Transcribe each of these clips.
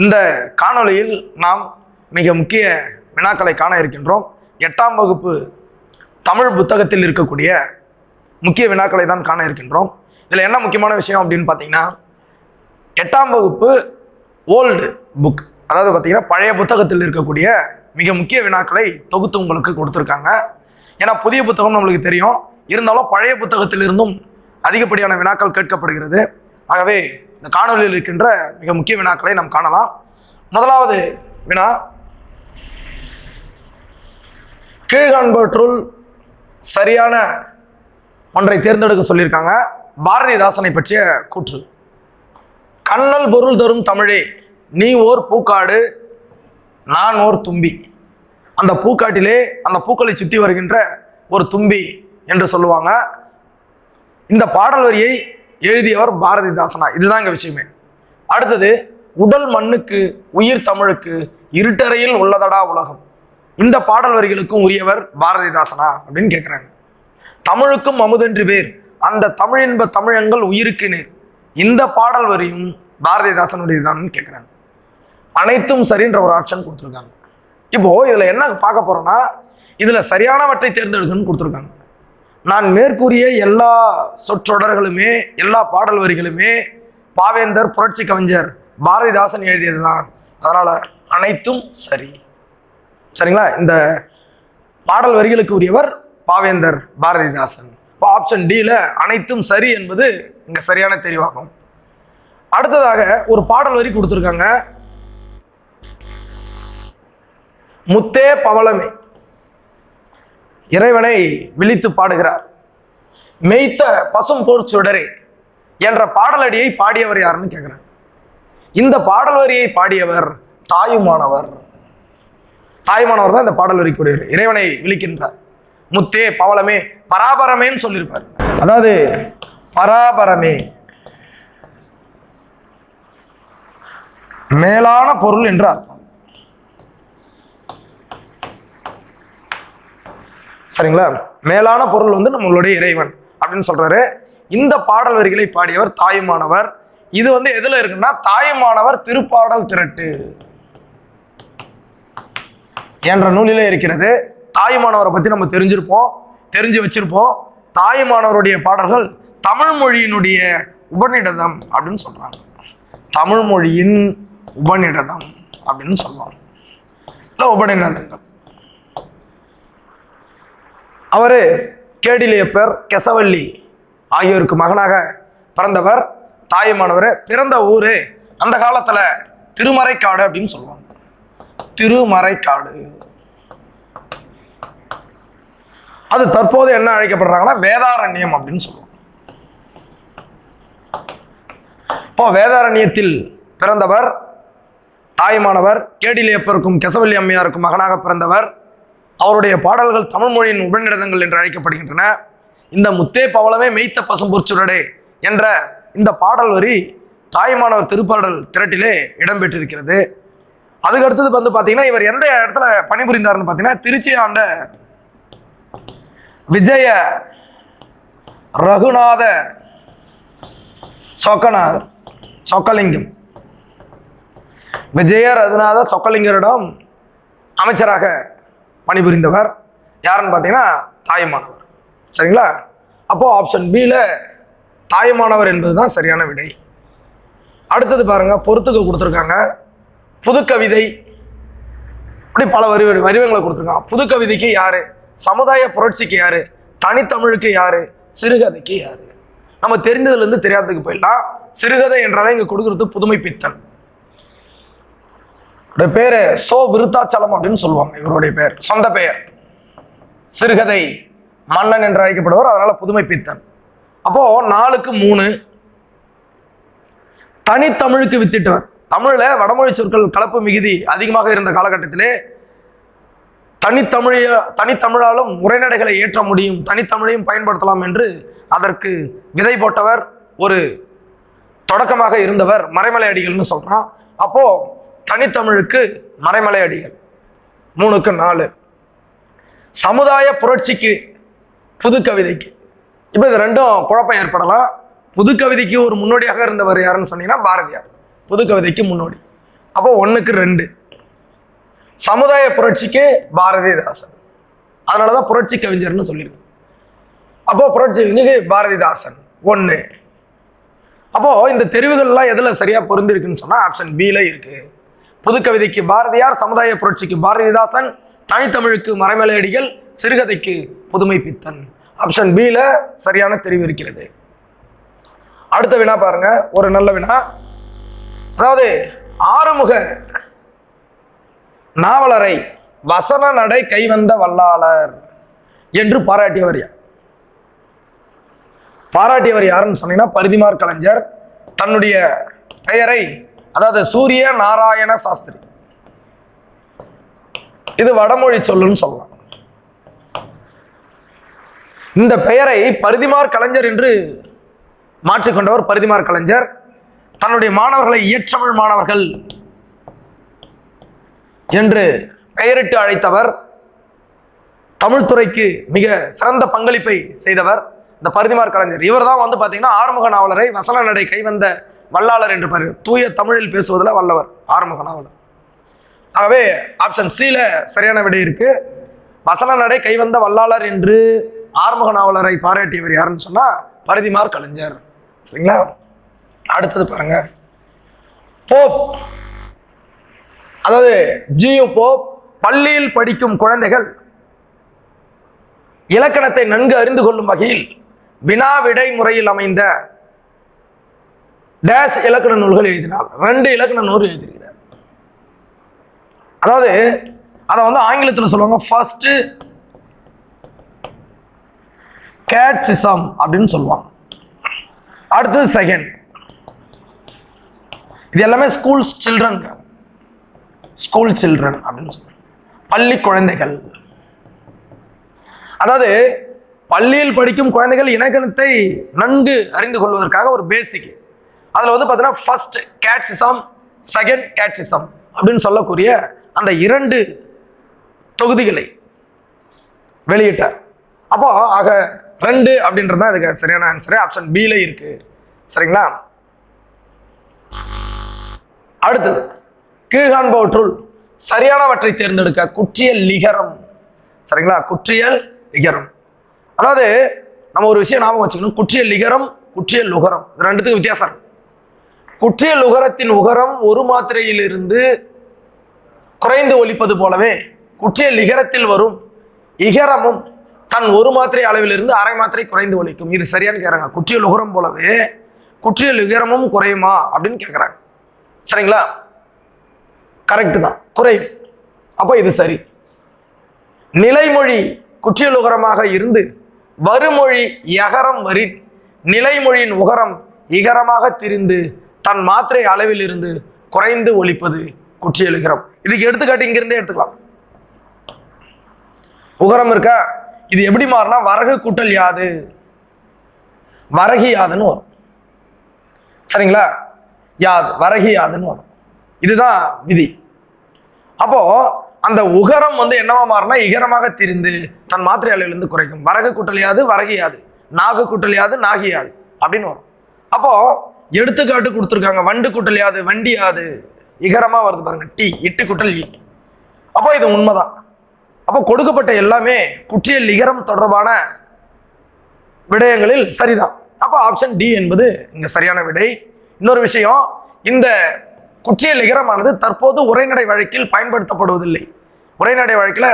இந்த காணொளியில் நாம் மிக முக்கிய வினாக்களை காண இருக்கின்றோம். 8ஆம் வகுப்பு தமிழ் புத்தகத்தில் இருக்கக்கூடிய முக்கிய வினாக்களை தான் காண இருக்கின்றோம். இதில் என்ன முக்கியமான விஷயம் அப்படின்னு பார்த்தீங்கன்னா, 8ஆம் வகுப்பு ஓல்டு புக், அதாவது பார்த்தீங்கன்னா பழைய புத்தகத்தில் இருக்கக்கூடிய மிக முக்கிய வினாக்களை தொகுத்து உங்களுக்கு கொடுத்துருக்காங்க. ஏன்னா புதிய புத்தகம் நம்மளுக்கு தெரியும், இருந்தாலும் பழைய புத்தகத்திலிருந்தும் அதிகப்படியான வினாக்கள் கேட்கப்படுகிறது. ஆகவே இந்த காணொலியில் இருக்கின்ற மிக முக்கிய வினாக்களை நாம் காணலாம். முதலாவது வினா, கீழ்காண்பவற்றுள் சரியான ஒன்றை தேர்ந்தெடுக்க சொல்லியிருக்காங்க. பாரதிதாசனை பற்றிய கூற்று: கண்ணல் பொருள் தரும் தமிழே, நீ ஓர் பூக்காடு, நான் ஓர் தும்பி. அந்த பூக்காட்டிலே அந்த பூக்களை சுற்றி வருகின்ற ஒரு தும்பி என்று சொல்லுவாங்க. இந்த பாடல் வரியை எழுதியவர் பாரதிதாசனா? இதுதான் இங்க விஷயமே. அடுத்தது, உடல் மண்ணுக்கு உயிர் தமிழுக்கு இருட்டறையில் உள்ளதடா உலகம். இந்த பாடல் வரிகளுக்கும் உரியவர் பாரதிதாசனா அப்படின்னு கேட்குறாங்க. தமிழுக்கும் அமுதென்று பேர், அந்த தமிழின்ப தமிழங்கள் உயிருக்கு நேர். இந்த பாடல் வரியும் பாரதிதாசனுடையதான் கேட்குறாங்க. அனைத்தும் சரின்ற ஒரு ஆப்ஷன் கொடுத்துருக்காங்க. இப்போ இதுல என்ன பார்க்க போறோம்னா, இதுல சரியானவற்றை தேர்ந்தெடுக்கணும்னு கொடுத்துருக்காங்க. நான் மேற்கூறிய எல்லா சொற்றொடர்களுமே எல்லா பாடல் வரிகளுமே பாவேந்தர் புரட்சி கவிஞர் பாரதிதாசன் எழுதியதுதான். அதனால அனைத்தும் சரி. சரிங்களா? இந்த பாடல் வரிகளுக்கு உரியவர் பாவேந்தர் பாரதிதாசன். இப்போ ஆப்ஷன் டில அனைத்தும் சரி என்பது இங்க சரியான தெரிவாகும். அடுத்ததாக ஒரு பாடல் வரி கொடுத்துருக்காங்க. முத்தே பவளமே, இறைவனை விழித்து பாடுகிறார். மெய்த்த பசும் போர் சுடரே என்ற பாடலடியை பாடியவர் யாருன்னு கேட்கிறார். இந்த பாடல் வரியை பாடியவர் தாயுமானவர். தாயுமானவர் தான் இந்த பாடல் வரிக்குரியவர். இறைவனை விழிக்கின்றார். முத்தே பவளமே, பராபரமேன்னு சொல்லியிருப்பார். அதாவது பராபரமே மேலான பொருள் என்று அர்த்தம். சரிங்களா? மேலான பொருள் நம்மளுடைய இறைவன் அப்படின்னு சொல்றாரு. இந்த பாடல் வரிகளை பாடியவர் தாயுமானவர். இது எதுல இருக்குன்னா, தாயுமானவர் திருப்பாடல் திரட்டு என்ற நூலிலே இருக்கிறது. தாயுமானவரை பத்தி நம்ம தெரிஞ்சு வச்சிருப்போம். தாயுமானவருடைய பாடல்கள் தமிழ் மொழியினுடைய உபநிடதம் அப்படின்னு சொல்றாங்க. தமிழ் மொழியின் உபநிடதம் அப்படின்னு சொல்லுவாங்க. இல்ல உபநிடதங்கள். அவரு கேடிலியப்பர், கெசவள்ளி ஆகியோருக்கு மகனாக பிறந்தவர். தாயுமானவர் பிறந்த ஊரு அந்த காலத்துல திருமறைக்காடு அப்படின்னு சொல்லுவாங்க. திருமறைக்காடு. அது தற்போது என்ன அழைக்கப்படுறாங்கன்னா வேதாரண்யம் அப்படின்னு சொல்லுவாங்க. இப்போ வேதாரண்யத்தில் பிறந்தவர் தாயுமானவர். கேடிலியப்பருக்கும் கெசவள்ளி அம்மையாருக்கும் மகனாக பிறந்தவர். அவருடைய பாடல்கள் தமிழ் மொழியின் உபநிடதங்கள் என்று அழைக்கப்படுகின்றன. இந்த முத்தே பவளமே மெய்த்த பசும் பொற்சுடரே என்ற இந்த பாடல் வரி தாயுமானவர் திருப்பாடல் திரட்டிலே இடம்பெற்றிருக்கிறது. அதுக்கு அடுத்தது பார்த்தீங்கன்னா, இவர் எந்த இடத்துல பணிபுரிந்தார்னு பார்த்தீங்கன்னா, திருச்சி ஆண்ட விஜய ரகுநாத சொக்கலிங்கம், விஜய ரகுநாத சொக்கலிங்கரிடம் அமைச்சராக பணிபுரிந்தவர் யாருன்னு பார்த்தீங்கன்னா தாயுமானவர். சரிங்களா? அப்போ ஆப்ஷன் பில தாயுமானவர் என்பதுதான் சரியான விடை. அடுத்தது பாருங்க, பொறுத்துக்க கொடுத்துருக்காங்க. புதுக்கவிதை, இப்படி பல வடிவங்களை கொடுத்துருக்காங்க. புதுக்கவிதைக்கு யாரு, சமுதாய புரட்சிக்கு யாரு, தனித்தமிழுக்கு யாரு, சிறுகதைக்கு யாரு? நம்ம தெரிந்ததுல இருந்து தெரியாததுக்கு போயிடலாம். சிறுகதை என்றாலே இங்க கொடுக்கறது புதுமை பித்தன். பேரு சோ விருத்தாச்சலம் அப்படின்னு சொல்லுவாங்க. இவருடைய பெயர், சொந்த பெயர். சிறுகதை மன்னன் என்று அழைக்கப்படுவார். அதனால புதுமை பித்தன். அப்போ 4க்கு 3. தனித்தமிழுக்கு வித்திட்டவர். தமிழ்ல வடமொழி சொற்கள் கலப்பு மிகுதி அதிகமாக இருந்த காலகட்டத்திலே தனித்தமிழாலும் உரைநடைகளை ஏற்ற முடியும், தனித்தமிழையும் பயன்படுத்தலாம் என்று அதற்கு விதை போட்டவர், ஒரு தொடக்கமாக இருந்தவர் மறைமலை அடிகள்னு சொல்றான். அப்போ தனித்தமிழுக்கு மறைமலை அடிகள் 3க்கு 4. சமுதாய புரட்சிக்கு புதுக்கவிதைக்கு, இப்போ இது ரெண்டும் குழப்பம் ஏற்படலாம். புதுக்கவிதைக்கு ஒரு முன்னோடியாக இருந்தவர் யாருன்னு சொன்னீங்கன்னா பாரதியார். புதுக்கவிதைக்கு முன்னோடி. அப்போ 1க்கு 2. சமுதாய புரட்சிக்கு பாரதிதாசன், அதனாலதான் புரட்சி கவிஞர்னு சொல்லியிருக்கு. அப்போ புரட்சி கவிஞருக்கு பாரதிதாசன் 1. அப்போ இந்த தெரிவுகள்லாம் எதுல சரியா பொருந்திருக்குன்னு சொன்னா ஆப்ஷன் பில இருக்கு. புதுக்கவிதைக்கு பாரதியார், சமுதாய புரட்சிக்கு பாரதிதாசன், தனித்தமிழுக்கு மறைமலையடிகள், சிறுகதைக்கு புதுமை பித்தன். ஆப்ஷன் பில சரியான தெரிவு இருக்கிறது. அடுத்த வினா பாருங்க, ஒரு நல்ல வினா. அதாவது ஆறுமுக நாவலரை வசன நடை கைவந்த வல்லாளர் என்று பாராட்டியவர் யார்? பாராட்டியவர் யாருன்னு சொன்னீங்கன்னா பரிதிமார் கலைஞர். தன்னுடைய பெயரை, அதாவது சூரிய நாராயண சாஸ்திரி, இது வடமொழி சொல்லுன்னு சொல்லலாம். இந்த பெயரை பரிதிமார் கலைஞர் என்று மாற்றிக்கொண்டவர் பரிதிமார் கலைஞர். தன்னுடைய மாணவர்களை இயற்றமிழ் மாணவர்கள் என்று பெயரிட்டு அழைத்தவர். தமிழ்துறைக்கு மிக சிறந்த பங்களிப்பை செய்தவர் இந்த பரிதிமார் கலைஞர். இவர் தான் வந்து பார்த்தீங்கன்னா ஆறுமுக நாவலரை வசன நடை கைவந்த வல்லாளர் என்று பெயர். தூய தமிழில் பேசுவதில் வல்லவர் ஆறுமுக நாவலர். ஆகவே ஆப்ஷன் சில சரியான விடை இருக்கு. வசன நடை கைவந்த வல்லாளர் என்று ஆறுமுக நாவலரை பாராட்டியவர் யாருன்னு சொன்னா பரிதிமார் கலைஞர். சரிங்களா? அடுத்தது பாருங்க, போப், அதாவது ஜியு போப் பள்ளியில் படிக்கும் குழந்தைகள் இலக்கணத்தை நன்கு அறிந்து கொள்ளும் வகையில் வினா விடை முறையில் அமைந்த டேஷ் இலக்கண நூல்கள் எழுதினார். 2 இலக்கண நூல் எழுதியிருக்கிறார். அதாவது அதை வந்து ஆங்கிலத்தில் சொல்லுவாங்க ஃபர்ஸ்ட் கேட்சிசம் அப்படின்னு சொல்லுவாங்க. அடுத்தது செகண்ட். இது எல்லாமே ஸ்கூல் சில்ட்ரன் அப்படின்னு சொல்லுவாங்க, பள்ளி குழந்தைகள். அதாவது பள்ளியில் படிக்கும் குழந்தைகள் இலக்கணத்தை நன்கு அறிந்து கொள்வதற்காக ஒரு பேசிக். அதுல வந்து பார்த்தீங்கன்னா ஃபர்ஸ்ட் கேட்சிசம், செகண்ட் கேட்சிசம் அப்படின்னு சொல்லக்கூடிய அந்த 2 தொகுதிகளை வெளியிட்டார். அப்போ ஆக 2 அப்படின்றது தான் இதுக்கு சரியான ஆன்சர். ஆப்ஷன் பில இருக்கு. சரிங்களா? அடுத்தது, கீழ்காண்பவற்றுள் சரியானவற்றை தேர்ந்தெடுக்க குற்றியல் லிகரம். சரிங்களா? குற்றியல் லிகரம். அதாவது நம்ம ஒரு விஷயம் ஞாபகம் வச்சுக்கணும், குற்றியல் லிகரம், குற்றியல் லுகரம், இது 2த்துக்கும் வித்தியாசம் இருக்கு. குற்றியல் லுகரத்தின் உகரம் ஒரு மாத்திரையிலிருந்து குறைந்து ஒலிப்பது போலவே குற்றியல் லிகரத்தில் வரும் இகரமும் தன் ஒரு மாத்திரை அளவிலிருந்து அரை மாத்திரை குறைந்து ஒலிக்கும். இது சரியானு கேட்கறாங்க. குற்றியல் உகரம் போலவே குற்றியல் லிகரமும் குறையுமா அப்படின்னு கேட்கறாங்க. சரிங்களா? கரெக்ட் தான், குறையும். அப்போ இது சரி. நிலைமொழி குற்றியல் உகரமாக இருந்து வருமொழி யகரம் வரி நிலைமொழியின் உகரம் இகரமாக திரிந்து தன் மாத்திரை அளவில் இருந்து குறைந்து ஒலிப்பது குற்றியல் உகரம். இதுக்கு எடுத்துக்காட்டு இங்கிருந்தே எடுத்துக்கலாம். உகரம் இருக்கா, இது எப்படி மாறினா வரகு கூட்டல் யாது, வரகி யாதுன்னு வரும். சரிங்களா? யாது, வரகி யாதுன்னு வரும். இதுதான் விதி. அப்போ அந்த உகரம் வந்து என்னவா மாறினா இகரமாக திரிந்து தன் மாத்திரை அளவிலிருந்து குறைக்கும். வரகு கூட்டல் யாது, வரகி யாது, நாகு கூட்டல் யாது, நாகி யாது அப்படின்னு வரும். அப்போ எடுத்துக்காட்டு கொடுத்துருக்காங்க. வண்டு கூட்டல் யாது, வண்டி யாது, இகரமா வருது பாருங்க, டி, இட்டு கூட்டல் இ. அப்போ இது உண்மைதான். அப்போ கொடுக்கப்பட்ட எல்லாமே குற்றியல் லிகரம் தொடர்பான விடயங்களில் சரிதான். அப்போ ஆப்ஷன் டி என்பது இங்க சரியான விடை. இன்னொரு விஷயம், இந்த குற்றியல் லிகரமானது தற்போது உரைநடை வழக்கில் பயன்படுத்தப்படுவதில்லை. உரைநடை வழக்கில்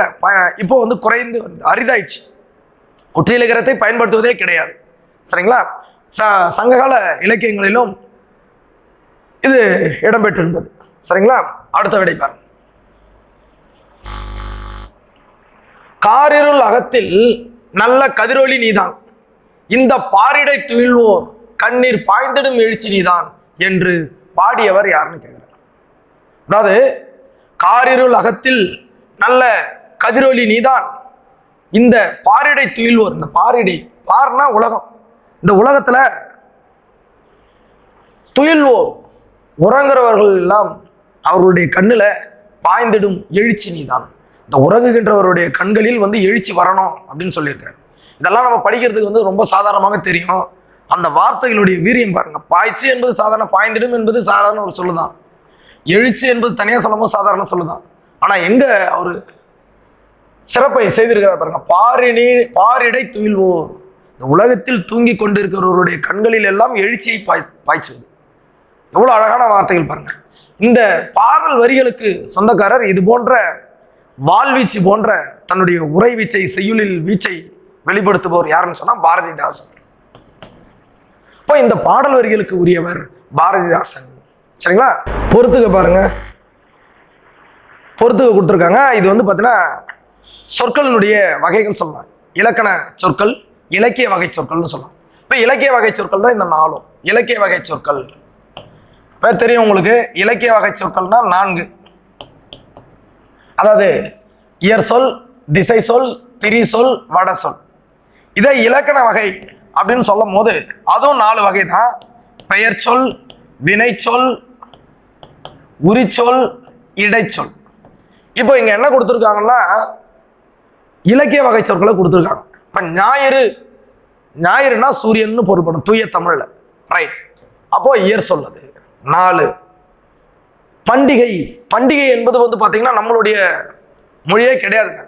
இப்போ வந்து குறைந்து அரிதாயிடுச்சு. குற்றியல் லிகரத்தை பயன்படுத்துவதே கிடையாது. சரிங்களா? சங்ககால இலக்கியங்களிலும் இது இடம்பெற்றிருந்தது. சரிங்களா? அடுத்த விடை பாருங்க. காரிருள் அகத்தில் நல்ல கதிரொளி நீதான், இந்த பாரிடை துயில்வோர் கண்ணீர் பாய்ந்திடும் எழுச்சி நீதான் என்று பாடியவர் யாருன்னு கேட்கிறார். அதாவது காரிருள் அகத்தில் நல்ல கதிரொளி நீதான், இந்த பாரிடை துயில்வோர், இந்த பாரிடை, பார்னா உலகம், இந்த உலகத்துல துயில்வோர் உறங்குறவர்கள் எல்லாம் அவர்களுடைய கண்ணுல பாய்ந்திடும் எழுச்சி நீதான். இந்த உறங்குகின்றவருடைய கண்களில் வந்து எழுச்சி வரணும் அப்படின்னு சொல்லியிருக்காரு. இதெல்லாம் நம்ம படிக்கிறதுக்கு வந்து ரொம்ப சாதாரணமாக தெரியும். அந்த வார்த்தைகளுடைய வீரியம் பாருங்க. பாய்ச்சி என்பது சாதாரண, பாய்ந்திடும் என்பது சாதாரண ஒரு சொல்லுதான். எழுச்சி என்பது தனியாக சொல்லும்போது சாதாரண சொல்லுதான். ஆனால் எங்க அவரு சிறப்பை செய்திருக்கிறார் பாருங்க. பாரிடை துயில்வோர், இந்த உலகத்தில் தூங்கி கொண்டிருக்கிறவருடைய கண்களில் எல்லாம் எழுச்சியை பாய்ச்சுவது. எவ்வளவு அழகான வார்த்தைகள் பாருங்க. இந்த பாடல் வரிகளுக்கு சொந்தக்காரர் இது போன்ற வாழ்வீச்சு போன்ற தன்னுடைய உரை வீச்சை, செய்யுளில் வீச்சை வெளிப்படுத்துபவர் யாருன்னு சொன்னா பாரதிதாசன். இப்போ இந்த பாடல் வரிகளுக்கு உரியவர் பாரதிதாசன். சரிங்களா? பொறுத்துக்க பாருங்க, பொறுத்துக்க கொடுத்துருக்காங்க. இது வந்து பார்த்தீங்கன்னா சொற்களினுடைய வகைகள் சொல்லலாம். இலக்கண சொற்கள், இலக்கிய வகை சொற்கள்னு சொல்லலாம். இப்போ இலக்கிய வகை சொற்கள் தான் இந்த 4. இலக்கிய வகை சொற்கள் தெரியும் உங்களுக்கு. இலக்கிய வகை சொற்கள்னா 4. அதாவது இயற் சொல், திசை சொல், திரி சொல், வட சொல். இதை இலக்கண வகை அப்படின்னு சொல்லும் போது அதுவும் 4 வகை தான். பெயர் சொல், வினை சொல், உரிச்சொல், இடைச்சொல். இப்போ இங்க என்ன கொடுத்துருக்காங்கன்னா இலக்கிய வகை சொற்களை கொடுத்துருக்காங்க. இப்ப ஞாயிறுனா சூரியன் பொருள்படும் தூய தமிழ்ல, ரைட்? அப்போ இயற் சொல் அது 4. பண்டிகை என்பது வந்து பாத்தீங்கன்னா நம்மளுடைய மொழியே கிடையாதுங்க.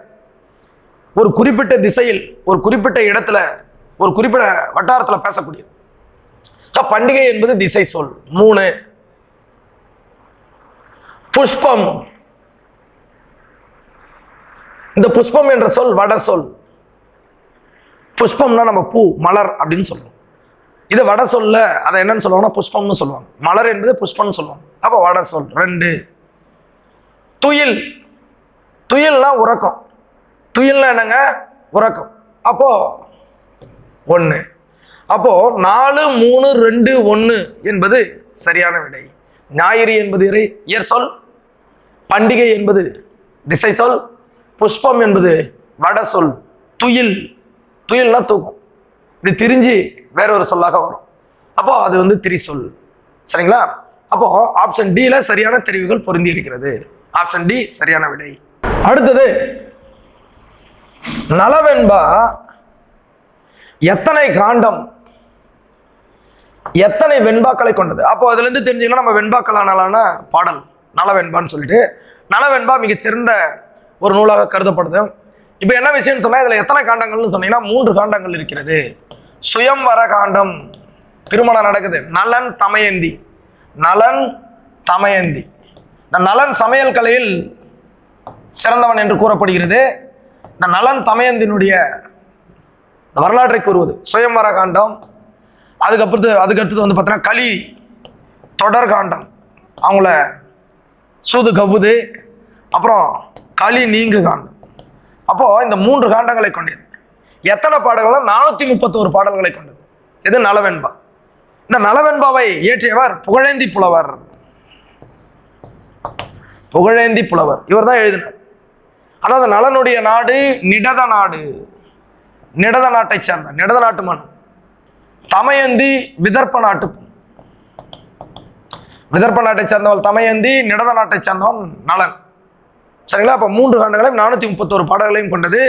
ஒரு குறிப்பிட்ட திசையில், ஒரு குறிப்பிட்ட இடத்துல, ஒரு குறிப்பிட்ட வட்டாரத்துல பேசக்கூடியது. பண்டிகை என்பது திசை சொல் 3. புஷ்பம், இந்த புஷ்பம் என்ற சொல் வட சொல். புஷ்பம்னா நம்ம பூ, மலர் அப்படின்னு சொல்லுவோம். இது வட சொல்ல அதை என்னன்னு சொல்லுவாங்கன்னா புஷ்பம்னு சொல்லுவாங்க. மலர் என்பது புஷ்பம்னு சொல்லுவாங்க. அப்போ வட சொல் 2. துயில்னா உறக்கம். துயில்னா என்னங்க? உறக்கம். அப்போ 1. அப்போ 4, 3, 2, 1 என்பது சரியான விடை. ஞாயிறு என்பது இயற் சொல், பண்டிகை என்பது திசை சொல், புஷ்பம் என்பது வட சொல், துயில்னா தூக்கம். இது திரிஞ்சு வேற ஒரு சொல்லாக வரும். அப்போ அது வந்து திரி சொல். சரிங்களா? அப்போ ஆப்ஷன் டில சரியான தெரிவுகள் பொருந்தி இருக்கிறது. ஆப்ஷன் டி சரியான விடை. அடுத்தது நலவெண்பா எத்தனை காண்டம், எத்தனை வெண்பாக்களை கொண்டது? அப்போ அதுல இருந்து தெரிஞ்சுக்கலாம் நம்ம வெண்பாக்களான பாடல் நலவெண்பான்னு சொல்லிட்டு. நலவெண்பா மிகச்சிறந்த ஒரு நூலாக கருதப்படுது. இப்ப என்ன விஷயம்னு சொன்னா இதுல எத்தனை காண்டங்கள்னு சொன்னீங்கன்னா 3 காண்டங்கள் இருக்கிறது. சுயம்வர காண்டம், திருமணம் நடக்குது. நலன் தமயந்தி. இந்த நலன் சமையல் கலையில் சிறந்தவன் என்று கூறப்படுகிறது. இந்த நலன் தமயந்தினுடைய வரலாற்றை கூறுவது சுயம்வர காண்டம். அதுக்கடுத்தது வந்து பார்த்தீங்கன்னா களி தொடர் காண்டம், அவங்கள சூது கவுது. அப்புறம் களி நீங்கு காண்டம். அப்போ இந்த 3 காண்டங்களை கொண்டது. எத்தனை பாடல்கள்? 431 பாடல்களை கொண்டது. இது நலவெண்பா. இந்த நலவெண்பாவை இயற்றியவர் புகழேந்தி புலவர். இவர் தான் எழுதினார். அதாவது நலனுடைய நாடு நிடத நாடு, நிடத நாட்டை சேர்ந்த நிடத நாட்டு மண். தமயந்தி விதர்ப்ப நாட்டை சேர்ந்தவள் தமயந்தி, நிடத நாட்டை சேர்ந்தவன் நலன். சரிங்களா? அப்ப 3 காண்டங்களையும் 431 பாடல்களையும் கொண்டது.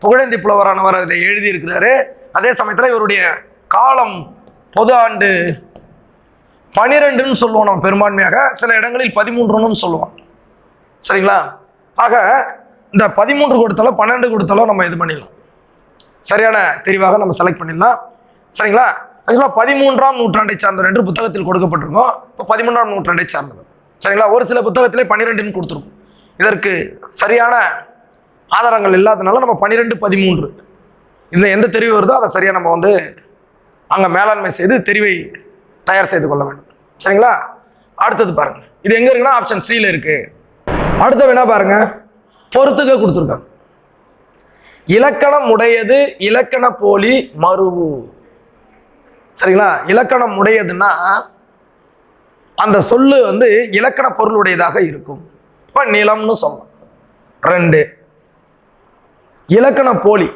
புகழேந்தி புலவரானவர் இதை எழுதி இருக்கிறாரு. அதே சமயத்துல இவருடைய காலம் பொது ஆண்டு 12ன்னு சொல்லுவோம் நம்ம பெரும்பான்மையாக. சில இடங்களில் 13ன்னு சொல்லுவோம். சரிங்களா? ஆக இந்த 13 கொடுத்தாலும் 12 கொடுத்தாலும் நம்ம இது பண்ணிடலாம், சரியான தெரிவாக நம்ம செலக்ட் பண்ணிடலாம். சரிங்களா? ஆக்சுவலா 13ஆம் நூற்றாண்டை சார்ந்தவர் என்று புத்தகத்தில் கொடுக்கப்பட்டிருக்கோம். இப்போ 13ஆம் நூற்றாண்டை சார்ந்தவர். சரிங்களா? ஒரு சில புத்தகத்திலே 12ன்னு கொடுத்துருக்கும். இதற்கு சரியான ஆதாரங்கள் இல்லாதனால நம்ம 12, 13 இதுல எந்த தெரிவு வருதோ அதை சரியா நம்ம வந்து அங்க மேலாண்மை செய்து தெரிவை தயார் செய்து கொள்ள வேண்டும். சரிங்களா? அடுத்தது பாருங்க, இது எங்க இருக்குன்னா ஆப்ஷன் சில இருக்கு. அடுத்த வேணா பாருங்க, பொறுத்துக்க கொடுத்துருக்காங்க. இலக்கணம் உடையது இலக்கண போலி மருவு. சரிங்களா? இலக்கணம் உடையதுன்னா அந்த சொல்லு வந்து இலக்கண பொருளுடையதாக இருக்கும். இப்ப நிலம்னு சொல்லலாம். 2 இலக்கண போலி,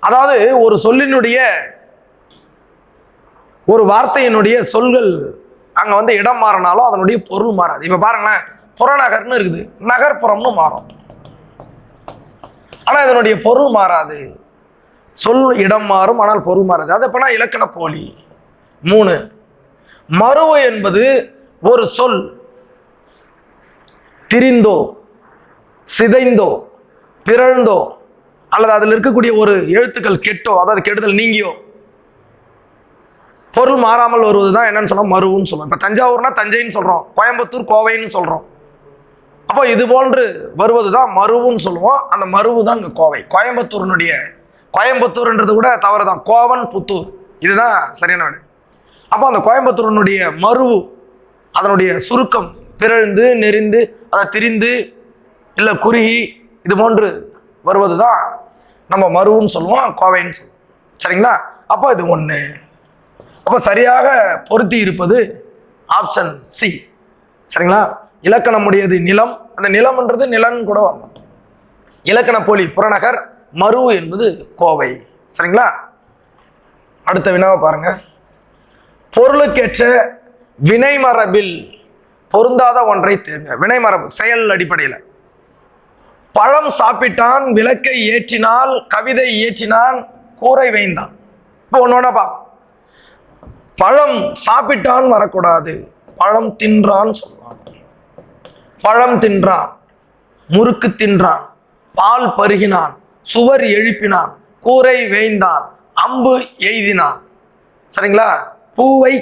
அதாவது ஒரு சொல்லினுடைய ஒரு வார்த்தையினுடைய சொல்கள் அங்க வந்து இடம் மாறினாலும் அதனுடைய பொருள் மாறாது. இப்ப பாருங்களேன், புறநகர்னு இருக்குது, நகர்ப்புறம்னு மாறும், ஆனா இதனுடைய பொருள் மாறாது. சொல் இடம் மாறும், ஆனால் பொருள் மாறாது. அது எப்பனா இலக்கண போலி. 3 மருவு என்பது ஒரு சொல் திரிந்தோ, சிதைந்தோ, பிறழ்ந்தோ, அல்லது அதில் இருக்கக்கூடிய ஒரு எழுத்துக்கள் கெட்டோ, அதாவது கெடுதல் நீங்கியோ, பொருள் மாறாமல் வருவதுதான் என்னன்னு சொல்றோம், மருவுன்னு சொல்றோம். இப்ப தஞ்சாவூர்னா தஞ்சைன்னு சொல்றோம், கோயம்புத்தூர் கோவைன்னு சொல்றோம். அப்போ இது போன்று வருவதுதான் மருவுன்னு சொல்லுவோம். அந்த மருவு தான் இங்க கோவை. கோயம்புத்தூர்ன்றது கூட தவறுதான், கோவன் புத்தூர், இதுதான் சரியான விடை. அப்போ அந்த கோயம்புத்தூரினுடைய மருவு, அதனுடைய சுருக்கம் பிறழ்ந்து, நெறிந்து, அதை திரிந்து, இல்லை குறுகி, இது போன்று வருவதுதான் நம்ம மருவுன்னு சொல்லுவோம், கோவைன்னு சொல்லுவோம். சரிங்களா? அப்போ இது ஒன்று. அப்போ சரியாக பொருத்தி இருப்பது ஆப்ஷன் சி. சரிங்களா? இலக்கணம் உடையது நிலம், அந்த நிலம்ன்றது நிலன் கூட வரணும். இலக்கண போலி புறநகர், மருவு என்பது கோவை. சரிங்களா? அடுத்த வினாவை பாருங்க. பொருளுக்கேற்ற வினைமரபில் பொருந்தாத ஒன்றை தேர்ங்க. வினைமரபு செயல் அடிப்படையில். பழம் சாப்பிட்டான், விளக்கை ஏற்றினால், கவிதை இயற்றினான், கூரை வேய்ந்தான். இப்போ ஒன்னோட பா, பழம் சாப்பிட்டான் வரக்கூடாது, பழம் தின்றான் சொல்லலாம். பழம் தின்றான், முறுக்கு தின்றான், பால் பருகினான், சுவர் எழுப்பினான், கூரை வேய்ந்தான், அம்பு எய்தினான். சரிங்களா? பூவை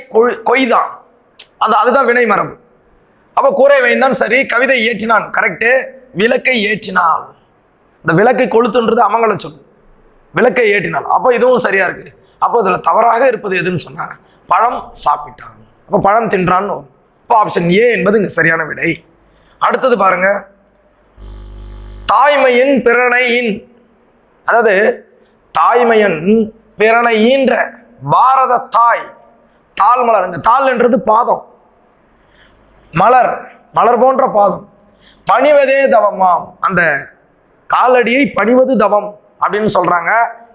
கொய்தான், அதுதான் வினை மரபு. அப்ப கூரை வேய்ந்தான் சரி, கவிதை ஏற்றினான் கரெக்டு, விளக்கை ஏற்றினாள், இந்த விளக்கை கொளுத்துன்றது அமங்கல சொல், விளக்கை ஏற்றினாள். அப்போ இதுவும் சரியா இருக்கு. அப்போ இதுல தவறாக இருப்பது எதுன்னு சொன்னா பழம் சாப்பிட்டான், அப்போ பழம் தின்றான்னு. அப்போ ஆப்ஷன் ஏ என்பது இங்க சரியான விடை. அடுத்தது பாருங்க, தாய்மையின் பிறனையின், அதாவது தாய்மையன் பிறனை ஈன்ற பாரத தாய், தாள் மலர், தாள் என்றது பாதம், மலர், மலர் போன்ற பாதம், பணிவதே தவமாம், அந்த காலடியை பணிவது தவம் அப்படின்னு சொல்றாங்க.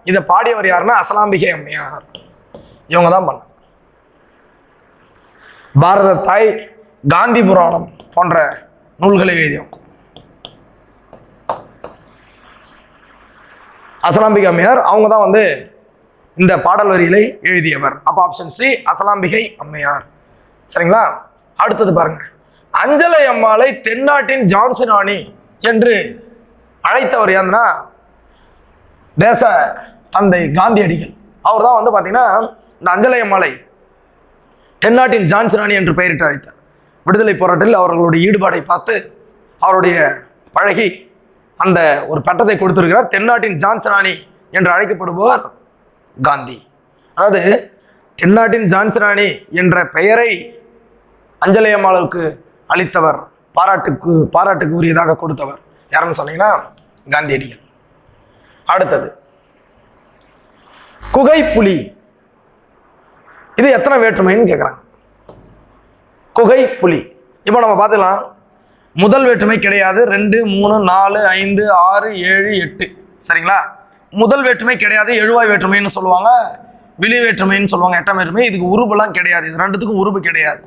இதை பாடியவர் யாருன்னா அசலாம்பிகை அம்மையார். இவங்க தான் பண்ண. பாரத தாய், காந்தி புராணம் போன்ற நூல்களை எழுதியவர் அசலாம்பிகை அம்மையார். அவங்க தான் வந்து இந்த பாடல் வரிகளை எழுதியவர். அப்ப ஆப்ஷன் சி அசலாம்பிகை அம்மையார். சரிங்களா? அடுத்தது பாருங்க, அஞ்சலை அம்மாளை தென்னாட்டின் ஜான்சி ராணி என்று அழைத்தவர் யாருன்னா தேச தந்தை காந்தியடிகள். அவர் தான் வந்து பார்த்தீங்கன்னா இந்த அஞ்சலை அம்மாளை தென்னாட்டின் ஜான்சி ராணி என்று பெயரிட்டு அழைத்தார். விடுதலை போராட்டத்தில் அவர்களுடைய ஈடுபாடை பார்த்து அவருடைய பழகி அந்த ஒரு பட்டத்தை கொடுத்திருக்கிறார். தென்னாட்டின் ஜான்சி ராணி என்று அழைக்கப்படுபவர் காந்தி. அதாவது தென்னாட்டின் ஜான்சி ராணி என்ற பெயரை அஞ்சலை அம்மாளுக்கு அளித்தவர், பாராட்டுக்கு உரியதாக கொடுத்தவர் யாருன்னு சொன்னீங்கன்னா காந்தியடிகள். அடுத்தது குகை புலி, இது எத்தனை வேற்றுமைன்னு கேட்குறாங்க. குகை புலி இப்போ நம்ம பார்த்துக்கலாம். முதல் வேற்றுமை கிடையாது, 2, 3, 4, 5, 6, 7, 8. சரிங்களா? முதல் வேற்றுமை கிடையாது, எழுவாய் வேற்றுமைன்னு சொல்லுவாங்க, விழி வேற்றுமைன்னு சொல்லுவாங்க, எட்டாம் வேற்றுமை. இதுக்கு உருபெல்லாம் கிடையாது, இது ரெண்டுத்துக்கும் உருபு கிடையாது,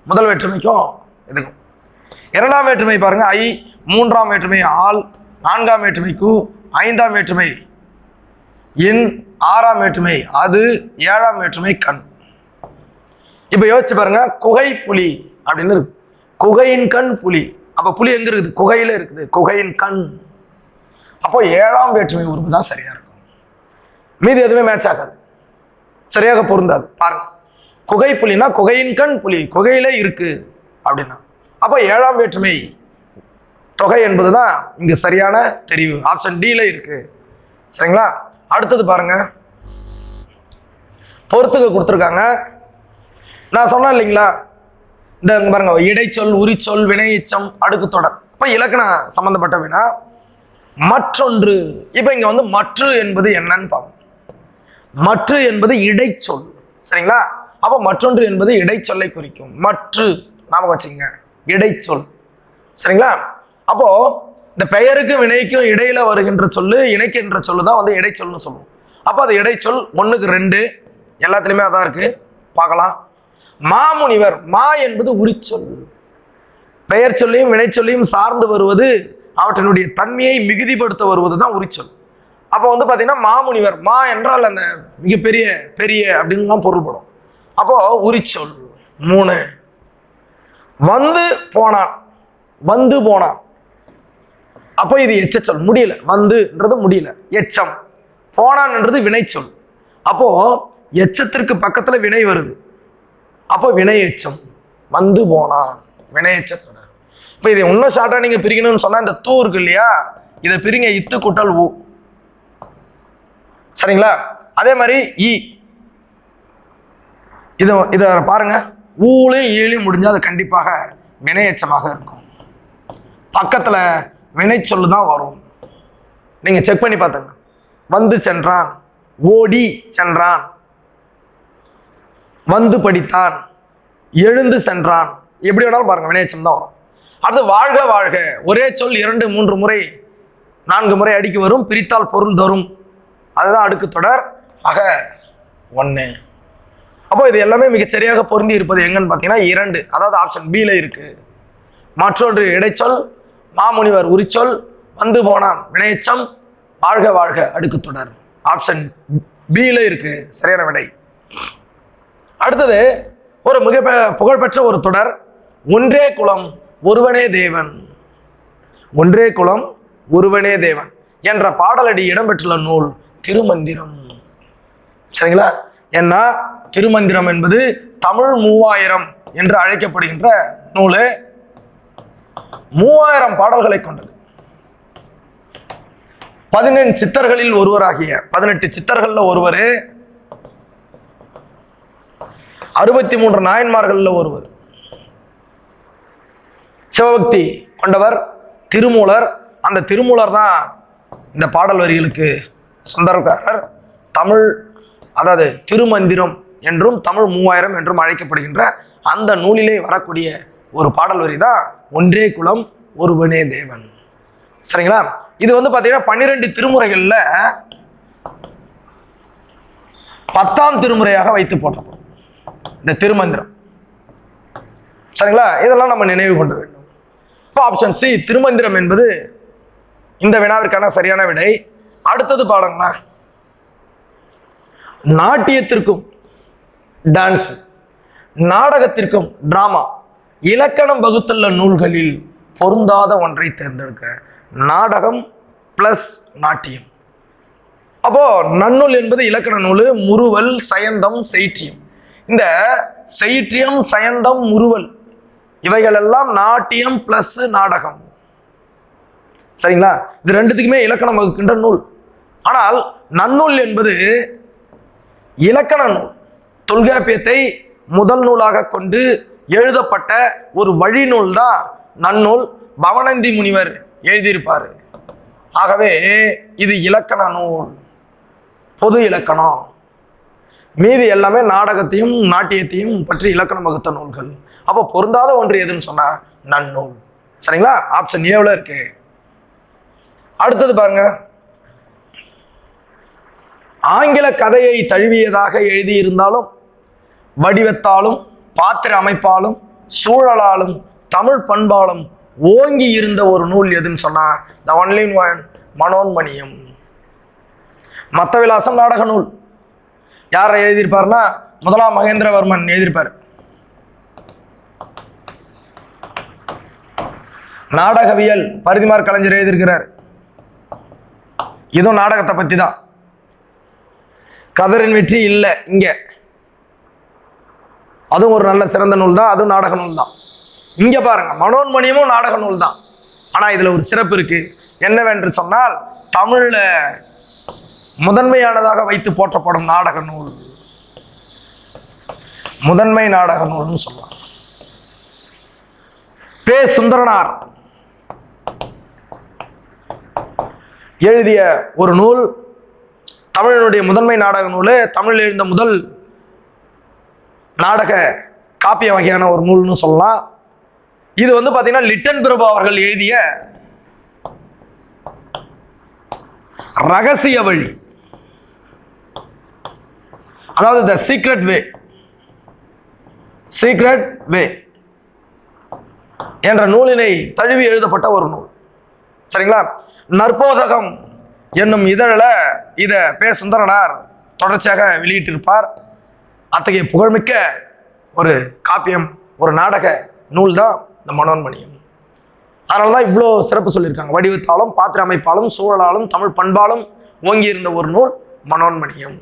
முதல் வேற்றுமைக்கும் இதுக்கும். இரண்டாம் வேற்றுமை பாருங்க ஐ, மூன்றாம் வேற்றுமை ஆள், நான்காம் வேற்றுமை கு, ஐந்தாம் வேற்றுமை இன், ஆறாம் வேற்றுமை அது, ஏழாம் வேற்றுமை கண். இப்ப யோசிச்சு பாருங்க, குகை புலி அப்படின்னு இருக்கு, குகையின் கண் புலி. அப்ப புலி எங்க இருக்குது? குகையில இருக்குது, குகையின் கண். அப்போ ஏழாம் வேற்றுமை உருவு தான் சரியா இருக்கும், மீதி எதுவுமே மேட்ச் ஆகாது, சரியாக பொருந்தாது. பாருங்க, குகை புலினா குகையின் கண் புலி, குகையில இருக்கு அப்படின்னா அப்போ ஏழாம் வேற்றுமை தொகை என்பதுதான் இங்க சரியான தெரிவு, ஆப்ஷன் டில இருக்கு. சரிங்களா? அடுத்தது பாருங்க, பொறுத்துக்க கொடுத்துருக்காங்க. நான் சொன்னேன் இல்லைங்களா, இந்த பாருங்க, இடைச்சொல், உரிச்சொல், வினை எச்சம், அடுக்கு தொடர். இப்ப இலக்கணம் சம்பந்தப்பட்ட வினா மற்றொன்று. இப்ப இங்க வந்து மற்று என்பது என்னன்னு பார்ப்போம். மற்று என்பது இடைச்சொல். சரிங்களா? அப்ப மற்றொன்று என்பது இடைச்சொல்லை குறிக்கும். மற்று நாம வச்சுங்க, இடைச்சொல். சரிங்களா? அப்போ இந்த பெயருக்கு வினைக்கும் இடையில வருகின்ற சொல்லு, இணைக்கின்ற சொல்லு தான் வந்து இடைச்சொல்னு சொல்லுவோம். அப்போ அது இடைச்சொல். 1க்கு 2 எல்லாத்துலயுமே அதான் இருக்கு, பார்க்கலாம். மாமுனிவர், மா என்பது உரிச்சொல். பெயர் சொல்லியும் வினை சொல்லியும் சார்ந்து வருவது, அவற்றினுடைய தன்மையை மிகுதிப்படுத்த வருவது தான் உரிச்சொல். அப்போ வந்து பார்த்தீங்கன்னா மாமுனிவர், மா என்றால் அந்த மிகப்பெரிய பெரிய அப்படின்லாம் பொருள்படும். அப்போ உரிச்சொல். 3 வந்து போனான், வந்து போனான். அப்போ இது எச்சச்சொல், முடியல. வந்துன்றது முடியல, எச்சம். போனான்ன்றது வினைச்சொல். அப்போ எச்சத்திற்கு பக்கத்துல வினை வருது, அப்போ வினை எச்சம். வந்து போனான் வினை எச்சத்தொடர். இப்போ இதை இன்னும் ஷார்ட்டா நீங்க பிரிக்கணும்னு சொன்னா இந்த தூ இருக்கு இல்லையா, இதை பிரிங்க, இத்து கூட்டல் ஊ. சரிங்களா? அதே மாதிரி ஈ, இத பாருங்க, ஊலையும் ஈலையும் முடிஞ்சா அது கண்டிப்பாக வினையச்சமாக இருக்கும். பக்கத்துல வினை சொல்லு தான் வரும். நீங்க செக் பண்ணி பார்த்துங்க. வந்து சென்றான், ஓடி சென்றான், வந்து படித்தான், எழுந்து சென்றான், எப்படி வேணாலும் பாருங்க வினையச்சம் தான் வரும். அடுத்து வாழ்க வாழ்க, ஒரே சொல் 2, 3 முறை 4 முறை அடிக்கு வரும், பிரித்தால் பொருள் தரும். அதுதான் அடுக்கு தொடர். ஆக 1. அப்போ இது எல்லாமே மிகச்சரியாக பொருந்தி இருப்பது எங்கன்னு பார்த்தீங்கன்னா 2, அதாவது ஆப்ஷன் பில இருக்கு. மற்றொன்று இடைச்சொல், மாமுனிவர் உரிச்சொல், வந்து போனான் வினையச்சம், வாழ்க வாழ்க அடுக்கு தொடர். ஆப்ஷன் பில இருக்கு சரியான விடை. அடுத்தது ஒரு மிக புகழ்பெற்ற ஒரு தொடர், ஒன்றே குலம் ஒருவனே தேவன். ஒன்றே குலம் ஒருவனே தேவன் என்ற பாடலடி இடம்பெற்றுள்ள நூல் திருமந்திரம். சரிங்களா? ஏன்னா திருமந்திரம் என்பது தமிழ் 3000 என்று அழைக்கப்படுகின்ற நூலு. 3000 பாடல்களை கொண்டது. 18 சித்தர்களில் ஒருவராகிய 18 சித்தர்கள்ல ஒருவர், 63 நாயன்மார்கள்ல ஒருவர், சிவபக்தி கொண்டவர் திருமூலர். அந்த திருமூலர் தான் இந்த பாடல் வரிகளுக்கு சொந்தக்காரர். தமிழ், அதாவது திருமந்திரம் என்றும் தமிழ் 3000 என்றும் அழைக்கப்படுகின்ற அந்த நூலிலே வரக்கூடிய ஒரு பாடல் வரி தான் ஒன்றே குலம் ஒருவனே தேவன். சரிங்களா? இது வந்து பாத்தீங்கன்னா 12 திருமுறைகள்ல 10ஆம் திருமுறையாக வைத்து போட்டப்படும் இந்த திருமந்திரம். சரிங்களா? இதெல்லாம் நம்ம நினைவு கொள்ள வேண்டும். இப்போ ஆப்ஷன் சி திருமந்திரம் என்பது இந்த வினாவிற்கான சரியான விடை. அடுத்தது பாருங்களா, நாட்டியத்திற்கும் டான்ஸ், நாடகத்திற்கும் டிராமா இலக்கணம் வகுத்துள்ள நூல்களில் பொருந்தாத ஒன்றை தேர்ந்தெடுக்க. நாடகம் பிளஸ் நாட்டியம். அப்போ நன்னூல் என்பது இலக்கண நூல், முறுவல், சயந்தம், செய்ற்றியம். இந்த செய்ற்றியம், சயந்தம், முறுவல் இவைகள் எல்லாம் நாட்டியம் பிளஸ் நாடகம். சரிங்களா? இது ரெண்டுத்துக்குமே இலக்கணம் வகுக்கின்ற நூல். ஆனால் நன்னூல் என்பது இலக்கண நூல். தொல்காப்பியத்தை முதல் நூலாக கொண்டு எழுதப்பட்ட ஒரு வழி நூல் தான் நன்னூல். பவணந்தி முனிவர் எழுதியிருப்பாரு. ஆகவே இது இலக்கண நூல், பொது இலக்கணம். மீதி எல்லாமே நாடகத்தையும் நாட்டியத்தையும் பற்றி இலக்கணம் வகுத்த நூல்கள். அப்போ பொருந்தாத ஒன்று எதுன்னு சொன்னா நன்னூல். சரிங்களா? ஆப்ஷன் ஏவில் இருக்கு. அடுத்தது பாருங்க, ஆங்கில கதையை தழுவியதாக எழுதியிருந்தாலும் வடிவத்தாலும் பாத்திர அமைப்பாலும் சூழலாலும் தமிழ் பண்பாலும் ஓங்கி இருந்த ஒரு நூல் எதுன்னு சொன்னா த ஒன்லி ஒன் மனோன்மணியம். மத்த விலாசம் நாடக நூல். யாரை எழுதியிருப்பாருன்னா முதலாம் மகேந்திரவர்மன் எழுதியிருப்பார். நாடகவியல் பரிதிமார் கலைஞர் எழுதியிருக்கிறார். இதுவும் நாடகத்தை பத்தி தான். கதரின் வெற்றி இல்லை இங்க, அதுவும் ஒரு நல்ல சிறந்த நூல் தான், அதுவும் நாடக நூல் தான். இங்க பாருங்க, மனோன்மணியமும் நாடக நூல் தான். ஆனா இதுல ஒரு சிறப்பு இருக்கு. என்னவென்று சொன்னால் தமிழ்ல முதன்மையானதாக வைத்து போற்றப்படும் நாடக நூல், முதன்மை நாடக நூல்னு சொல்லலாம். பே. சுந்தரனார் எழுதிய ஒரு நூல், தமிழனுடைய முதன்மை நாடக நூல், தமிழில் எழுந்த முதல் நாடக காப்பிய வகையான ஒரு நூல்னு சொல்லலாம். இது வந்து பாத்தீங்கன்னா லிட்டன் பிரபு அவர்கள் எழுதிய ரகசிய வழி, அதாவது த சீக்ரெட் வே, சீக்ரெட் வே என்ற நூலினை தழுவி எழுதப்பட்ட ஒரு நூல். சரிங்களா? நற்போதகம் என்னும் இதழில் இத பே. சுந்தரனார் தொடர்ச்சியாக வெளியிட்டிருப்பார். அத்தகைய புகழ்மிக்க ஒரு காப்பியம், ஒரு நாடக நூல் தான் இந்த மனோன்மணியம். அதனாலதான் இவ்வளோ சிறப்பு சொல்லியிருக்காங்க. வடிவத்தாலும் பாத்திர அமைப்பாலும் சூழலாலும் தமிழ் பண்பாலும் ஓங்கி இருந்த ஒரு நூல் மனோன்மணியம்.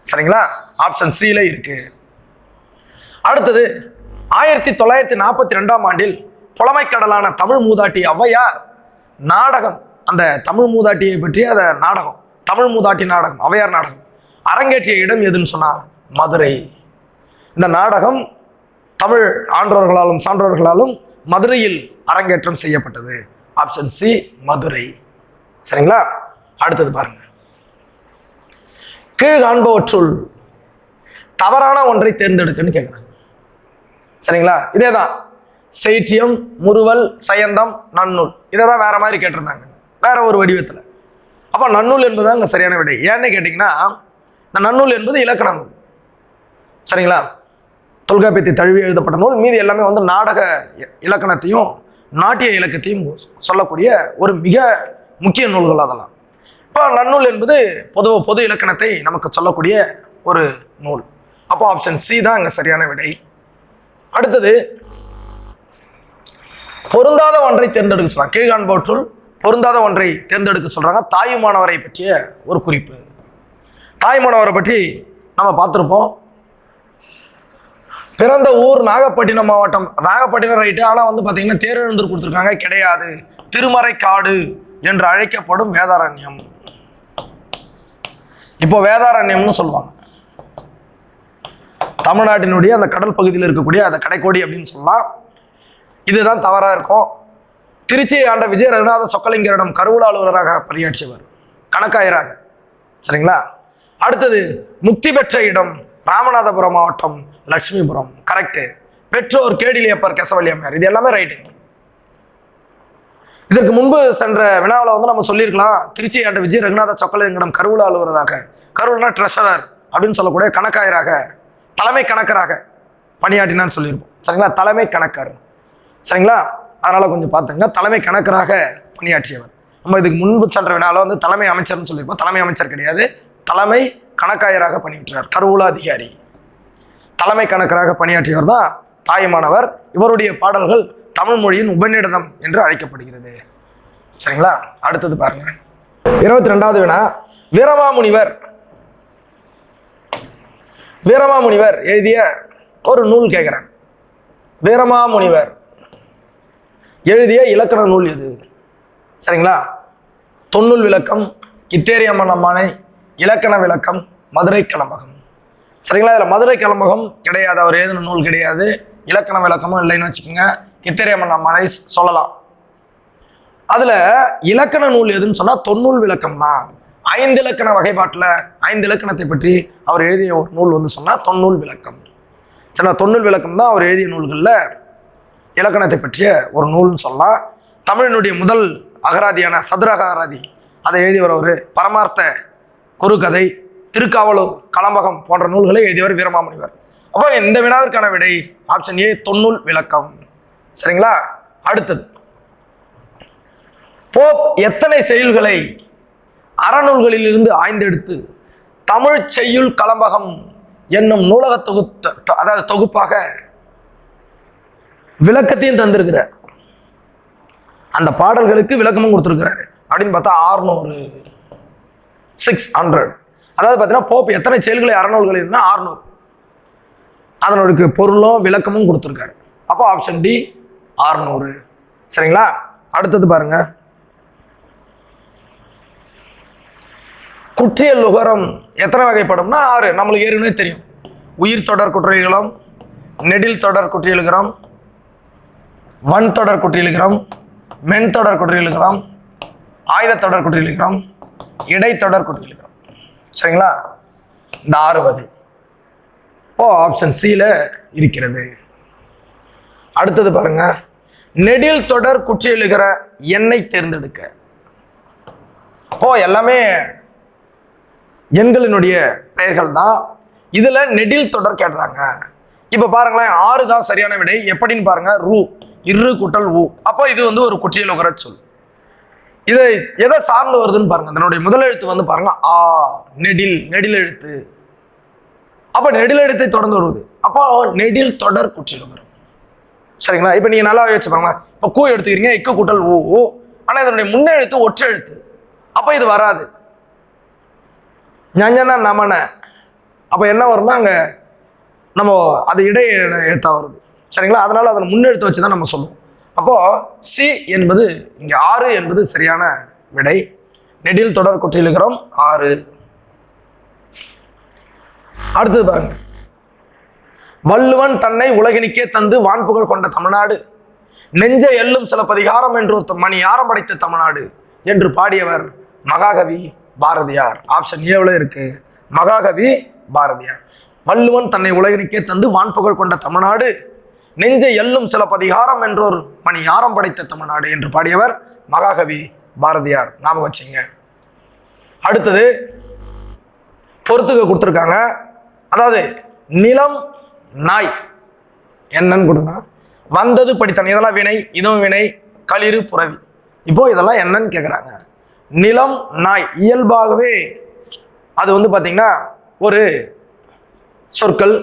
சரிங்களா? ஆப்ஷன் சில இருக்கு. அடுத்தது 1942ஆம் ஆண்டில் புலமைக்கடலான தமிழ் மூதாட்டி ஔவையார் நாடகம், அந்த தமிழ் மூதாட்டியை பற்றி அந்த நாடகம், தமிழ் மூதாட்டி நாடகம், ஔவையார் நாடகம் அரங்கேற்றிய இடம் எதுன்னு சொன்னா மதுரை. இந்த நாடகம் தமிழ் ஆன்றோர்களாலும் சான்றோர்களாலும் மதுரையில் அரங்கேற்றம் செய்யப்பட்டது. Option C Madurai. சரிங்களா? அடுத்தது பாருங்க. கீழ் காண்பவற்றுள் தவறான ஒன்றை தேர்ந்தெடுக்குன்னு கேட்குறாங்க. சரிங்களா? இதேதான் செய்தியம், முறுவல், சயந்தம், நன்னூல். இதை தான் வேற மாதிரி கேட்டிருந்தாங்க, வேற ஒரு வடிவத்தில். அப்போ நன்னூல் என்பது அங்கே சரியான விடை. ஏன்னு கேட்டிங்கன்னா இந்த நன்னூல் என்பது இலக்கண நூல். சரிங்களா? தொல்காப்பியத்தை தழுவி எழுதப்பட்ட நூல். மீதி எல்லாமே வந்து நாடக இலக்கணத்தையும் நாட்டிய இலக்கத்தையும் சொல்லக்கூடிய ஒரு மிக முக்கிய நூல்கள் அதெல்லாம். இப்போ நன்னூல் என்பது பொது இலக்கணத்தை நமக்கு சொல்லக்கூடிய ஒரு நூல். அப்போ ஆப்ஷன் சி தான் அங்கே சரியான விடை. அடுத்தது பொருந்தாத ஒன்றை தேர்ந்தெடுக்க சொல்றாங்க. கீழ்காண்பவற்றுள் பொருந்தாத ஒன்றை தேர்ந்தெடுக்க சொல்றாங்க. தாயுமானவரை பற்றிய ஒரு குறிப்பு. தாயுமானவரை பற்றி நம்ம பார்த்துருப்போம். பிறந்த ஊர் நாகப்பட்டினம் மாவட்டம். நாகப்பட்டினம் ரைட்டு. ஆனால் வந்து பார்த்தீங்கன்னா தேரெழுந்தூர் கொடுத்துருக்காங்க, கிடையாது. திருமறைக்காடு என்று அழைக்கப்படும் வேதாரண்யம். இப்போ வேதாரண்யம்னு சொல்லுவாங்க. தமிழ்நாட்டினுடைய அந்த கடல் பகுதியில் இருக்கக்கூடிய அந்த கடைக்கோடி அப்படின்னு சொல்லலாம். இதுதான் தவறா இருக்கும். திருச்சியை ஆண்ட விஜய ரகுநாத சொக்கலிங்கரிடம் கருவூல அலுவலராக பணியாற்றியவர், கணக்காயராக. சரிங்களா? அடுத்தது முக்தி பெற்ற இடம் ராமநாதபுரம் மாவட்டம், லட்சுமிபுரம். கரெக்டு. பெற்றோர் கேடிலியப்பர், கெசவள்ளி அம்மையார். இது எல்லாமே ரைட்டு. இதற்கு முன்பு சென்ற வினாவில் வந்து நம்ம சொல்லியிருக்கலாம், திருச்சி ஆண்ட விஜய ரகுநாத சொக்கலிங்கரிடம் கருவூல அலுவலராக, கருவூலனா ட்ரெஷரர் அப்படின்னு சொல்லக்கூடிய கணக்காயராக, தலைமை கணக்கராக பணியாற்றினான்னு சொல்லியிருப்போம். சரிங்களா? தலைமை கணக்கர். சரிங்களா? அதனால கொஞ்சம் பார்த்துங்க. தலைமை கணக்கராக பணியாற்றியவர். நம்ம இதுக்கு முன்பு சென்ற வினாவில் வந்து தலைமை அமைச்சர்னு சொல்லியிருப்போம். தலைமை அமைச்சர் கிடையாது, தலைமை கணக்காயராக பணியாற்றினார். கருவூல அதிகாரி, தலைமை கணக்கராக பணியாற்றியவர் தான் தாயுமானவர். இவருடைய பாடல்கள் தமிழ் மொழியின் உபநிடதம் என்று அழைக்கப்படுகிறது. சரிங்களா? அடுத்தது பாருங்க. 22வது வினா. வீரமாமுனிவர் எழுதிய ஒரு நூல் கேட்கிறேன். வீரமாமுனிவர் எழுதிய இலக்கண நூல் எது? சரிங்களா? தொன்னூல் விளக்கம், கித்தேரியம்மன் அம்மானை, இலக்கண விளக்கம், மதுரை கலம்பகம். சரிங்களா? இதில் மதுரை கலம்பகம் கிடையாது, அவர் எழுதின நூல் கிடையாது. இலக்கண விளக்கமும் இல்லைன்னு வச்சுக்கோங்க. கித்தேரியம்மன் அம்மானை சொல்லலாம். அதுல இலக்கண நூல் எதுன்னு சொன்னா தொன்னூல் விளக்கம் தான். 5 இலக்கண வகைப்பாட்டில் 5 இலக்கணத்தை பற்றி அவர் எழுதிய ஒரு நூல் வந்து சொன்னா தொன்னூல் விளக்கம். சரிங்களா? தொன்னூல் விளக்கம் தான் அவர் எழுதிய நூல்களில் இலக்கணத்தை பற்றிய ஒரு நூல்னு சொல்லலாம். தமிழினுடைய முதல் அகராதியான சதுர அகராதி அதை எழுதியவர் அவர். பரமார்த்த குறுகதை, திருக்காவலூர், கலம்பகம் போன்ற நூல்களை எழுதியவர் வீரமாமுனிவர். அப்போ இந்த வினாவிற்கான விடை ஆப்ஷன் ஏ, தொன்னூல் விளக்கம். சரிங்களா? அடுத்தது, போப் எத்தனை செயல்களை அறநூல்களில் இருந்து ஆய்ந்தெடுத்து தமிழ் செய்யுள் கலம்பகம் என்னும் நூலக தொகுப்பாக விளக்கத்தையும் தந்திருக்கிறார். அந்த பாடல்களுக்கு விளக்கமும் கொடுத்திருக்கிறாரு. அப்படின்னு பார்த்தா 600. அதாவது பார்த்தீங்கன்னா போப் எத்தனை செயல்களை அறநூல்களில் இருந்தால் 600. அதனுடைய பொருளும் விளக்கமும் கொடுத்துருக்காரு. அப்போ ஆப்ஷன் டி 600. சரிங்களா? அடுத்தது பாருங்க. குற்றியல் உகரம் எத்தனை வகைப்படும்னா 6. நம்மளுக்கு ஏற்கனவே தெரியும். உயிர் தொடர் குற்றியலுகரம், நெடில் தொடர் குற்றியலுகரம், வன் தொடர் குற்றியலுகரம், மென் தொடர் குற்றியலுகரம், ஆயுத தொடர் குற்றியலுகரம், இடைத்தொடர் குற்றியலுகரம். சரிங்களா? இந்த 6 வகை ஆப்ஷன் சில இருக்கிறது. அடுத்தது பாருங்க. நெடில் தொடர் குற்றியலுகிற எண்ணை தேர்ந்தெடுக்க. எல்லாமே எண்களினுடைய பெயர்கள் தான். இதுல நெடில் தொடர் கேட்டுறாங்க. இப்ப பாருங்களேன், 6 தான் சரியான விடை. எப்படின்னு பாருங்க. ரூ, இரு கூட்டல் ஊ. அப்போ இது வந்து ஒரு குற்றியலுகர சொல். இது எதை சார்ந்து வருதுன்னு பாருங்க. அதனுடைய முதல் எழுத்து வந்து பாருங்க ஆ, நெடில் எழுத்து. அப்ப நெடில் எழுத்தை தொடர்ந்து வருவது. அப்போ நெடில் தொடர் குற்றியலுகரம். சரிங்களா? இப்போ நீங்க நல்லா யோசிச்சுப்பாங்க. இப்போ கூ எடுத்துக்கிறீங்க, இக்கு கூட்டல் ஊ, ஆனா இதனுடைய முன்னெழுத்து ஒற்றெழுத்து, அப்ப இது வராது. ஞஞ்சன நமன, அப்ப என்ன வரும்னா அங்க நம்ம அது இடை எழுத்தா வருது. சரிங்களா? அதனால அதன் முன்னெழுத்து வச்சுதான் நம்ம சொல்லுவோம். அப்போ சி என்பது இங்க 6 என்பது சரியான விடை. நெடில் தொடர் குற்றியலுகரம் 6. அடுத்தது பாருங்க. வள்ளுவன் தன்னை உலகினிக்கே தந்து வான்புகழ் கொண்ட தமிழ்நாடு, நெஞ்ச எல்லும் சிலப்பதிகாரம் என்று மணி யாரம் படைத்த தமிழ்நாடு என்று பாடியவர் மகாகவி பாரதியார். ஆப்ஷன் ஏவுல இருக்கு, மகாகவி பாரதியார். வள்ளுவன் தன்னை உலகினிக்கே தந்து வான்புகழ் கொண்ட தமிழ்நாடு, நெஞ்ச எல்லும் சிலப்பதிகாரம் என்றொரு மணி யாரம் படைத்த தமிழ்நாடு என்று பாடியவர் மகாகவி பாரதியார். ஞாபகம் வச்சுங்க. அடுத்தது பொறுத்துக்க கொடுத்துருக்காங்க. அதாவது நிலம் நாய் என்னன்னு கொடுக்குறான். வந்தது படித்தான், இதெல்லாம் வினை, இதுவும் வினை, களிறு புறவி. இப்போ இதெல்லாம் என்னன்னு கேட்குறாங்க. நிலம் நாய் இயல்பாகவே அது வந்து பார்த்தீங்கன்னா ஒரு சொற்கள்,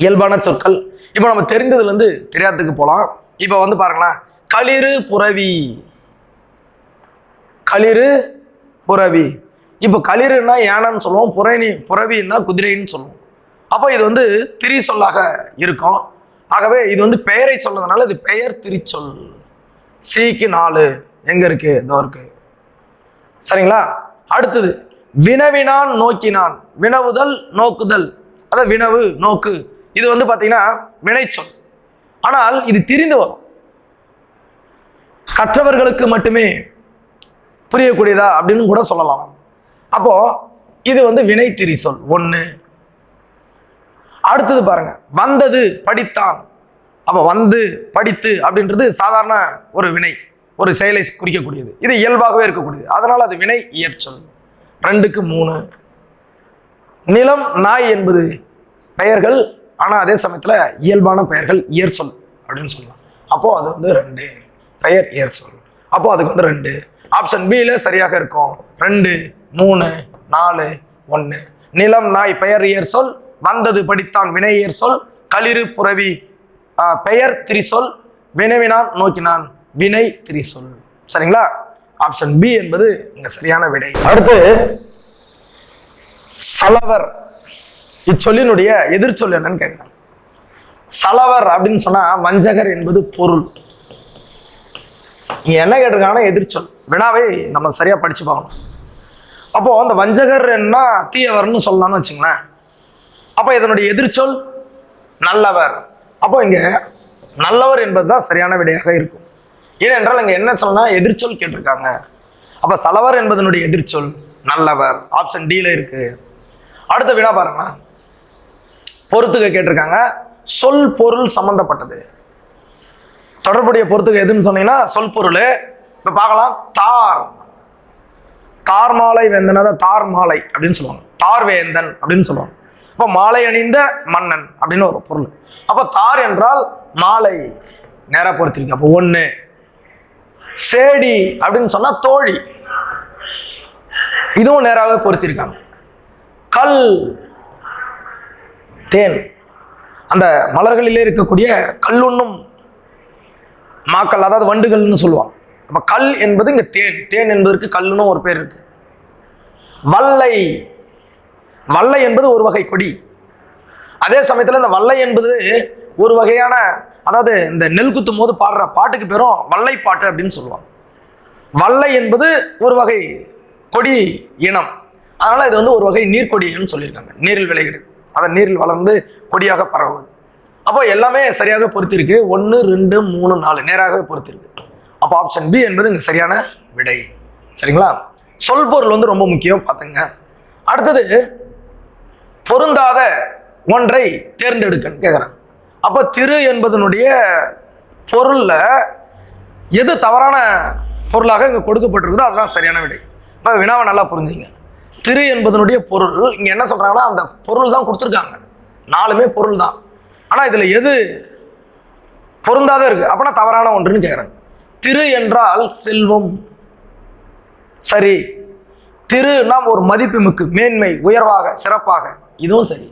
இயல்பான சொற்கள். இப்போ நம்ம தெரிந்ததுலேருந்து தெரியாததுக்கு போகலாம். இப்போ வந்து பாருங்களேன், களிறு புறவி, களிறு புறவி. இப்போ களிறுனா யானைன்னு சொல்லுவோம், புறவின்னா குதிரைன்னு சொல்லுவோம். அப்போ இது வந்து திரி சொல்லாக இருக்கும். ஆகவே இது வந்து பெயரை சொல்றதுனால இது பெயர் திரிச்சொல். சிக்கு 4 எங்க இருக்கு? இதோ இருக்கு. சரிங்களா? அடுத்தது வினவினான் நோக்கினான், வினவுதல் நோக்குதல், அதாவது வினவு நோக்கு, இது வந்து பாத்தீங்கன்னா வினைச்சொல். ஆனால் இது திரிந்து வரும், கற்றவர்களுக்கு மட்டுமே புரியக்கூடியதா அப்படின்னு கூட சொல்லலாம். அப்போ இது வந்து வினை திரி சொல் 1. அடுத்தது பாருங்க, வந்தது படித்தான். அப்ப வந்து படித்து அப்படின்றது சாதாரண ஒரு வினை, ஒரு செயலை குறிக்கக்கூடியது, இது இயல்பாகவே இருக்கக்கூடியது, அதனால அது வினை இயற்சொல். 2க்கு 3. நிலம் நாய் என்பது பெயர்கள், ஆனா அதே சமயத்துல இயல்பான பெயர்கள் இயற்சொல் அப்படின்னு சொல்லலாம். அப்போ அது வந்து 2 பெயர் இயற்சொல். அப்போ அதுக்கு வந்து 2. ஆப்ஷன் பில சரியாக இருக்கும். 2, 3, 4, 1. நிலம் நாய் பெயர் இயற்சொல், வந்தது படித்தான் வினை இயற்சொல், களிறு புறவி பெயர் திரிசொல், வினவினான் நோக்கினான் வினை திரிசொல். சரிங்களா? ஆப்ஷன் பி என்பது இங்க சரியான விடை. அடுத்து சலவர், இச்சொல்லினுடைய எதிர்ச்சொல் என்னன்னு கேட்கிறாங்க. சலவர் அப்படின்னு சொன்னா வஞ்சகர் என்பது பொருள். இங்க என்ன கேட்டிருக்காங்கன்னா எதிர்ச்சொல். வினாவை நம்ம சரியா படிச்சு பார்க்கணும். அப்போ அந்த வஞ்சகர் என்ன தீயவர்னு சொல்லலாம்னு வச்சுங்களேன். அப்ப இதனுடைய எதிர்ச்சொல் நல்லவர். அப்போ இங்க நல்லவர் என்பதுதான் சரியான விடையாக இருக்கும். ஏனென்றால் இங்க என்ன சொல்லனா எதிர்ச்சொல் கேட்டிருக்காங்க. அப்ப சலவர் என்பதனுடைய எதிர்ச்சொல் நல்லவர். ஆப்ஷன் டில இருக்கு. அடுத்த வினா பாருங்க, பொறுத்துக்க கேட்டிருக்காங்க. சொல் பொருள் சம்பந்தப்பட்டது தொடர்புடைய பொறுத்துக்க எதுன்னு சொன்னீங்கன்னா சொல் பொருள். இப்ப பார்க்கலாம், தார், தார் மாலை வேந்தன், தார் மாலை அப்படின்னு சொல்லுவாங்க, தார் வேந்தன் அப்படின்னு சொல்லுவாங்க. அப்போ மாலை அணிந்த மன்னன் அப்படின்னு ஒரு பொருள். அப்போ தார் என்றால் மாலை, நேரா பொறுத்திருக்கு. அப்போ 1. சேடி அப்படின்னு சொன்னா தோழி, இதுவும் நேராகவே பொறுத்திருக்காங்க. கல், தேன், அந்த மலர்களிலே இருக்கக்கூடிய கல்லுண்ணும் மாக்கள், அதாவது வண்டுகள்னு சொல்லுவாங்க. அப்ப கல் என்பது இங்க தேன், தேன் என்பதற்கு கல்லுன்னு ஒரு பேர் இருக்கு. வல்லை, வல்லை என்பது ஒரு வகை கொடி. அதே சமயத்துல இந்த வல்லை என்பது ஒரு வகையான, அதாவது இந்த நெல் குத்தும் போது பாடுற பாட்டுக்கு பேரும் வல்லை பாட்டு அப்படின்னு சொல்லுவாங்க. வல்லை என்பது ஒரு வகை கொடி இனம், அதனால இது வந்து ஒரு வகை நீர்க்கொடின்னு சொல்லியிருக்காங்க. நீரில் விளைகிறது, அதன் நீரில் வளர்ந்து கொடியாக பரவுவது. அப்போ எல்லாமே சரியாக பொறுத்திருக்கு. 1, 2, 3, 4 நேராகவே பொறுத்திருக்கு. அப்போ ஆப்ஷன் பி என்பது இங்க சரியான விடை. சரிங்களா? சொல் பொருள் வந்து ரொம்ப முக்கியம், பார்த்துங்க. அடுத்தது பொருந்தாத ஒன்றை தேர்ந்தெடுக்கன்னு கேட்குறாங்க. அப்போ திரு என்பதனுடைய பொருள்ல எது தவறான பொருளாக இங்க கொடுக்கப்பட்டிருக்குதோ அதுதான் சரியான விடை. இப்போ வினாவை நல்லா புரிஞ்சுங்க. திரு என்பதனுடைய பொருள் இங்க என்ன சொல்றாங்கன்னா அந்த பொருள் தான் கொடுத்துருக்காங்க, 4மே பொருள் தான். ஆனா இதுல எது பொருந்தாத இருக்கு அப்படின்னா தவறான ஒன்றுன்னு கேட்குறாங்க. திரு என்றால் செல்வம், சரி. திருனா ஒரு மதிப்புமிக்கு, மேன்மை, உயர்வாக, சிறப்பாக, இதுவும் சரி.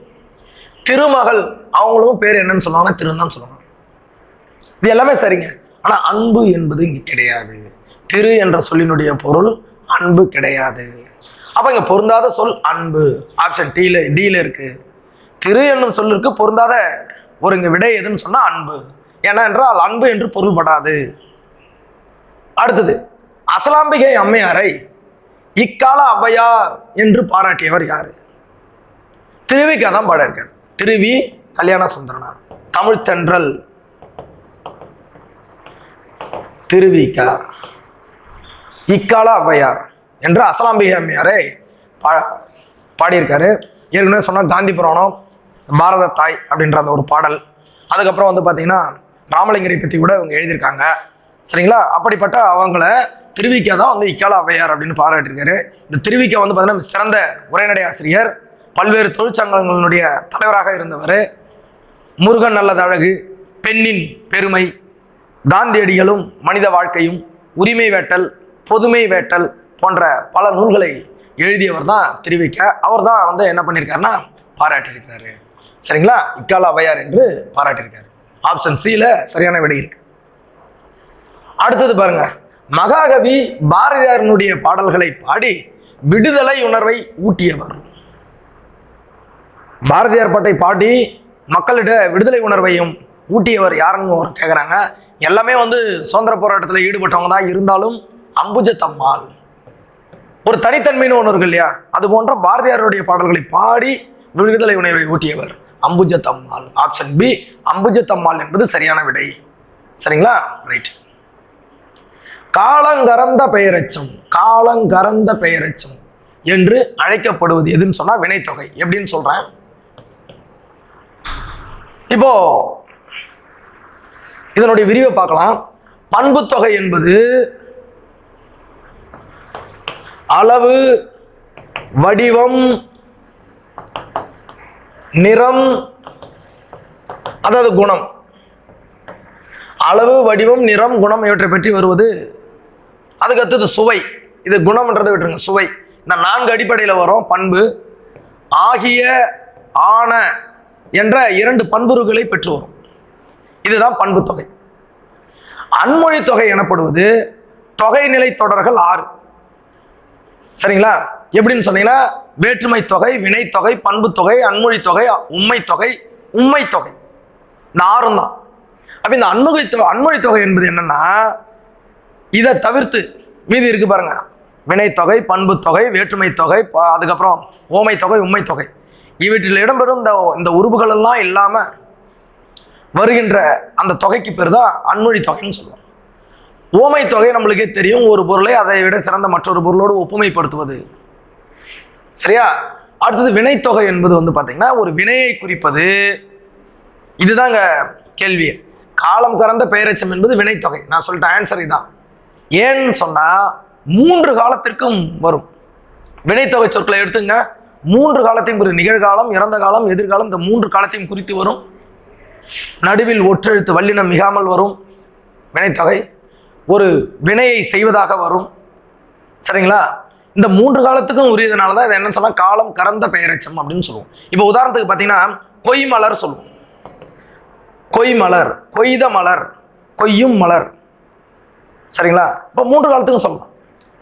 திருமகள், அவங்களும் பேர் என்னன்னு சொல்லுவாங்க, திருன்னு தான் சொல்லுவாங்க. இது எல்லாமே சரிங்க. ஆனா அன்பு என்பது இங்க கிடையாது. திரு என்ற சொல்லினுடைய பொருள் அன்பு கிடையாது. அப்ப இங்க பொருந்தாத சொல் அன்பு. ஆப்ஷன் டில இருக்கு. திரு என்னும் சொல்லிற்கு பொருந்தாத ஒரு இங்க விடை எதுன்னு சொன்னா அன்பு. ஏன்னா என்றால் அன்பு என்று பொருள்படாது. அடுத்தது, அசலாம்பிகை அம்மையாரை இக்கால ஔவையார் என்று பாராட்டியவர் யாரு? திருவிக்கா தான் பாடியிருக்கார். திருவி கல்யாண சுந்தரனார். தமிழ் தென்றல் திருவிக்கா இக்கால ஔவையார் என்ற அசலாம்பிகை அம்மையாரை பாடியிருக்காரு. ஏற்கனவே சொன்ன காந்தி புராணம், பாரத தாய் அப்படின்ற அந்த ஒரு பாடல். அதுக்கப்புறம் வந்து பார்த்தீங்கன்னா ராமலிங்கரை பற்றி கூட இவங்க எழுதியிருக்காங்க. சரிங்களா? அப்படிப்பட்ட அவங்கள திருவிக்கா தான் வந்து இக்கால ஔவையார் அப்படின்னு பாராட்டியிருக்காரு. இந்த திருவிக்கா வந்து பார்த்தீங்கன்னா சிறந்த உரைநடை ஆசிரியர், பல்வேறு தொழிற்சங்கங்களுடைய தலைவராக இருந்தவர். முருகன் நல்லது அழகு, பெண்ணின் பெருமை, காந்தியடிகளும் மனித வாழ்க்கையும், உரிமை வேட்டல், பொதுமை வேட்டல் போன்ற பல நூல்களை எழுதியவர் தான் திருவிக்கா. அவர் தான் வந்து என்ன பண்ணியிருக்காருன்னா பாராட்டியிருக்கிறாரு. சரிங்களா? இக்கால ஔவையார் என்று பாராட்டியிருக்காரு. ஆப்ஷன் சில சரியான விடை இருக்கு. அடுத்தது பாருங்க, மகாகவி பாரதியாரினுடைய பாடல்களை பாடி விடுதலை உணர்வை ஊட்டியவர். பாரதியார் பாட்டை பாடி மக்களிட விடுதலை உணர்வையும் ஊட்டியவர் யாருன்னு கேட்குறாங்க. எல்லாமே வந்து சுதந்திர போராட்டத்தில் ஈடுபட்டவங்க தான். இருந்தாலும் அம்புஜத்தம்மாள் ஒரு தனித்தன்மைன்னு ஒன்று இருக்கு இல்லையா? அது போன்ற பாரதியாருடைய பாடல்களை பாடி விடுதலை உணர்வை ஊட்டியவர் அம்புஜத்தம்மாள். ஆப்ஷன் பி அம்புஜத்தம்மாள் என்பது சரியான விடை. சரிங்களா? ரைட். காலங்கறந்த பெயரெச்சம், காலங்கறந்த பெயரெச்சம் என்று அழைக்கப்படுவது எதுன்னு சொன்னா வினைத்தொகை. எப்படின்னு சொல்றேன். இப்போ இதனுடைய விரிவை பார்க்கலாம். பண்புத்தொகை என்பது அளவு, வடிவம், நிறம், அதாவது குணம். அளவு, வடிவம், நிறம், குணம் இவற்றை பற்றி வருவது. அதுக்கு அடுத்தது சுவை. இது குணம்ன்றதை விட்டுருங்க, சுவை. இந்த 4 அடிப்படையில் வரும் பண்பு. ஆகிய, ஆன என்ற 2 பண்புறுகளை பெற்று வரும். இதுதான் பண்பு தொகை. அன்மொழி தொகை எனப்படுவது தொகைநிலை தொடர்கள் 6. சரிங்களா? எப்படின்னு சொன்னீங்கன்னா வேற்றுமை தொகை, வினைத்தொகை, பண்பு தொகை, அன்மொழி தொகை, உண்மை தொகை, உண்மை தொகை. இந்த 6 தான். அப்ப இந்த அன்மொழி தொகை என்பது என்னன்னா, இதை தவிர்த்து மீதி இருக்கு பாருங்க. வினைத்தொகை, பண்பு தொகை, வேற்றுமை தொகை, அதுக்கப்புறம் ஓமை தொகை, உண்மை தொகை. இவற்றில் இடம்பெறும் இந்த உறுப்புகள் எல்லாம் இல்லாம வருகின்ற அந்த தொகைக்கு பேர் தான் அன்மொழி தொகைன்னு சொல்லுவோம். ஓமை தொகை நம்மளுக்கே தெரியும், ஒரு பொருளை அதை விட சிறந்த மற்றொரு பொருளோடு ஒப்புமைப்படுத்துவது. சரியா? அடுத்தது வினைத்தொகை என்பது வந்து பார்த்தீங்கன்னா ஒரு வினையை குறிப்பது. இதுதாங்க கேள்வி. காலம் கறந்த பெயரெச்சம் என்பது வினைத்தொகை. நான் சொல்லிட்டேன், ஆன்சர் இதுதான். ஏன்னு சொன்னா 3 காலத்திற்கும் வரும். வினைத்தொகை சொற்களை எடுத்துங்க, 3 காலத்தையும் குறித்து, நிகழ்காலம், இறந்த காலம், எதிர்காலம், இந்த 3 காலத்தையும் குறித்து வரும். நடுவில் ஒற்றெழுத்து வல்லினம் மிகாமல் வரும் வினைத்தொகை. ஒரு வினையை செய்வதாக வரும். சரிங்களா? இந்த 3 காலத்துக்கும் உரியதுனால தான் இதை என்ன சொன்னா காலம் கறந்த பெயரெச்சம் அப்படின்னு சொல்லுவோம். இப்போ உதாரணத்துக்கு பார்த்தீங்கன்னா கொய்மலர் சொல்லுவோம். கொய்மலர், கொய்த மலர், கொய்யும் மலர். சரிங்களா? இப்போ 3 காலத்துக்கும் சொல்லலாம்.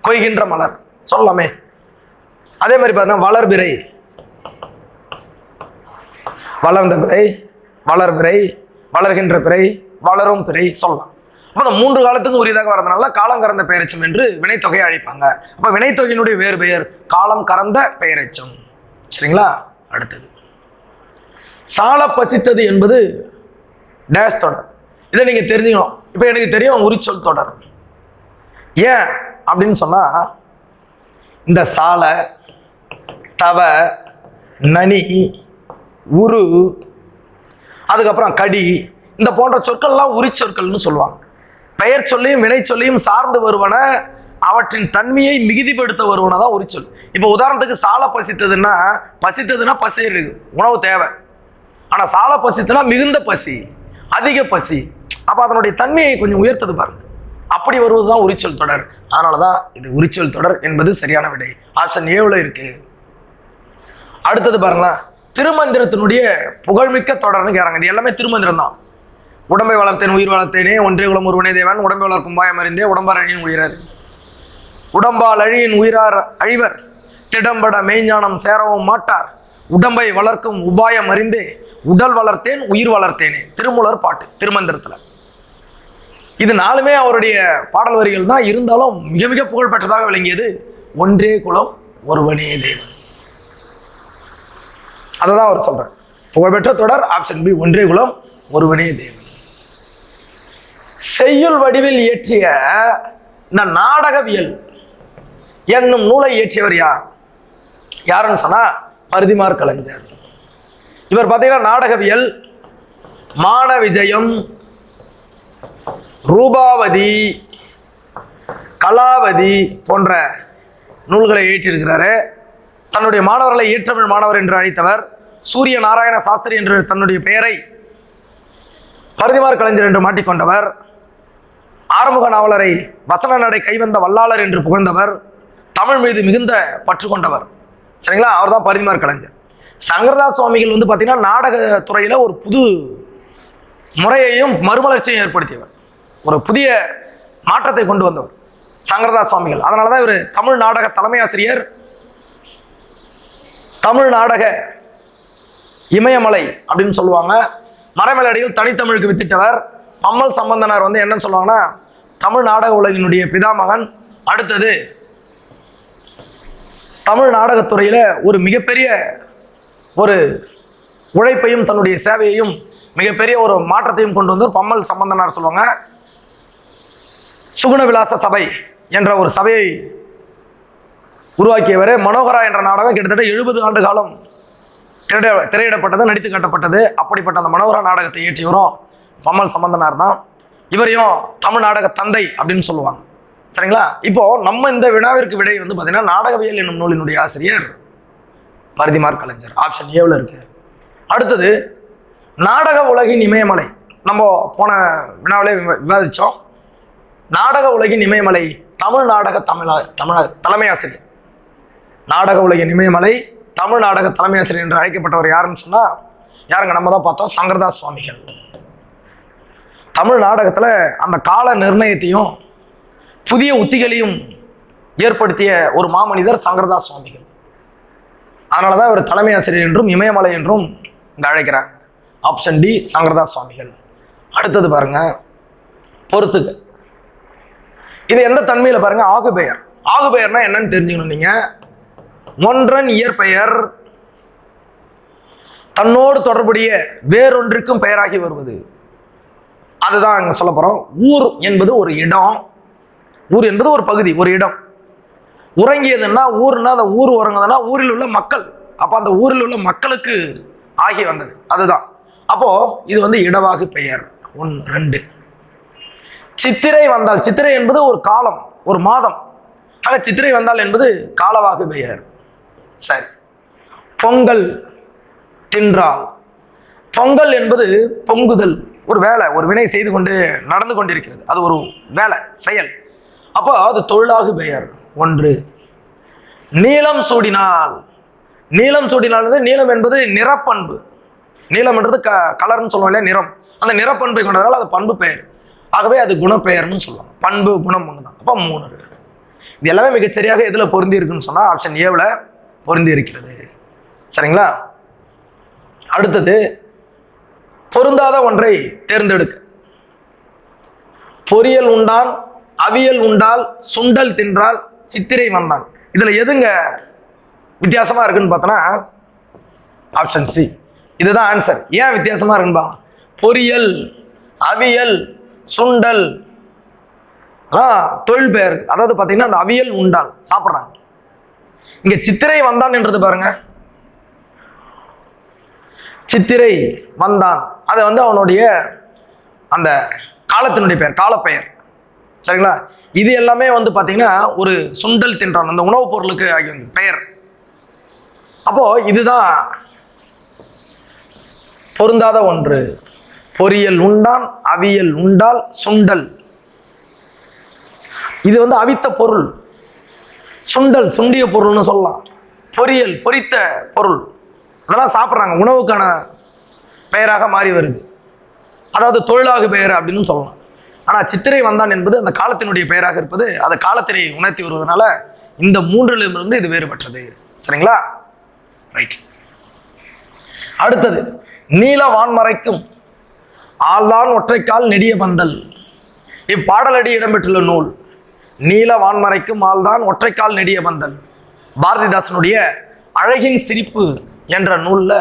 கொய்கின்ற மலர் சொல்லலாமே. அதே மாதிரி பார்த்தீங்கன்னா வளர்பிறை, வளர்ந்த பிறை, வளர்பிறை, வளர்கின்ற பிறை, வளரும் பிறை சொல்லலாம். அப்போ அந்த 3 காலத்துக்கும் உரியதாக வரதுனால காலம் கறந்த பெயரெச்சம் என்று வினைத்தொகையை அழைப்பாங்க. அப்போ வினைத்தொகையினுடைய வேறு பெயர் காலம் கறந்த பெயரெச்சம். சரிங்களா? அடுத்தது, சால பசித்தது என்பது டேஷ் தொடர். இதை நீங்க தெரிஞ்சுக்கணும். இப்போ எனக்கு தெரியும் உரிச்சொல் தொடர். ஏன் அப்படின்னு சொன்னா இந்த சால, தவ, நனி, உரு, அதுக்கப்புறம் கடி, இந்த போன்ற சொற்கள்லாம் உரிச்சொற்கள்னு சொல்லுவாங்க. பெயர் சொல்லியும் வினை சொல்லியும் சார்ந்து வருவன, அவற்றின் தன்மையை மிகுதிப்படுத்த வருவன தான் உரிச்சொல். இப்போ உதாரணத்துக்கு சால பசித்ததுன்னா, பசித்ததுன்னா பசி இருக்கு, உணவு தேவை. ஆனா சால பசித்ததுன்னா மிகுந்த பசி, அதிக பசி. அப்ப அதனுடைய தன்மையை கொஞ்சம் உயர்த்தது பாருங்க. அப்படி வருவதுதான் உரிச்சொல் தொடர். அதனாலதான் இது உரிச்சொல் தொடர் என்பது சரியான விடை. ஆப்ஷன் ஏவுல இருக்கு. அடுத்தது பாருங்களேன், திருமந்திரத்தினுடைய புகழ்மிக்க தொடர்னு கேட்குறாங்க. இது எல்லாமே திருமந்திரம் தான். உடம்பை வளர்த்தேன் உயிர் வளர்த்தேனே, ஒன்றே குலம் ஒருவனே தேவன், உடம்பை வளர்க்கும் பாயம் அறிந்தே, உடம்பார் அழியின் உயிரர். உடம்பால் அழியின் உயிரார் அழிவர், திடம்பட மெய்ஞானம் சேரவும் மாட்டார், உடம்பை வளர்க்கும் உபாயம் அறிந்தே, உடல் வளர்த்தேன் உயிர் வளர்த்தேனே. திருமூலர் பாட்டு, திருமந்திரத்துல. இது நாலுமே அவருடைய பாடல் வரிகள் தான். இருந்தாலும் மிக மிக புகழ்பெற்றதாக விளங்கியது ஒன்றே குலம் ஒருவனே தேவன். அததான் அவர் சொல்றார். புகழ்பெற்ற தொடர் ஆப்ஷன் பி, ஒன்றே குலம் ஒருவனே தேவன். செய்யுள் வடிவில் இயற்றிய இந்த நாடகவியல் என்னும் நூலை இயற்றியவர் யாருன்னு சொன்னா பரிதிமாற் கலைஞர். இவர் பார்த்தீங்கன்னா நாடகவியல், மான விஜயம், ரூபாவதி, கலாவதி போன்ற நூல்களை இயற்றியிருக்கிறாரு. தன்னுடைய மாணவர்களை ஈற்றமிழ் மாணவர் என்று அழைத்தவர். சூரிய நாராயண சாஸ்திரி என்று தன்னுடைய பெயரை பரிதிமாற் கலைஞர் என்று மாட்டிக்கொண்டவர். ஆறுமுக நாவலரை வசன நடை கைவந்த வல்லாளர் என்று புகழ்ந்தவர். தமிழ் மீது மிகுந்த பற்று கொண்டவர். சரிங்களா? அவர் தான் பரிதிமாற் கலைஞர். சங்கரதாஸ் சுவாமிகள் வந்து பார்த்தீங்கன்னா நாடகத்துறையில் ஒரு புது முறையையும் மறுமலர்ச்சியையும் ஏற்படுத்தியவர். ஒரு புதிய மாற்றத்தை கொண்டு வந்தவர் சங்கரதாஸ் சுவாமிகள். அதனால தான் இவர் தமிழ் நாடக தலைமை ஆசிரியர், தமிழ் நாடக இமயமலை அப்படின்னு சொல்லுவாங்க. மறைமலடியில் தனித்தமிழுக்கு வித்திட்டவர். பம்மல் சம்பந்தனார் வந்து என்னன்னு சொல்லுவாங்கன்னா தமிழ் நாடக உலகினுடைய பிதாமகன். அடுத்தது தமிழ் நாடகத்துறையில் ஒரு மிகப்பெரிய ஒரு உழைப்பையும் தன்னுடைய சேவையையும் மிகப்பெரிய ஒரு மாற்றத்தையும் கொண்டு வந்தவர் பம்மல் சம்பந்தனார் சொல்லுவாங்க. சுகுண விலாச சபை என்ற ஒரு சபையை உருவாக்கியவர். மனோகரா என்ற நாடகம் கிட்டத்தட்ட 70 ஆண்டு காலம் திரையிடப்பட்டது, நடித்து காட்டப்பட்டது. அப்படிப்பட்ட அந்த மனோகரா நாடகத்தை இயற்றியவரும் பம்மல் சம்பந்தனார் தான். இவரையும் தமிழ் நாடக தந்தை அப்படின்னு சொல்லுவாங்க. சரிங்களா? இப்போ நம்ம இந்த வினாவிற்கு விடை வந்து பார்த்தீங்கன்னா நாடகவியல் என்னும் நூலினுடைய ஆசிரியர் பரிதிமாற் கலைஞர். ஆப்ஷன் ஏவில் இருக்கு. அடுத்தது நாடக உலகின் இமயமலை. நம்ம போன வினாவிலே விவாதித்தோம். நாடக உலகின் இமயமலை தமிழ் நாடக தலைமை ஆசிரியர். நாடக உலகின் இமயமலை தமிழ் நாடக தலைமை ஆசிரியர் என்று அழைக்கப்பட்டவர் யாருன்னு சொன்னா யாருங்க? நம்ம தான் பார்த்தோம், சங்கரதாஸ் சுவாமிகள். தமிழ் நாடகத்தில் அந்த கால நிர்ணயத்தையும் புதிய உத்திகளையும் ஏற்படுத்திய ஒரு மாமனிதர் சங்கரதாஸ் சுவாமிகள். அதனால தான் இவர் தலைமை ஆசிரியர் என்றும் இமயமலை என்றும் இங்கே அழைக்கிறாங்க. ஆப்ஷன் டி, சங்கரதாஸ் சுவாமிகள். அடுத்தது பாருங்க, பொறுத்துக. இது எந்த தன்மையில் பாருங்க? ஆகுபெயர். ஆகுபெயர்னா என்னன்னு தெரிஞ்சுக்கணும் நீங்க. ஒன்றன் இயற்பெயர் தன்னோடு தொடர்புடைய வேறொன்றுக்கும் பெயராகி வருவது. அதுதான் அங்க சொல்ல போறோம். ஊர் என்பது ஒரு இடம். ஊர் என்பது ஒரு பகுதி, ஒரு இடம். உறங்கியதுன்னா ஊர்னா அந்த ஊர் உறங்குதுன்னா ஊரில் உள்ள மக்கள். அப்போ அந்த ஊரில் உள்ள மக்களுக்கு ஆகி வந்தது. அதுதான். அப்போ இது வந்து இடவாகு பெயர். 1, 2. சித்திரை வந்தால், சித்திரை என்பது ஒரு காலம், ஒரு மாதம். ஆக சித்திரை வந்தால் என்பது காலவாகு பெயர். சரி. பொங்கல் தின்றால். பொங்கல் என்பது பொங்குதல், ஒரு வேலை, ஒரு வினை செய்து கொண்டு நடந்து கொண்டிருக்கிறது. அது ஒரு வேலை, செயல். அப்போ அது தொழிலாகு பெயர். 1. நீலம் சூடினால். நீலம் சூடினால், நீலம் என்பது நிறப்பண்பு. நீலம் என்றது கலர்னு சொல்லுவோம் இல்லையா, நிறம். அந்த நிறப்பண்பை கொண்டதால் அது பண்பு பெயர். ஆகவே அது குணப்பெயர்னு சொல்லுவாங்க. பண்பு குணம் ஒன்று தான். அப்போ 3. இது எல்லாமே மிகச்சரியாக எதில் பொருந்தி இருக்குன்னு சொன்னால் ஆப்ஷன் ஏவில் பொருந்தி இருக்கிறது. சரிங்களா? அடுத்தது பொருந்தாத ஒன்றை தேர்ந்தெடுக்க. பொரியல் உண்டான், அவியல் உண்டால், சுண்டல் தின்றால், சித்திரை வந்தான். இதுல எதுங்க வித்தியாசமா இருக்குன்னு பார்த்தோன்னா ஆப்ஷன் சி. இதுதான் ஆன்சர். ஏன் வித்தியாசமா இருக்குன்னு பாருங்க. பொரியல், அவியல், சுண்டல் தொழில் பெயர். அதாவது பார்த்தீங்கன்னா அந்த அவியல் உண்டால் சாப்பிட்றாங்க. இங்க சித்திரை வந்தான் என்றது பாருங்க. சித்திரை வந்தான் அது வந்து அவனுடைய அந்த காலத்தினுடைய பெயர், காலப்பெயர். சரிங்களா? இது எல்லாமே வந்து பார்த்தீங்கன்னா ஒரு சுண்டல் தின்றான் அந்த உணவுப் பொருளுக்கு ஆகிய பெயர். அப்போ இதுதான் பொருந்தாத ஒன்று. பொரியல் உண்டான், அவியல் உண்டால், சுண்டல். இது வந்து அவித்த பொருள். சுண்டல் சுண்டிய பொருள்னு சொல்லலாம். பொரியல் பொரித்த பொருள். அதெல்லாம் சாப்பிட்றாங்க, உணவுக்கான பெயராக மாறி வருது. அதாவது தொழிலாகு பெயர் அப்படின்னு சொல்லலாம். ஆனால் சித்திரை வந்தான் என்பது அந்த காலத்தினுடைய பெயராக இருப்பது அந்த காலத்தினை உணர்த்தி வருவதனால இந்த மூன்றிலிருந்து இது வேறுபட்டது. சரிங்களா? ரைட். அடுத்தது நீல வான்மறைக்கும் ஆள்தான் ஒற்றைக்கால் நெடிய பந்தல். இப்பாடலடி இடம்பெற்றுள்ள நூல் நீல வான்மறைக்கும் ஆள்தான் ஒற்றைக்கால் நெடிய பந்தல். பாரதிதாசனுடைய அழகின் சிரிப்பு என்ற நூல்ல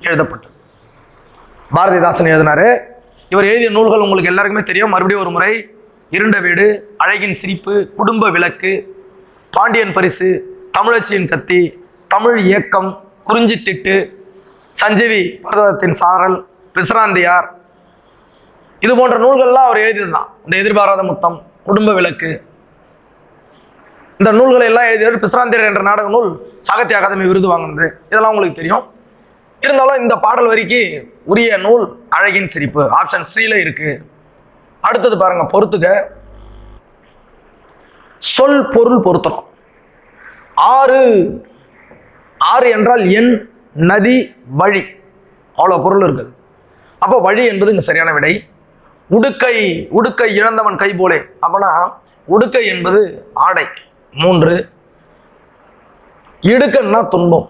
எழுதப்பட்டது. பாரதிதாசன் எழுதினாரு. இவர் எழுதிய நூல்கள் உங்களுக்கு எல்லாருக்குமே தெரியும். மறுபடியும் ஒரு முறை: இருண்ட வீடு, அழகின் சிரிப்பு, குடும்ப விளக்கு, பாண்டியன் பரிசு, தமிழச்சியின் கத்தி, தமிழ் இயக்கம், குறிஞ்சி திட்டு, சஞ்சீவி பர்வதத்தின் சாரல், விசிராந்தியார், இது போன்ற நூல்கள்லாம் அவர் எழுதியதுதான். இந்த எதிர்பாராத முத்தம், குடும்ப விளக்கு, இந்த நூல்களை எல்லாம் எழுதியவர். பிசிராந்தியர் என்ற நாடக நூல் சாகித்ய அகாதமி விருது வாங்கினது. இதெல்லாம் உங்களுக்கு தெரியும். இருந்தாலும் இந்த பாடல் வரிக்கு உரிய நூல் அழகின் சிரிப்பு, ஆப்ஷன் சில இருக்கு. அடுத்தது பாருங்க, பொறுத்துக்க. சொல் பொருள் பொருத்தணும். ஆறு, ஆறு என்றால் எண், நதி, வழி, அவ்வளோ பொருள் இருக்குது. அப்போ வழி என்பது இங்கே சரியான விடை. உடுக்கை, உடுக்கை இழந்தவன் கை போலே. அப்போனா உடுக்கை என்பது ஆடை. 3. இடுக்கன்னா துன்பம்.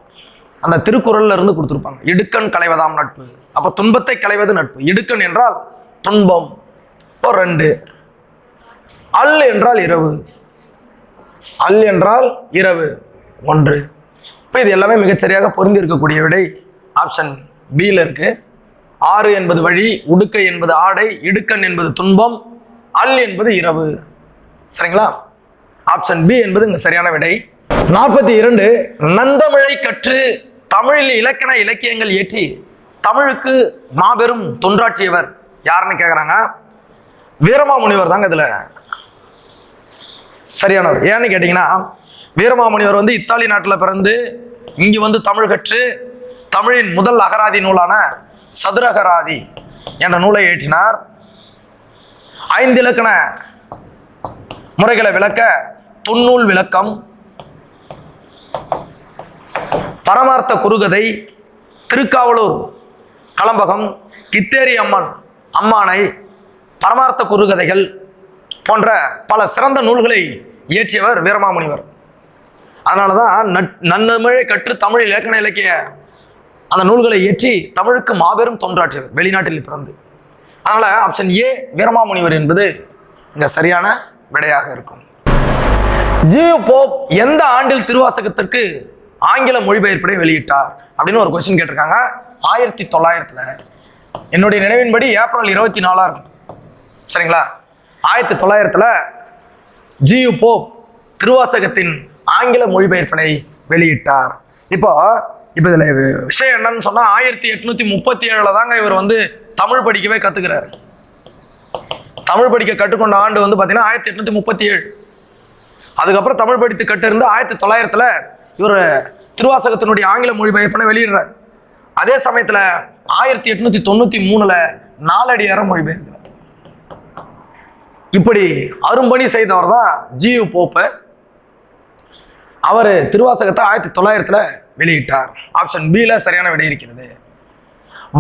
அந்த திருக்குறள்ல இருந்து கொடுத்துருப்பாங்க. இடுக்கண் களைவதாம் நட்பு. அப்போ துன்பத்தை களைவது நட்பு. இடுக்கண் என்றால் துன்பம். இப்போ 2. அல் என்றால் இரவு. அல் என்றால் இரவு. 1. இப்போ இது எல்லாமே மிகச்சரியாக பொருந்தி இருக்கக்கூடிய விடை ஆப்ஷன் பியில் இருக்கு. 6 என்பது வழி, உடுக்கை என்பது ஆடை, இடுக்கண் என்பது துன்பம், அல் என்பது இரவு. சரிங்களா? ஆப்ஷன் பி என்பது இங்க சரியான விடை. 42. நந்தமிழை கற்று தமிழில் இலக்கண இலக்கியங்கள் ஏற்றி தமிழுக்கு மாபெரும் தொண்டாற்றியவர் யாருன்னு கேட்குறாங்க. வீரமாமுனிவர் தாங்க இதுல சரியானவர். ஏன்னு கேட்டீங்கன்னா, வீரமாமுனிவர் வந்து இத்தாலி நாட்டில் பிறந்து இங்கு வந்து தமிழ் கற்று தமிழின் முதல் அகராதி நூலான சதுரகராதி என்ற நூலை ஏற்றினார். 5 இலக்கண முறைகளை விளக்க தொன்னூல் விளக்கம், பரமார்த்த குறுகதை, திருக்காவலூர் கலம்பகம், கித்தேரி அம்மன் அம்மானை, பரமார்த்த குறுகதைகள் போன்ற பல சிறந்த நூல்களை இயற்றியவர் வீரமாமுனிவர். அதனால தான் நன்னமிழை கற்று தமிழ் இலக்கண இலக்கிய அந்த நூல்களை இயற்றி தமிழுக்கு மாபெரும் தொண்டாற்றியவர், வெளிநாட்டில் பிறந்து. அதனால ஆப்ஷன் ஏ வீரமாமுனிவர் என்பது இங்க சரியான விடையாக இருக்கும். ஜியு போப் எந்த ஆண்டில் திருவாசகத்திற்கு ஆங்கில மொழிபெயர்ப்பை வெளியிட்டார் அப்படின்னு ஒரு கொஸ்டின் கேட்டிருக்காங்க. 1900. என்னுடைய நினைவின்படி ஏப்ரல் 24 இருக்கும். சரிங்களா? 1900 ஜியு போப் திருவாசகத்தின் ஆங்கில மொழிபெயர்ப்பினை வெளியிட்டார். இப்போ இதுல விஷயம் என்னன்னு சொன்னா, 1837 தாங்க இவர் வந்து தமிழ் படிக்கவே கத்துக்கிறாரு. தமிழ் படிக்க கற்றுக்கொண்ட ஆண்டு வந்து பாத்தீங்கன்னா 1837. அதுக்கப்புறம் தமிழ் படித்து கட்டு இருந்து 1900 இவர் திருவாசகத்தினுடைய ஆங்கில மொழிபெயர்ப்பினை வெளியிடுறார். அதே சமயத்துல 1893 நாலடியார மொழிபெயர்க்கிறார். இப்படி அரும்பணி செய்தவர் தான் ஜியு போப்பு. அவர் திருவாசகத்தை 1900 வெளியிட்டார். ஆப்ஷன் பில சரியான விடை இருக்கிறது.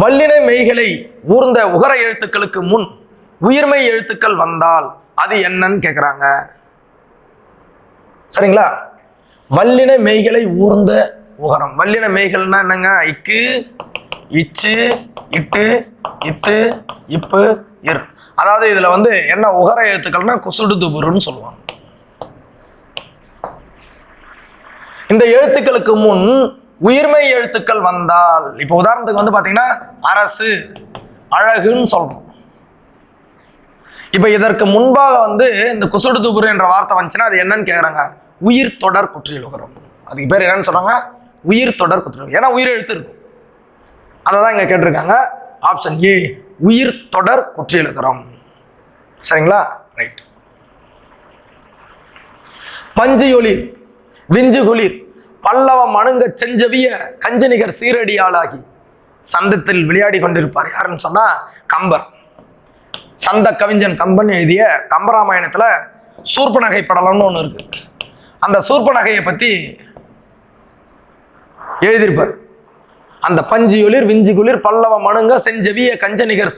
வல்லின மெய்களை ஊர்ந்த உகர எழுத்துக்களுக்கு முன் உயிர்மை எழுத்துக்கள் வந்தால் அது என்னன்னு கேட்குறாங்க. சரிங்களா? வல்லின மெய்களை ஊர்ந்த உகரம். வல்லின மெய்கள்னா என்னங்க? இக்கு, இச்சு, இட்டு, இத்து, இப்பு, இர். அதாவது இதுல வந்து என்ன உகர எழுத்துக்கள்னா குசுடு துபுருன்னு சொல்லுவாங்க. இந்த எழுத்துக்களுக்கு முன் உயிர்மை எழுத்துக்கள் வந்தால், இப்போ உதாரணத்துக்கு வந்து பாத்தீங்கன்னா அரசு, அழகுன்னு சொல்றோம். இப்ப இதற்கு முன்பாக வந்து இந்த குசுடு துபுரு என்ற வார்த்தை வந்துச்சுன்னா அது என்னன்னு கேக்குறாங்க. உயிர் தொடர் குற்றியலுகரம். அதுக்கு பேர் என்னன்னு சொல்றாங்க? உயிர் தொடர் குற்றியலுகரம். ஏன்னா உயிர் எழுத்து இருக்கும். அததான் இங்க கேட்டிருக்காங்க. ஆப்ஷன் ஏ உயிர் தொடர் குற்றியலுகரம். சரிங்களா? ரைட். பஞ்சியொளிர், விஞ்சு குளிர், பல்லவ மணுங்க செஞ்சவிய கஞ்சனிகர் சீரடியாளாகி சந்தத்தில் விளையாடி கொண்டிருப்பார். யாருன்னு சொன்னா கம்பர். சந்த கவிஞன் கம்பன் எழுதிய கம்பராமாயணத்துல சூர்பனகை படலம்னு ஒண்ணு இருக்கு. அந்த சூர்பனகையை பத்தி எழுதியிருப்பார். அந்த பஞ்சியொளிர் விஞ்சிகுளிர் பல்லவ மணுங்க செஞ்செவிய கஞ்சநிகர்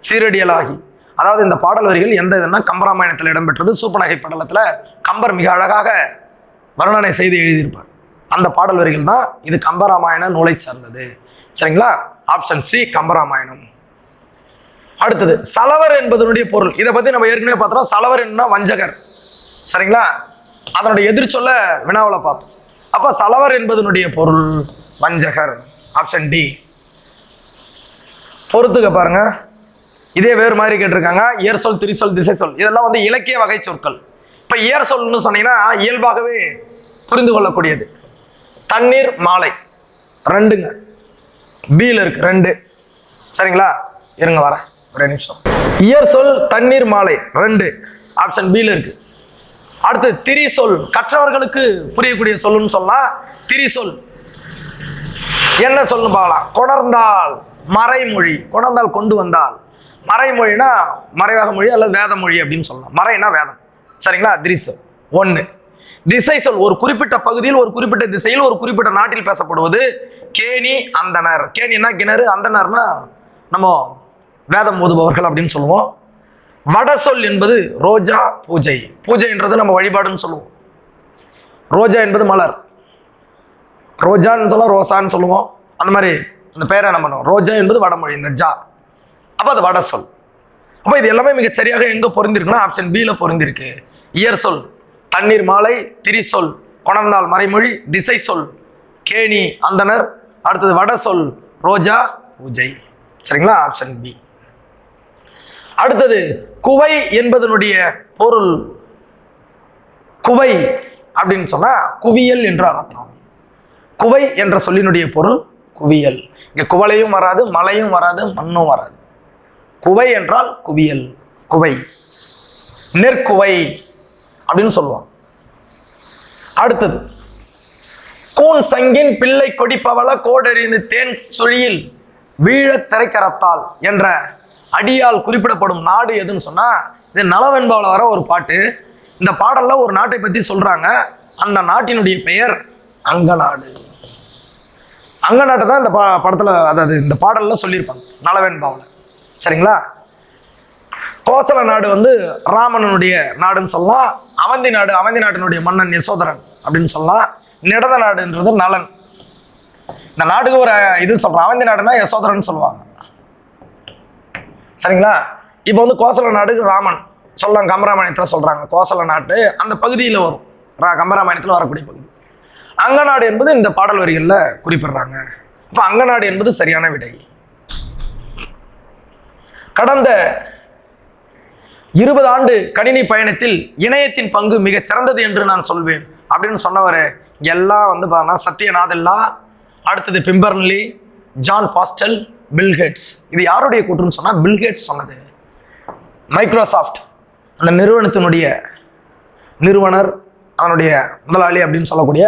சீரடியலாகி. அதாவது இந்த பாடல் வரிகள் எந்த இதுன்னா கம்பராமாயணத்தில் இடம்பெற்றது. சூப்பநகை படலத்துல கம்பர் மிக அழகாக வர்ணனை செய்து எழுதியிருப்பார். அந்த பாடல் வரிகள் தான் இது கம்பராமாயண நூலை சார்ந்தது. சரிங்களா? Option C Kambaramayanam. அடுத்தது சலவர் என்பதனுடைய பொருள். இதை பத்தி நம்ம ஏற்கனவே பார்த்தோம். சலவர் என்ன? வஞ்சகர். சரிங்களா? அதனுடைய எதிர்ச்சொல்ல வினாவில் பார்த்தோம். அப்ப சலவர் என்பதனுடைய பொருள் வஞ்சகர். Option D. பொறுத்துக்க பாருங்க, இதே வேறு மாதிரி கேட்டிருக்காங்க. இயற் சொல், திரிசொல், திசை சொல், இதெல்லாம் வந்து இலக்கிய வகை சொற்கள். இப்ப இயற் சொல்னு சொன்னீங்கன்னா இயல்பாகவே புரிந்து கொள்ளக்கூடியது. தண்ணீர் மாலை ரெண்டுங்க, பீல இருக்கு 2. சரிங்களா? இருங்க வர ஒரே நிமிஷம். இயற் சொல் தண்ணீர் மாலை 2 ஆப்ஷன் பீல இருக்கு. அடுத்து திரிசொல், கற்றவர்களுக்கு புரியக்கூடிய சொல்லுன்னு சொல்லலாம். திரிசொல் என்ன சொல்லுன்னு பார்க்கலாம். கொணர்ந்தால் மறைமொழி, கொணர்ந்தால் கொண்டு வந்தால், மறைமொழினா மறைவாக மொழி அல்லது வேத மொழி அப்படின்னு சொல்லலாம். மறைனா வேதம். சரிங்களா? திரிசொல் 1. திசை சொல் ஒரு குறிப்பிட்ட பகுதியில் ஒரு குறிப்பிட்ட திசையில் ஒரு குறிப்பிட்ட நாட்டில் பேசப்படுவது. கேணி அந்தனர், கேணினா கிணறு, அந்தனர்னா நம்ம வேதம் ஓதுபவர்கள் அப்படின்னு சொல்லுவோம். வட சொல் என்பது ரோஜா பூஜை. பூஜைன்றது நம்ம வழிபாடுன்னு சொல்லுவோம். ரோஜா என்பது மலர், ரோஜான்னு சொல்ல ரோசான்னு சொல்லுவோம். அந்த மாதிரி அந்த பெயரை நம்ம பண்ணுவோம். ரோஜா என்பது வடமொழி, இந்த ஜா. அப்போ அது வட சொல். அப்போ இது எல்லாமே மிக சரியாக எங்கே பொருந்திருக்குன்னா ஆப்ஷன் பியில் பொருந்திருக்கு. இயற் சொல் தண்ணீர் மாலை, திரிசொல் கொணர்ந்தால் மறைமொழி, திசை சொல் கேணி அந்தனர், அடுத்தது வட சொல் ரோஜா பூஜை. சரிங்களா? Option B. அடுத்தது குவை என்பதனுடைய பொருள். குவை அப்படின்னு சொன்னா குவியல் என்ற அர்த்தம். குவை என்ற சொல்லினுடைய பொருள் குவியல். இங்க குவளையும் வராது, மலையும் வராது, மண்ணும் வராது. குவை என்றால் குவியல், குவை, நெற்குவை அப்படின்னு சொல்லுவாங்க. அடுத்தது கூன் சங்கின் பிள்ளை கொடிப்பவள கோடெறிந்து தேன் சுழியில் வீழ திரைக்கரத்தால் என்ற அடியால் குறிப்பிடப்படும் நாடு எதுன்னு சொன்னா இது நலவெண்பாவில் வர ஒரு பாட்டு. இந்த பாடல்ல ஒரு நாட்டை பத்தி சொல்றாங்க. அந்த நாட்டினுடைய பெயர் அங்கநாடு. அங்கநாட்டை தான் இந்த படத்துல, அதாவது இந்த பாடல்ல சொல்லியிருப்பாங்க நலவெண்பாவில். சரிங்களா? கோசல நாடு வந்து ராமனுடைய நாடுன்னு சொல்லலாம். அவந்தி நாடு, அவந்தி நாட்டினுடைய மன்னன் யசோதரன் அப்படின்னு சொல்லலாம். நிடத நாடுன்றது நலன். இந்த நாடுக்கு ஒரு இது சொல்றோம். அவந்தி நாடுனா யசோதரன் சொல்லுவாங்க. சரிங்களா? இப்போ வந்து கோசல நாடுக்கு ராமன் சொல்லலாம். கம்பராமாயணத்தில் சொல்றாங்க. கோசல நாட்டு அந்த பகுதியில் வரும், கம்பராமாயணத்தில் வரக்கூடிய பகுதி. அங்கநாடு என்பது இந்த பாடல் வரிகளில் குறிப்பிடுறாங்க. இப்போ அங்கநாடு என்பது சரியான விடை. கடந்த 20 ஆண்டு கணினி பயணத்தில் இணையத்தின் பங்கு மிக சிறந்தது என்று நான் சொல்வேன் அப்படின்னு சொன்னவர் எல்லாம் வந்து பார்த்தா சத்யநாதெல்லா, அடுத்தது பிம்பர்ன்லி, ஜான் பாஸ்டல், பில்கேட்ஸ். இது யாருடைய கூற்றுன்னு சொன்னா பில்கேட்ஸ் சொன்னது. மைக்ரோசாஃப்ட் அந்த நிறுவனத்தினுடைய நிறுவனர், அதனுடைய முதலாளி அப்படின்னு சொல்லக்கூடிய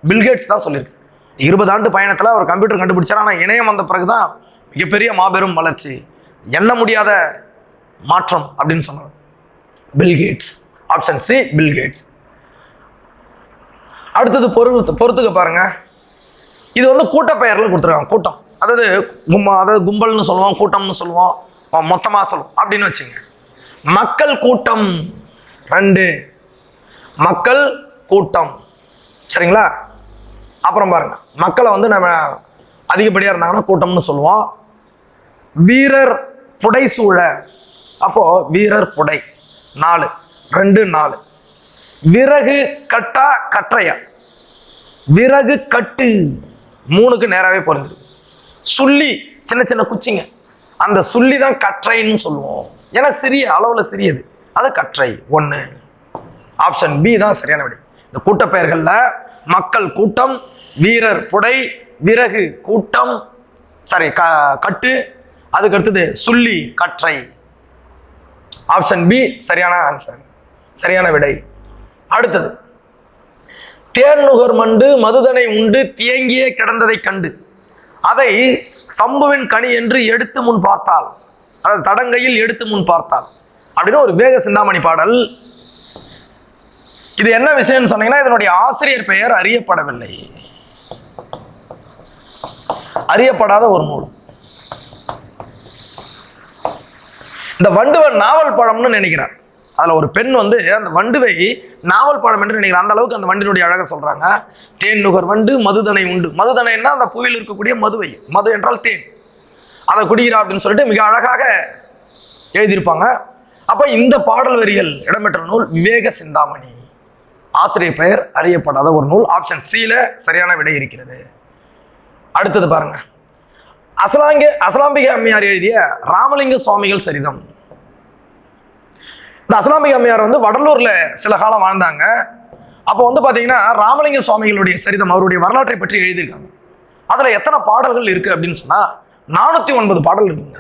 பில்கேட்ஸ் தான் சொல்லியிருக்கு. 20 ஆண்டு பயணத்தில் அவர் கம்ப்யூட்டர் கண்டுபிடிச்சார். ஆனால் இணையம் வந்த பிறகுதான் மிகப்பெரிய மாபெரும் வளர்ச்சி, எண்ண முடியாத மாற்றம் அப்படின்னு சொன்னார் பில்கேட்ஸ். Option C Bill Gates. அடுத்தது பொறுத்துக்க பாருங்க. இது வந்து கூட்டப்பெயர்ல கொடுத்துருக்காங்க. கூட்டம் அதாவது கும்பல்னு சொல்லுவோம், கூட்டம்னு சொல்லுவோம், மொத்தமாக சொல்லுவோம் அப்படின்னு வச்சுங்க. மக்கள் கூட்டம் 2, மக்கள் கூட்டம். சரிங்களா? அப்புறம் பாருங்க, மக்களை வந்து நம்ம அதிகப்படியாக இருந்தாங்கன்னா கூட்டம்னு சொல்லுவோம். வீரர் புடை சூழ, அப்போ வீரர் புடை 4, 2, 4. விறகு கட்டா கற்றையா, விறகு கட்டு 3க்கு நேராகவே பொருந்துது. சுள்ளி சின்ன சின்ன குச்சிங்க, அந்த சுள்ளி தான் கற்றைன்னு சொல்லுவோம். ஏன்னா சிறிய அளவில் சிறியது, அது கற்றை 1. ஆப்ஷன் பி தான் சரியான விடை. இந்த கூட்டப்பெயர்கள்ல மக்கள் கூட்டம், வீரர் புடை, விறகு கூட்டம், கட்டு, அதுக்கு அடுத்தது சுள்ளி கற்றை. ஆப்ஷன் பி சரியான ஆன்சர், சரியான விடை. அடுத்தது தேன் நுகர் மண்டு மதுதனை உண்டு தியங்கியே கிடந்ததை கண்டு அதை சம்புவின் கனி என்று எடுத்து முன் பார்த்தால், அதாவது தடங்கையில் எடுத்து முன் பார்த்தால் அப்படின்னு ஒரு வேக சிந்தாமணி பாடல். இது என்ன விஷயம்னு சொன்னீங்கன்னா இதனுடைய ஆசிரியர் பெயர் அறியப்படவில்லை. அறியப்படாத ஒரு நூல். இந்த வண்டுவன் நாவல் பழம்னு நினைக்கிறார். அதுல ஒரு பெண் வந்து அந்த வண்டுவை நாவல் பழம் என்று நினைக்கிறார். அந்த அளவுக்கு அந்த வண்டினுடைய அழகை சொல்றாங்க. தேன் நுகர் வண்டு மதுதனை உண்டு. மதுதனைன்னா அந்த புவியில் இருக்கக்கூடிய மதுவை, மது என்றால் தேன், அதை குடிக்கிறா அப்படின்னு சொல்லிட்டு மிக அழகாக எழுதியிருப்பாங்க. அப்ப இந்த பாடல் வரிகள் இடம்பெற்ற நூல் விவேக சிந்தாமணி. ஆசிரியர் பெயர் அறியப்படாத ஒரு நூல். ஆப்ஷன் சில சரியான விடை இருக்கிறது. அடுத்தது பாருங்க, அசலாம்பிகை அம்மையார் எழுதிய ராமலிங்க சுவாமிகள் சரிதம். இந்த அசலாம்பிகை அம்மையார் வந்து வடலூர்ல சில காலம் வாழ்ந்தாங்க. அப்போ வந்து பாத்தீங்கன்னா ராமலிங்க சுவாமிகளுடைய சரிதம், அவருடைய வரலாற்றை பற்றி எழுதியிருக்காங்க. அதுல எத்தனை பாடல்கள் இருக்கு அப்படின்னு சொன்னா 409 பாடல் இருக்குங்க.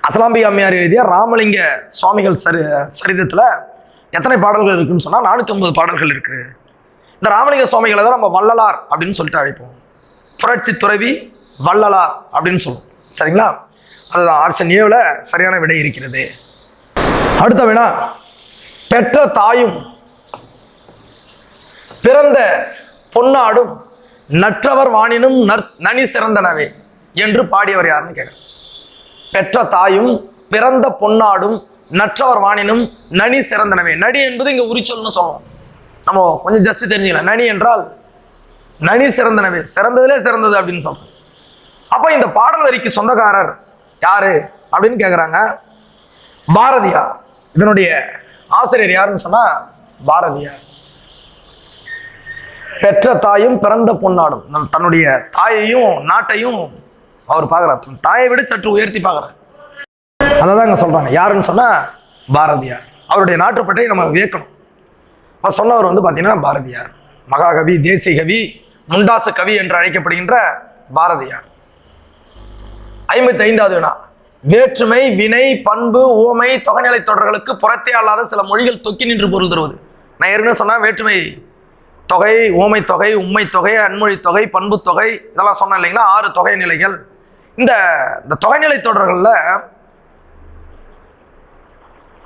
அசலாம்பிகை அம்மையார் எழுதிய ராமலிங்க சுவாமிகள் சரிதத்துல எத்தனை பாடல்கள் இருக்குன்னு சொன்னா 409 பாடல்கள் இருக்கு. இந்த ராமலிங்க சுவாமிகளை தான் நம்ம வள்ளலார் அப்படின்னு சொல்லிட்டு அழைப்போம். புரட்சி துறவி வள்ளலார் அப்படின்னு சொல்லுவோம். சரிங்களா? அதுதான் ஆப்ஷன் ஏவில் சரியான விடை இருக்கிறது. அடுத்த வினா, பெற்ற தாயும் பிறந்த பொன்னாடும் நற்றவர் வாணினும் நனி சிறந்தனவே என்று பாடியவர் யாருன்னு கேட்க. பெற்ற தாயும் பிறந்த பொன்னாடும் நற்றவர் வாணினும் நனி சிறந்தனவே. நடி என்பது இங்க உரிச்சொல்னு சொல்லுவோம். நம்ம கொஞ்சம் ஜஸ்ட் தெரிஞ்சுக்கலாம். நனி என்றால் நனி சிறந்தனவே, சிறந்ததிலே சிறந்தது அப்படின்னு சொல்றோம். அப்ப இந்த பாடல் வரிக்கு சொந்தக்காரர் யாரு அப்படின்னு கேட்குறாங்க. பாரதியார். இதனுடைய ஆசிரியர் யாருன்னு சொன்னா பாரதியார். பெற்ற தாயும் பிறந்த பொன்னாடும், தன்னுடைய தாயையும் நாட்டையும் அவர் பார்க்கிறார். தாயை விட சற்று உயர்த்தி பார்க்கிறார். அதை தான் இங்க சொல்றாங்க. யாருன்னு சொன்னா பாரதியார். அவருடைய நாட்டுப்பட்டை நம்ம வியக்கணும். சொன்னவர் வந்து பாத்தீங்கன்னா பாரதியார். மகாகவி, தேசிய கவி, முண்டாசு கவி என்று அழைக்கப்படுகின்ற பாரதியார். 55வது வினா, வேற்றுமை வினை பண்பு ஓமை தொகைநிலை தொடர்களுக்கு புறத்தே அல்லாத சில மொழிகள் தொக்கி நின்று பொருள் தருவது. நான் ஏற்கனவே சொன்னா வேற்றுமை தொகை, ஓமை தொகை, உண்மை தொகை, அன்மொழி தொகை, பண்பு தொகை, இதெல்லாம் சொன்னேன் இல்லைங்களா? 6 தொகை நிலைகள். இந்த தொகைநிலை தொடர்கள்ல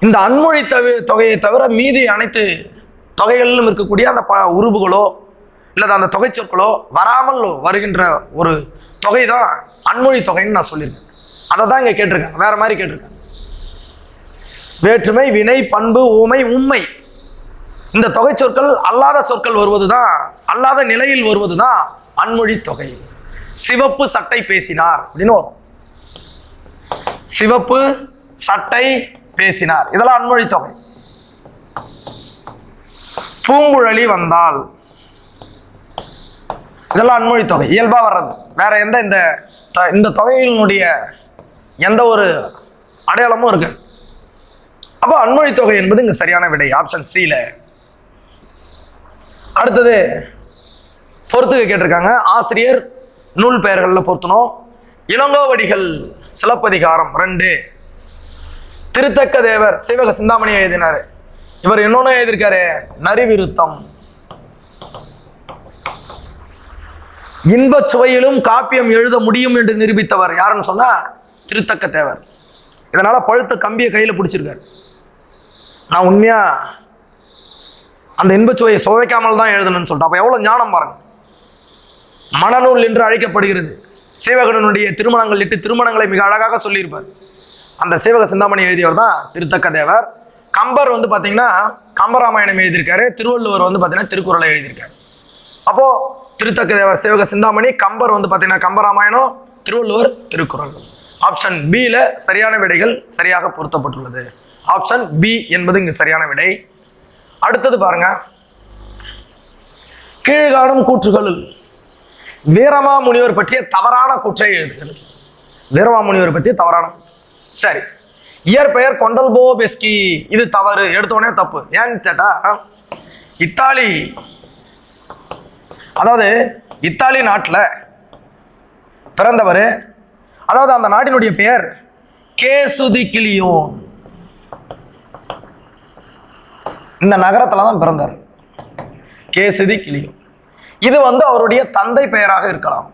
இந்த அன்மொழி தொகையை தவிர மீதி அனைத்து தொகைகளிலும் இருக்கக்கூடிய அந்த உருபுகளோ இல்லது அந்த தொகை சொற்களோ வராமல் வருகின்ற ஒரு தொகை தான் அன்மொழி தொகைன்னு நான் சொல்லியிருக்கேன். அதை தான் இங்க கேட்டிருக்காங்க, வேற மாதிரி கேட்டிருக்காங்க. வேற்றுமை வினை பண்பு ஓமை உண்மை, இந்த தொகை சொற்கள் அல்லாத சொற்கள் வருவதுதான், அல்லாத நிலையில் வருவதுதான் அன்மொழி தொகை. சிவப்பு சட்டை பேசினார் அப்படின்னு வரும். சிவப்பு சட்டை பேசினார், இதெல்லாம் அன்மொழி தொகை. பூங்குழலி வந்தால், இதெல்லாம் அன்மொழி தொகை, இயல்பா வர்றது. வேற எந்த இந்த தொகையினுடைய எந்த ஒரு அடையாளமும் இருக்கு. அப்போ அன்மொழி தொகை என்பது இங்க சரியான விடை, ஆப்ஷன் சில. அடுத்தது பொறுத்துக்க கேட்டிருக்காங்க. ஆசிரியர் நூல் பெயர்கள்ல பொருத்தணும். இளங்கோவடிகள் சிலப்பதிகாரம் 2, திருத்தக்க தேவர் சீவக சிந்தாமணி எழுதினாரு. இவர் இன்னொன்னு எழுதியிருக்காரு, நரிவிருத்தம். இன்பச் சுவையிலும் காப்பியம் எழுத முடியும் என்று நிரூபித்தவர் யாருன்னு சொன்னா திருத்தக்க தேவர். இதனால பழுத்த கம்பியை கையில பிடிச்சிருக்காரு. நான் உண்மையா அந்த இன்பச்சுவையை சுவைக்காமல் தான் எழுதணும்னு சொல்லிட்டு. அப்ப எவ்வளவு ஞானம் பாருங்க. மணநூல் என்று அழைக்கப்படுகிறது. சீவகனுடைய திருமணங்கள் 8 திருமணங்களை மிக அழகாக சொல்லியிருப்பார். அந்த சீவக சிந்தாமணி எழுதியவர் தான் திருத்தக்க தேவர். கம்பர் வந்து பாத்தீங்கன்னா கம்பராமாயணம் எழுதியிருக்காரு. திருவள்ளுவர் வந்து பாத்தீங்கன்னா திருக்குறளை எழுதியிருக்காரு. அப்போ திருத்தக்க தேவர் சீவக சிந்தாமணி, கம்பர் வந்து பாத்தீங்கன்னா கம்பராமாயணம், திருவள்ளுவர் திருக்குறள். ஆப்ஷன் பில சரியான விடைகள் சரியாக பொருத்தப்பட்டுள்ளது. ஆப்ஷன் பி என்பது இங்கு சரியான விடை. அடுத்தது பாருங்க, கீழ்காணும் கூற்றுகளில் வீரமாமுனிவர் பற்றிய தவறான கூற்றை எழுதுகிறது. வீரமாமுனிவர் பற்றிய தவறான, சரி, இயற்பெயர் கொண்டல்போபெஸ்கி, இது தவறு, எடுத்தோடனே தப்பு. ஏன்னு கேட்டா இத்தாலி, அதாவது இத்தாலி நாட்டில் பிறந்தவர். அதாவது அந்த நாட்டினுடைய பெயர் கேசுதி கிளியோன். இந்த நகரத்துல தான் பிறந்தார் கேசுதி கிளியோன். இது வந்து அவருடைய தந்தை பெயராக இருக்கலாம்,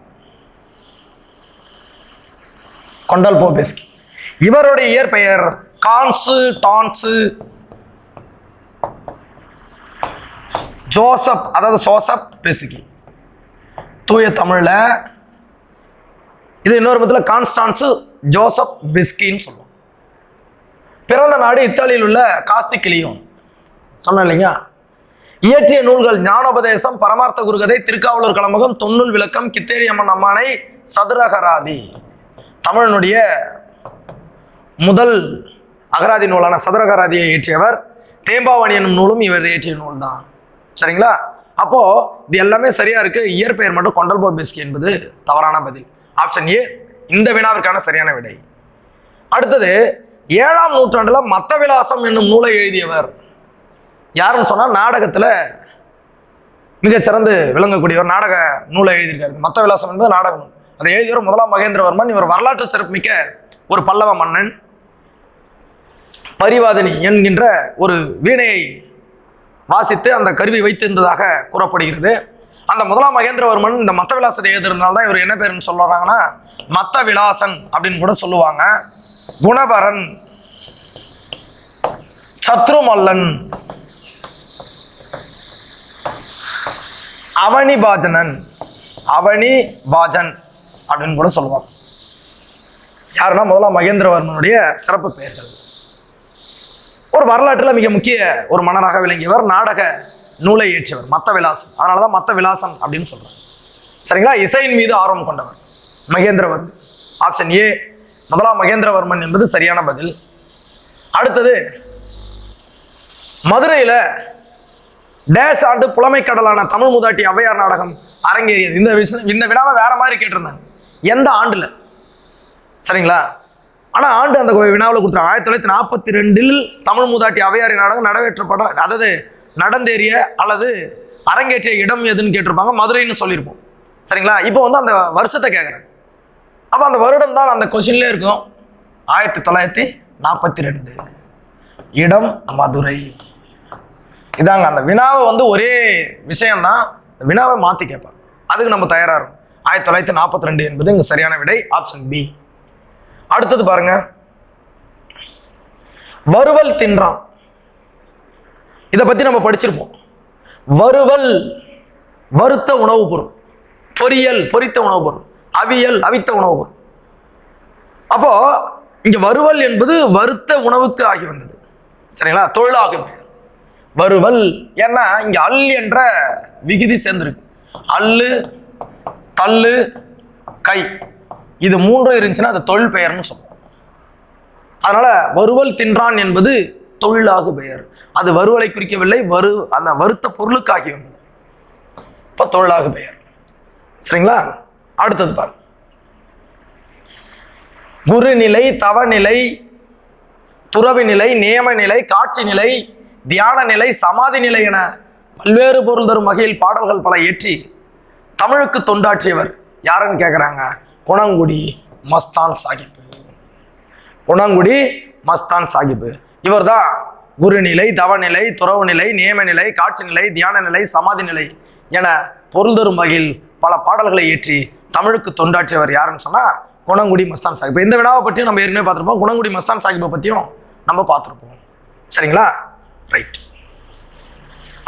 கொண்டல்போபெஸ்கி. இவருடைய இயற்பெயர் கான்சு டான்சு ஜோசப், அதாவது சோசப் பெஸ்கி. தூய தமிழ்ல இது இன்னொரு பத்தில கான்ஸ்டான்சு ஜோசப் பிஸ்கின்னு சொல்லுவோம். பிறந்த நாடு இத்தாலியில் உள்ள காஸ்திகிலியோன் சொன்ன இல்லைங்க. இயற்றிய நூல்கள் ஞானோபதேசம், பரமார்த்த குருகதை, திருக்காவலூர் கலம்பகம், தொன்னூல் விளக்கம், கித்தேரி அம்மன் அம்மானை, சதுரகராதி. தமிழனுடைய முதல் அகராதி நூலான சதுரகராதியை இயற்றியவர். தேம்பாவணி என்னும் நூலும் இவர் இயற்றிய நூல் தான். சரிங்களா? அப்போ இது எல்லாமே சரியா இருக்கு. இயற்பெயர் மட்டும் கொண்டல்போ பிஸ்கி என்பது தவறான பதில். ஆப்ஷன் ஏ இந்த வினாவிற்கான சரியான விடை. அடுத்தது 7ஆம் நூற்றாண்டுல மத்த விலாசம் என்னும் நூலை எழுதியவர் யாருன்னு சொன்னா நாடகத்துல மிகச்சிறந்து விளங்கக்கூடியவர். நாடக நூலை எழுதியிருக்காரு. மத்த விலாசம் என்பது நாடக நூல். அதை எழுதியவர் 1ஆம் மகேந்திரவர்மன். இவர் வரலாற்று சிறப்புமிக்க ஒரு பல்லவ மன்னன். பரிவாதினி என்கின்ற ஒரு வீணையை வாசித்து அந்த கருவி வைத்திருந்ததாக கூறப்படுகிறது. அந்த 1ஆம் மகேந்திரவர்மன் இந்த மத்த விலாசத்தை எழுதுறதுனால தான் இவர் என்ன பேருன்னு சொல்றாங்கன்னா மத்த விலாசன் அப்படின்னு கூட சொல்லுவாங்க. குணபரன், சத்ருமல்லன், அவனிபாஜனன், அவனிபாஜன் அப்படின்னு கூட சொல்லுவாங்க. யாருன்னா 1ஆம் மகேந்திரவர்மனுடைய சிறப்பு பெயர்கள். ஒரு வரலாற்றில் மிக முக்கிய ஒரு மன்னராக விளங்கியவர். நாடக நூலை இயற்றியவர். மத்த விலாசம், அதனாலதான் மத்த விலாசம் அப்படின்னு சொல்றாங்க. சரிங்களா? இசையின் மீது ஆர்வம் கொண்டவர் மகேந்திரவர்மன். ஆப்ஷன் ஏ 1ஆம் மகேந்திரவர்மன் என்பது சரியான பதில். அடுத்தது மதுரையில டேஷ் ஆண்டு புலமைக்கடலான தமிழ் மூதாட்டி ஔவையார் நாடகம் அரங்கேறியது. இந்த வினாவை வேற மாதிரி கேட்டிருந்தாங்க. எந்த ஆண்டுல? சரிங்களா? ஆனா ஆண்டு அந்த வினாவில் கொடுத்துருவாங்க. 1942 தமிழ் மூதாட்டி ஔவையாரி நாடகம் நடவேற்றப்பட, அதாவது நடந்தேறிய அல்லது அரங்கேற்றிய இடம் எதுன்னு கேட்டிருப்பாங்க. மதுரைன்னு சொல்லியிருப்போம். சரிங்களா? இப்போ அந்த வருஷத்தை கேட்குறேன். அப்போ அந்த வருடம் தான் அந்த கொஸ்டின்லேயே இருக்கும். 1942, இடம் மதுரை. இதாங்க அந்த வினாவை ஒரே விஷயம்தான். வினாவை மாற்றி கேட்பாங்க. அதுக்கு நம்ம தயாராக இருக்கும். 1942 என்பது இங்கே சரியான விடை. Option B. அடுத்தது பாருங்க, வறுவல் தின்றான். இதை பத்தி நம்ம படிச்சிருப்போம். வறுவல் வறுத்த உணவுப் பொருள், பொரியல் பொரித்த உணவுப் பொருள், அவியல் அவித்த உணவுப் பொருள். அப்போ இங்க வறுவல் என்பது வறுத்த உணவுக்கு ஆகி வந்தது. சரிங்களா? தொழிலாகும் வறுவல். ஏன்னா இங்க அல் என்ற விகுதி சேர்ந்திருக்கு. அல்லு, தள்ளு, கை, இது மூன்றும் இருந்துச்சுன்னா அது தொழில் பெயர்னு சொல்லுவோம். அதனால வறுவல் தின்றான் என்பது தொழிலாகு பெயர். அது வறுவலை குறிக்கவில்லை, அந்த வறுத்த பொருளுக்காகி வந்தது. இப்ப தொழிலாகு பெயர். சரிங்களா? அடுத்தது பாருங்க, குருநிலை, தவநிலை, துறவி நிலை, நியம நிலை, காட்சி நிலை, தியான நிலை, சமாதி நிலை என பல்வேறு பொருள் தரும் வகையில் பாடல்கள் பல இயற்றி தமிழுக்கு தொண்டாற்றியவர் யாருன்னு கேட்குறாங்க. குணங்குடி மஸ்தான் சாஹிப். குணங்குடி மஸ்தான் சாஹிப் இவர் தான் குருநிலை, தவநிலை, துறவு நிலை, நியம நிலை, காட்சி நிலை, தியான நிலை, சமாதி நிலை என பொருள் தரும் வகையில் பல பாடல்களை இயற்றி தமிழுக்கு தொண்டாற்றியவர் யாருன்னு சொன்னா குணங்குடி மஸ்தான் சாஹிப். இந்த வினாவை பற்றியும் நம்ம ஏற்கனவே பார்த்துருப்போம். குணங்குடி மஸ்தான் சாஹிப்பை பற்றியும் நம்ம பார்த்துருப்போம். சரிங்களா? ரைட்.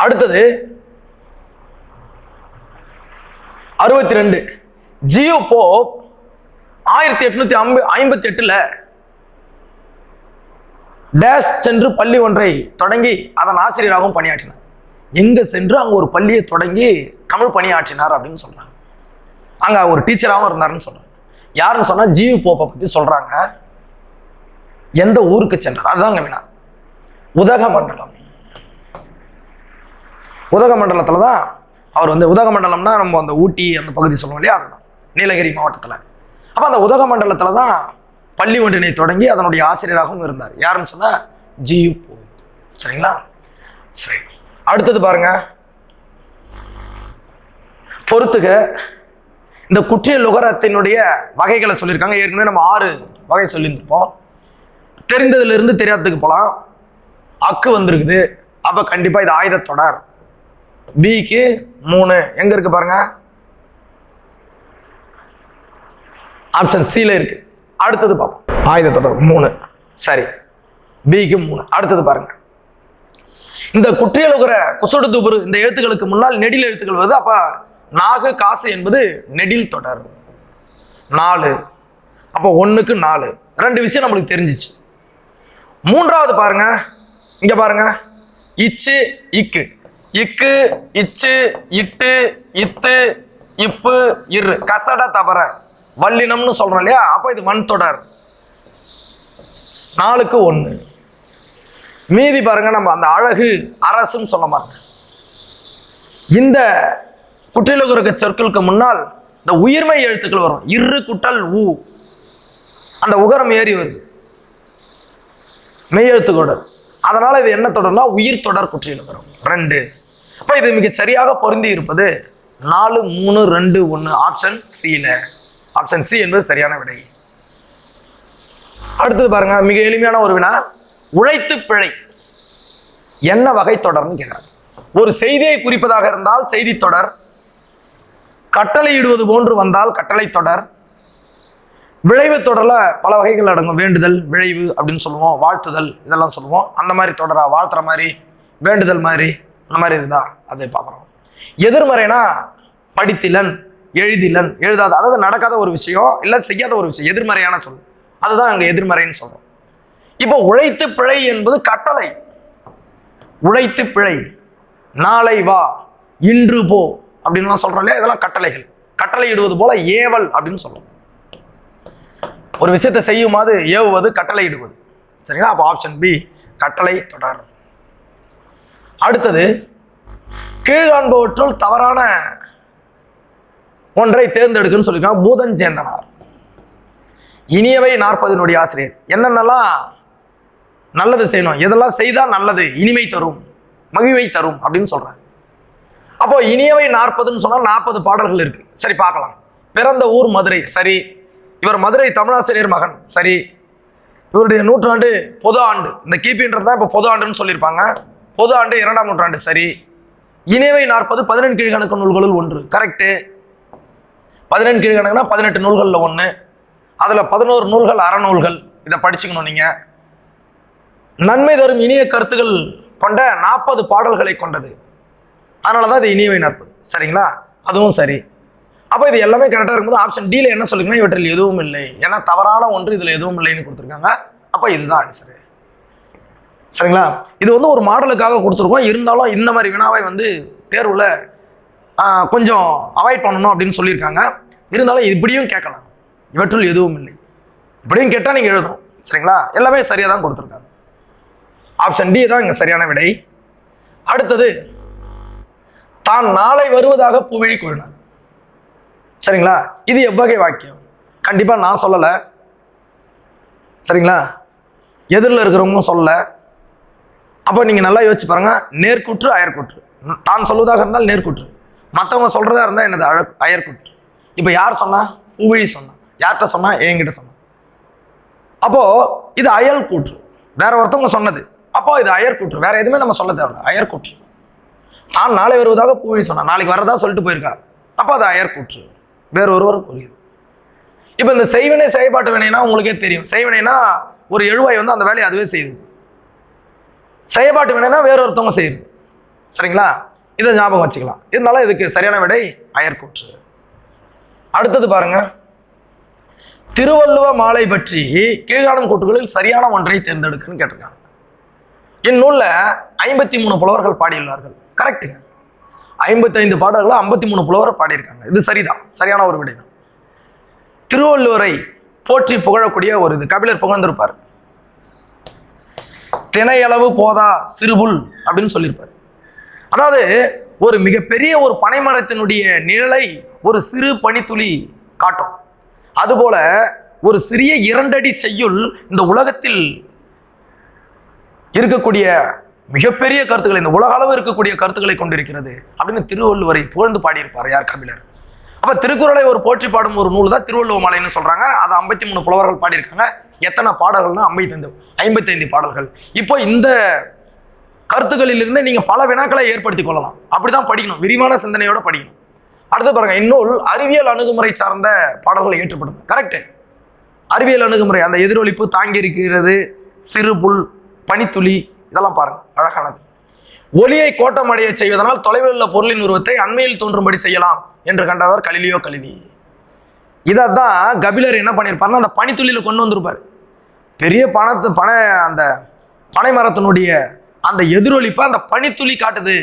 அடுத்தது 62 ஜியோ போப் 1858 டேஷ் சென்று பள்ளி ஒன்றை தொடங்கி அதன் ஆசிரியராகவும் பணியாற்றினார். எங்க சென்று அங்க ஒரு பள்ளியை தொடங்கி தமிழ் பணியாற்றினார் அப்படின்னு சொல்றாங்க. அங்க ஒரு டீச்சராகவும் இருந்தாருன்னு சொல்றாங்க. யாருன்னு சொன்னா ஜியோ போப்பை பத்தி சொல்றாங்க. எந்த ஊருக்கு சென்றார்? அதுதாங்க வினா. உதகமண்டலம். உதகமண்டலத்துல தான் அவர் உதகமண்டலம்னா நம்ம அந்த ஊட்டி அந்த பகுதி சொல்லுவோம் இல்லையா, அதுதான் நீலகிரி மாவட்டத்தில். அப்போ அந்த உதகமண்டலத்தில் தான் பள்ளி ஒன்றினை தொடங்கி அதனுடைய ஆசிரியராகவும் இருந்தார். யாருன்னு சொன்னா ஜியு போப். சரிங்களா? சரி. அடுத்தது பாருங்க, பொறுத்துக. இந்த குற்றிய லுகரத்தினுடைய வகைகளை சொல்லியிருக்காங்க. ஏற்கனவே நம்ம 6 வகை சொல்லியிருந்திருப்போம். தெரிந்ததுல தெரியாததுக்கு போகலாம். அக்கு வந்திருக்குது. அப்போ கண்டிப்பா இது ஆயுத தொடர். பிக்கு 3 எங்க இருக்கு பாருங்க, ஆப்ஷன் சில இருக்கு. அடுத்தது பார்ப்போம். ஆயுத தொடர் 3. சரி, பிக்கு 3. அடுத்தது பாருங்க, இந்த குற்றியலுகிற குசுடு துபுரு இந்த எழுத்துக்களுக்கு முன்னால் நெடில் எழுத்துக்கள் வருது. அப்ப நாகு காசு என்பது நெடில் தொடர். 4. அப்போ 1க்கு 4. 2 விஷயம் நம்மளுக்கு தெரிஞ்சிச்சு. மூன்றாவது பாருங்க, இங்க பாருங்க, இச்சு இக்கு, இக்கு இச்சு இட்டு இத்து இப்பு இரு, கசட தபர வல்லினம்னு சொல்றோம் இல்லையா? அப்போ இது வன் தொடர். 4க்கு 1. மீதி பாருங்க, நம்ம அந்த அழகு அரசுன்னு சொல்ல மாட்டோம். இந்த குற்றியலுகர சொற்களுக்கு முன்னால் இந்த உயிர்மை எழுத்துக்கள் வரும். இரு குட்டல் ஊ, அந்த உகரம் ஏறி வருது மெய்யெழுத்து தொடர். அதனால இது என்ன தொடர்னா உயிர் தொடர் குற்றியலுகரம் 2. அப்ப இது மிக சரியாக பொருந்தி இருப்பது 4, 3, 2, 1 ஆப்ஷன் சில. ஆப்ஷன் சி என்பது சரியான விடை. அடுத்தது பாருங்க, மிக எளிமையான ஒரு வினா. உழைத்து பிழை என்ன வகை தொடர்னு கேட்கிறாங்க. ஒரு செய்தியை குறிப்பதாக இருந்தால் செய்தி தொடர், கட்டளையிடுவது போன்று வந்தால் கட்டளை தொடர், விளைவு தொடர்ல பல வகைகள் அடங்கும். வேண்டுதல், விளைவு அப்படின்னு சொல்லுவோம், வாழ்த்துதல் இதெல்லாம் சொல்லுவோம். அந்த மாதிரி தொடரா, வாழ்த்துற மாதிரி, வேண்டுதல் மாதிரி, அந்த மாதிரி இருந்தா அதை பார்க்குறோம். எதிர்மறைனா படித்திலன், எழுதிலன், எழுதாத, அதாவது நடக்காத ஒரு விஷயம் இல்லை செய்யாத ஒரு விஷயம் எதிர்மறையான சொல், அதுதான் அங்கே எதிர்மறைன்னு சொல்றோம். இப்போ உழைத்து பிழை என்பது கட்டளை. உழைத்து பிழை, நாளை வா, இன்று போ அப்படின்னு சொல்றோம் இல்லையா? இதெல்லாம் கட்டளைகள். கட்டளை இடுவது போல ஏவல் அப்படின்னு சொல்றோம். ஒரு விஷயத்தை செய்யுமாறு ஏவுவது கட்டளை இடுவது. சரிங்களா? அப்போ ஆப்ஷன் பி கட்டளை தொடர். அடுத்தது, கீழ்காண்பவற்றுள் தவறான ஒன்றை தேர்ந்தெடுக்குன்னு சொல்லியிருக்காங்க பூதஞ்சேந்தனார். இனியவை 40 ஆசிரியர் என்னென்னலாம் நல்லது செய்யணும், எதெல்லாம் செய்தால் நல்லது, இனிமை தரும், மகிழ்வை தரும் அப்படின்னு சொல்றாங்க. அப்போ இனியவை 40ன்னு சொன்னா 40 பாடல்கள் இருக்கு. சரி, பார்க்கலாம். பிறந்த ஊர் மதுரை, சரி. இவர் மதுரை தமிழாசிரியர் மகன், சரி. இவருடைய நூற்றாண்டு பொது ஆண்டு, இந்த கிபின்றது தான் இப்போ பொது ஆண்டுன்னு சொல்லியிருப்பாங்க. பொது ஆண்டு 2ஆம் நூற்றாண்டு, சரி. இனியவை 40 18 கீழ்கணக்கு நூல்களுள் 1, கரெக்டு. 18 கீழ்கணக்குனா 18 நூல்களில் 1. அதுல 11 நூல்கள் அறநூல்கள். இதை படிச்சுக்கணும் நீங்க. நன்மை தரும் இனிய கருத்துக்கள் கொண்ட 40 பாடல்களை கொண்டது. அதனாலதான் இது இனியவை 40. சரிங்களா? அதுவும் சரி. அப்போ இது எல்லாமே கரெக்டாக இருக்கும்போது ஆப்ஷன் டியில் என்ன சொல்லுங்கன்னா இவற்றில் எதுவும் இல்லை, ஏன்னா தவறான ஒன்று இதில் எதுவும் இல்லைன்னு கொடுத்துருக்காங்க. அப்போ இதுதான் ஆன்சரு. சரிங்களா? இது வந்து ஒரு மாடலுக்காக கொடுத்துருக்கோம். இருந்தாலும் இந்த மாதிரி வினாவை வந்து தேர்வில் கொஞ்சம் அவாய்ட் பண்ணணும் அப்படின்னு சொல்லியிருக்காங்க. இருந்தாலும் இப்படியும் கேட்கலாம், இவற்றுள் எதுவும் இல்லை இப்படியும் கேட்டால் நீங்கள் எழுதணும். சரிங்களா? எல்லாமே சரியாக தான் கொடுத்துருக்காங்க. ஆப்ஷன் டி தான் இங்கே சரியான விடை. அடுத்தது, தான் நாளை வருவதாக பூவிழி கூறினார். சரிங்களா? இது எவ்வகை வாக்கியம்? கண்டிப்பா நான் சொல்லலை. சரிங்களா? எதிரில் இருக்கிறவங்க சொல்லல. அப்போ நீங்க நல்லா யோசிச்சு பாருங்க. நேர்கூற்று, அயர்கூற்று. தான் சொல்வதாக இருந்தால் நேர்கூற்று, மற்றவங்க சொல்றதா இருந்தால் என்னது அயர்கூற்று. இப்போ யார் சொன்னா? பூவிழி சொன்னா. யார்கிட்ட சொன்னா? என்கிட்ட சொன்னா. அப்போ இது அயல் கூற்று, வேற ஒருத்தவங்க சொன்னது. அப்போ இது அயர்கூற்று, வேற எதுவுமே நம்ம சொல்ல தேவையில்லை, அயர்கூற்று. தான் நாளை வருவதாக பூவிழி சொன்னா, நாளைக்கு வரதா சொல்லிட்டு போயிருக்கா. அப்போ அது அயர்கூற்று, வேற ஒருவர் கூறியது. இப்போ இந்த செய்வினை செயல்பாட்டு வினைனா உங்களுக்கே தெரியும். செய்வினைனா ஒரு எழுவாய் வந்து அந்த வேலையை அதுவே செய்யுது. செயல்பாட்டு வினைனா வேற ஒருத்தவங்க செய்யுது. சரிங்களா? இதை ஞாபகம் வச்சுக்கலாம். இருந்தாலும் இதுக்கு சரியான விடை அயர்கூற்று. அடுத்தது பாருங்க, திருவள்ளுவ மாலை பற்றி கீழ்காணும் கூற்றுகளில் சரியான ஒன்றை தேர்ந்தெடுக்குன்னு கேட்டிருக்காங்க. இந்நூல்ல 53 புலவர்கள் பாடியுள்ளார்கள். கரெக்டுங்க. 55 பாடல்கள் 53 புலவர் பாடியிருக்காங்க. இது சரிதான், சரியான ஒரு விடை தான். திருவள்ளுவரை போற்றி புகழக்கூடிய ஒரு இது கபிலர் புகழ்ந்திருப்பார். தினையளவு போதா சிறுபுல் அப்படின்னு சொல்லியிருப்பார். அதாவது ஒரு மிகப்பெரிய ஒரு பனைமரத்தினுடைய நிழலை ஒரு சிறு பனித்துளி காட்டும். அதுபோல ஒரு சிறிய 2 அடி செய்யுள் இந்த உலகத்தில் இருக்கக்கூடிய மிகப்பெரிய கருத்துக்களை, இந்த உலக அளவு இருக்கக்கூடிய கருத்துக்களை கொண்டிருக்கிறது அப்படின்னு திருவள்ளுவரை புகழ்ந்து பாடியிருப்பார் யார்? கபிலர். அப்ப திருக்குறளை ஒரு போற்றி பாடும் ஒரு நூல் தான் திருவள்ளுவ மாலைன்னு சொல்றாங்க. அது 53 புலவர்கள் பாடியிருக்காங்க. எத்தனை பாடல்கள்னா 55 பாடல்கள். இப்போ இந்த கருத்துக்களிலிருந்து நீங்க பல வினாக்களை ஏற்படுத்திக் கொள்ளலாம். அப்படிதான் படிக்கணும், விரிவான சிந்தனையோட படிக்கணும். அடுத்து பாருங்க, இந்நூல் அறிவியல் அணுகுமுறை சார்ந்த பாடல்களை ஏற்றுப்படும். கரெக்ட். அறிவியல் அணுகுமுறை, அந்த எதிரொலிப்பு, தாங்கி இருக்கிறது, சிறு புல், பனித்துளி, இதெல்லாம் பாருங்க அழகானது. ஒளியை கோட்டம் அடைய செய்வதனால் தொலைவில் உள்ள பொருளின் உருவத்தை அண்மையில் தோன்றும்படி செய்யலாம் என்று கண்டவர் கலிலியோ கலிலி. இதான் கபிலர் என்ன பண்ணியிருப்பாருன்னா அந்த பனித்துளியில கொண்டு வந்திருப்பார். பெரிய அந்த பனை மரத்தினுடைய அந்த எதிரொலிப்பை அந்த பனித்துளி காட்டுது.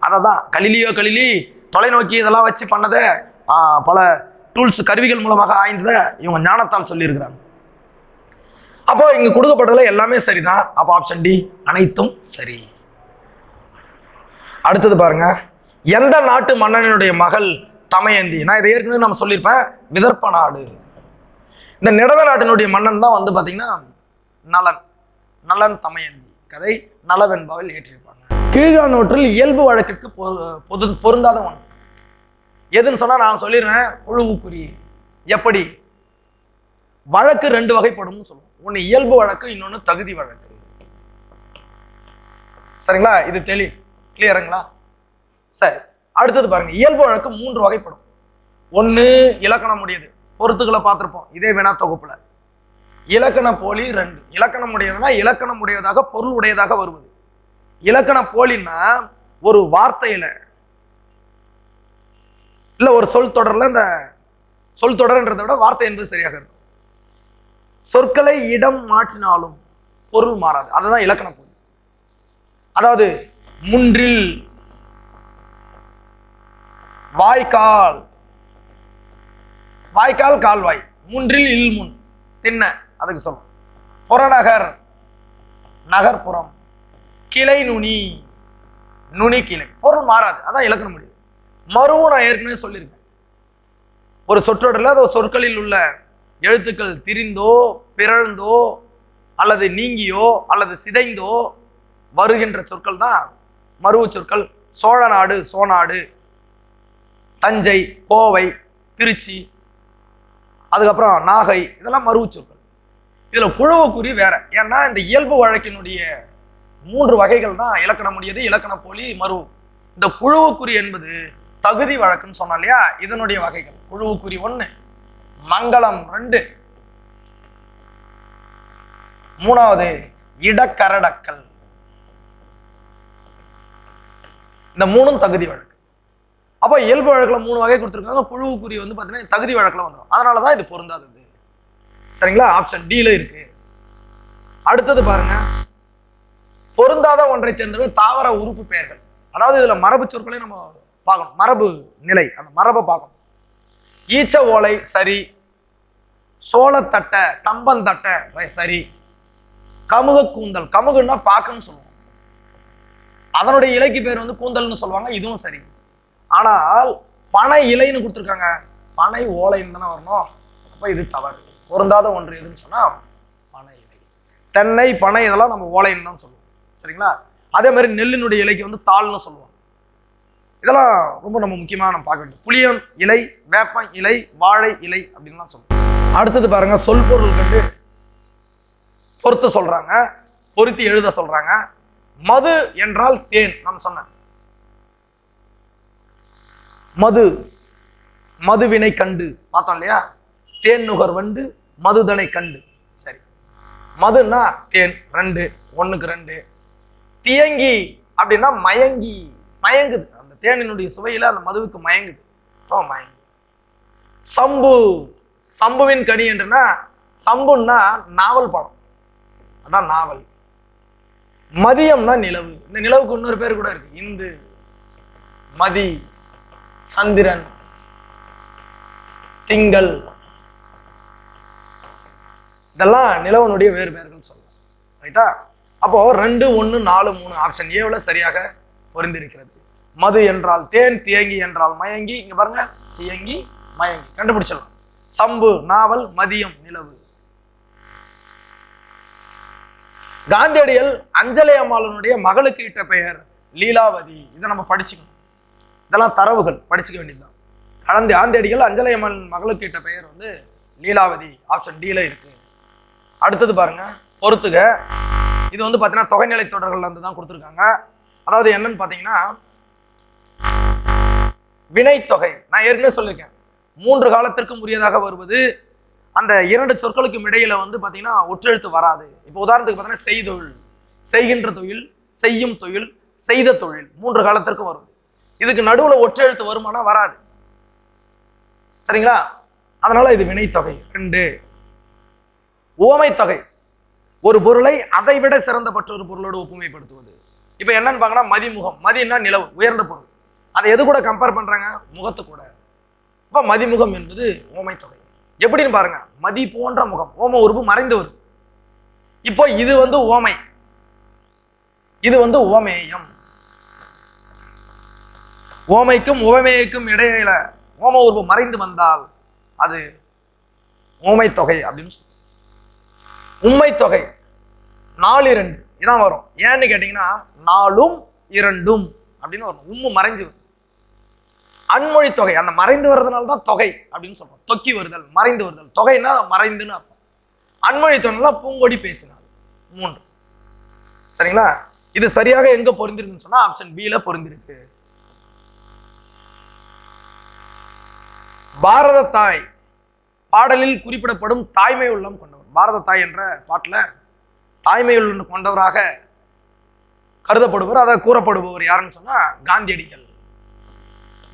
அதை தான் கலிலி தொலைநோக்கி இதெல்லாம் வச்சு பண்ணதை பல டூல்ஸ் கருவிகள் மூலமாக ஆய்ந்ததை இவங்க ஞானத்தால் சொல்லியிருக்கிறாங்க. அப்போ இங்க கொடுக்கப்பட்டதுல எல்லாமே சரிதான். அப்போ ஆப்ஷன் டி அனைத்தும் சரி. அடுத்தது பாருங்க, எந்த நாட்டு மன்னனுடைய மகள் தமயந்தி? நான் இதை ஏற்கனவே நம்ம சொல்லியிருப்பேன், விதர்ப்ப நாடு. இந்த நிடத நாட்டினுடைய மன்னன் தான் வந்து பாத்தீங்கன்னா நலன் தமயந்தி கதை நலவென்பாவில் ஏற்றிருப்பாங்க. கீழ்காணவற்றில் இயல்பு வழக்கிற்கு பொருந்தாத ஒன்று எதுன்னு சொன்னா நான் சொல்லிடுறேன், குழுவுக்குறி. எப்படி? வழக்கு ரெண்டு வகைப்படும் சொல்லுவோம். ஒன்னு இயல்பு வழக்கு, இன்னொன்னு தகுதி வழக்கு. சரிங்களா? இது கிளியருங்களா? சரி, அடுத்தது பாருங்க, இயல்பு வழக்கு 3 வகைப்படும். ஒன்னு இலக்கணம் உடையது, பொறுத்துக்களை பார்த்திருப்போம் இதே வினா தொகுப்புல. இலக்கண போலி 2. இலக்கணம் உடையதுன்னா இலக்கணம் உடையதாக பொருள் உடையதாக வருவது. இலக்கண போலின்னா ஒரு வார்த்தையில இல்ல ஒரு சொல் தொடர்ல, இந்த சொல் தொடர்ன்றதை விட வார்த்தை என்பது சரியாக இருக்கும். சொற்களை இடம் மாற்றினாலும் பொருள் மாறாது, அதுதான் இலக்கண போலி. அதாவது முன்றில் வாய்க்கால் கால்வாய், முன்றில் இல்முன் திண்ண, அதுக்கு சொல்லும். புறநகர் நகர்ப்புறம், கிளை நுனி கிளை, பொருள் மாறாது, அதான் இலக்கணம் முடியும். மறுவும் நான் ஏற்கனவே சொல்லியிருக்கேன், ஒரு சொற்றொடர்ல அது சொற்களில் உள்ள எழுத்துக்கள் திரிந்தோ பிறழ்ந்தோ அல்லது நீங்கியோ அல்லது சிதைந்தோ வருகின்ற சொற்கள் தான் மருவு சொற்கள். சோழ நாடு, சோநாடு, தஞ்சை, கோவை, திருச்சி, அதுக்கப்புறம் நாகை, இதெல்லாம் மருவு சொற்கள். இதுல குழுவுக்குறி வேற. ஏன்னா இந்த இயல்பு வழக்கினுடைய 3 வகைகள் தான் இலக்கணம் உடையது, இலக்கண போலி, மருவு. இந்த குழுவுக்குறி என்பது தகுதி வழக்குன்னு சொன்னா இல்லையா, இதனுடைய வகைகள். குழுவுக்குறி 1, மங்களம் 2, 3வது இடக்கரடக்கல். இந்த 3ம் தகுதி வழக்கு. அப்போ இயல்பு வழக்குல 3 வகை கொடுத்துருக்காங்க, குழுவுக்குறி வந்து பாத்தீங்கன்னா தகுதி வழக்குல வந்துடும். அதனாலதான் இது பொருந்தாதது. சரிங்களா? ஆப்ஷன் டில இருக்கு. அடுத்தது பாருங்க, பொருந்தாத ஒன்றை தேர்ந்தெடுக்க தாவர உறுப்பு பெயர்கள். அதாவது இதுல மரபு சொற்களை நம்ம பார்க்கணும், மரபு நிலை, அந்த மரபை பார்க்கணும். ஈச்ச ஓலை சரி, சோளத்தட்டை கம்பந்தட்டை சரி, கமுக கூந்தல், கமுகுன்னா பாக்குன்னு சொல்லுவோம், அதனுடைய இலைக்கு பேர் வந்து கூந்தல்னு சொல்லுவாங்க, இதுவும் சரி. ஆனால் பனை இலைன்னு கொடுத்துருக்காங்க, பனை ஓலைன்னு தானே வரணும். அப்ப இது தவறு. பொருந்தாத ஒன்று எதுன்னு சொன்னா பனை இலை. தென்னை பனை இதெல்லாம் நம்ம ஓலைன்னு தான் சொல்லுவோம். சரிங்களா? அதே மாதிரி நெல்லினுடைய இலைக்கு வந்து தாள்னு சொல்லுவோம். இதெல்லாம் ரொம்ப நம்ம முக்கியமாக நம்ம பார்க்க வேண்டியது. புளியம் இலை, வேப்பம் இலை, வாழை இலை அப்படின்லாம் சொல்லுவோம். அடுத்தது பாருங்க, சொல் பொருள் கண்டு பொருத்த சொல்றாங்க, பொருத்தி எழுத சொல்றாங்க. மது என்றால் தேன். நாம் சொன்ன மதுவினை கண்டு பார்த்தோம் இல்லையா, தேன் நுகர் வண்டு மதுதனை கண்டு. சரி, மதுன்னா தேன் 2, 1க்கு 2. தியங்கி அப்படின்னா மயங்குது, அந்த தேனினுடைய சுவையில அந்த மதுவுக்கு மயங்குது. சம்புவின் கனி என்றுனா, சம்புன்னா நாவல் படம், அதான் நாவல். மதியம்னா நிலவு. இந்த நிலவுக்கு இன்னொரு பேர் கூட இருக்கு, இந்து, மதி, சந்திரன், திங்கள், இதெல்லாம் நிலவனுடைய வேறு பேர்கள் சொல்லலாம். ரைட்டா? அப்போ 2, 1, 4, 3 ஆப்ஷன் ஏவுல சரியாக பொருந்திருக்கிறது. மது என்றால் தேன், தியங்கி என்றால் மயங்கி. இங்க பாருங்க, தியங்கி மயங்கி கண்டுபிடிச்சிடலாம். சம்பு நாவல், மதியம் நிலவு. காந்தியடிகள் அஞ்சலை அம்மாளனுடைய மகளுக்கு இட்ட பெயர் லீலாவதி. இதை நம்ம படிச்சுக்கணும், இதெல்லாம் தரவுகள் படிச்சுக்க வேண்டியதுதான். காந்தியடிகள் அஞ்சலை அம்மாள் மகளுக்கு இட்ட பெயர் வந்து லீலாவதி. ஆப்ஷன் டில இருக்கு. அடுத்தது பாருங்க, பொறுத்துக. இது வந்து பாத்தீங்கன்னா தொகைநிலை தொடர்கள் வந்து தான் கொடுத்துருக்காங்க. அதாவது என்னன்னு பாத்தீங்கன்னா வினைத்தொகை. நான் ஏற்கனவே சொல்லியிருக்கேன், 3 காலத்திற்கும் உரியதாக வருவது. அந்த 2 சொற்களுக்கும் இடையில வந்து பாத்தீங்கன்னா ஒற்றெழுத்து வராது. இப்போ உதாரணத்துக்கு பாத்தீங்கன்னா செய்தொழில், செய்கின்ற தொழில், செய்யும் தொழில், செய்த தொழில் 3 காலத்திற்கும் வரும். இதுக்கு நடுவுல ஒற்றெழுத்து வருமானா வராது. சரிங்களா? அதனால இது வினைத்தொகை. 2 உவமை தொகை, ஒரு பொருளை அதை விட சிறந்த மற்றொரு பொருளோடு ஒப்புமைப்படுத்துவது. இப்ப என்னன்னு பாங்கன்னா மதிமுகம், மதினா நிலவு, உயர்ந்த பொருள், அதை எது கூட கம்பேர் பண்றாங்க? முகத்து கூட. இப்ப மதிமுகம் என்பது உவமை தொகை. எப்படின்னு பாருங்க, மதி போன்ற முகம், ஓம உருவு மறைந்து வரும். இப்போ இது உவமை, இது உவமேயம். ஓமைக்கும் உவமேய்க்கும் இடையில ஓம உருவு மறைந்து வந்தால் அது ஓமை தொகை அப்படின்னு சொல்லுவோம். உண்மை தொகை 4 2 இதான் வரும். ஏன்னு கேட்டீங்கன்னா 4ம் 2ம் அப்படின்னு வரும். உம்மு மறைஞ்சு வரும். அன்மொழி தொகை, அந்த மறைந்து வர்றதுனால தான் தொகை அப்படின்னு சொல்றோம். தொக்கி வருதல், மறைந்து வருதல். தொகைன்னா மறைந்துன்னு அர்த்தம். அன்மொழி தொகைனா பூங்கொடி பேசினார். 3. சரிங்களா? இது சரியாக எங்க பொருந்திருக்குன்னு சொன்னா ஆப்ஷன் B ல பொருந்திருக்கு. பாரத தாய் பாடலில் குறிப்பிடப்படும் தாய்மை உள்ளம் கொண்டவர். பாரத தாய் என்ற பாட்டுல தாய்மை உள்ளம் கொண்டவராக கருதப்படுவர். அதை கூறப்படுபவர் யாருன்னு சொன்னா காந்தியடிகள்.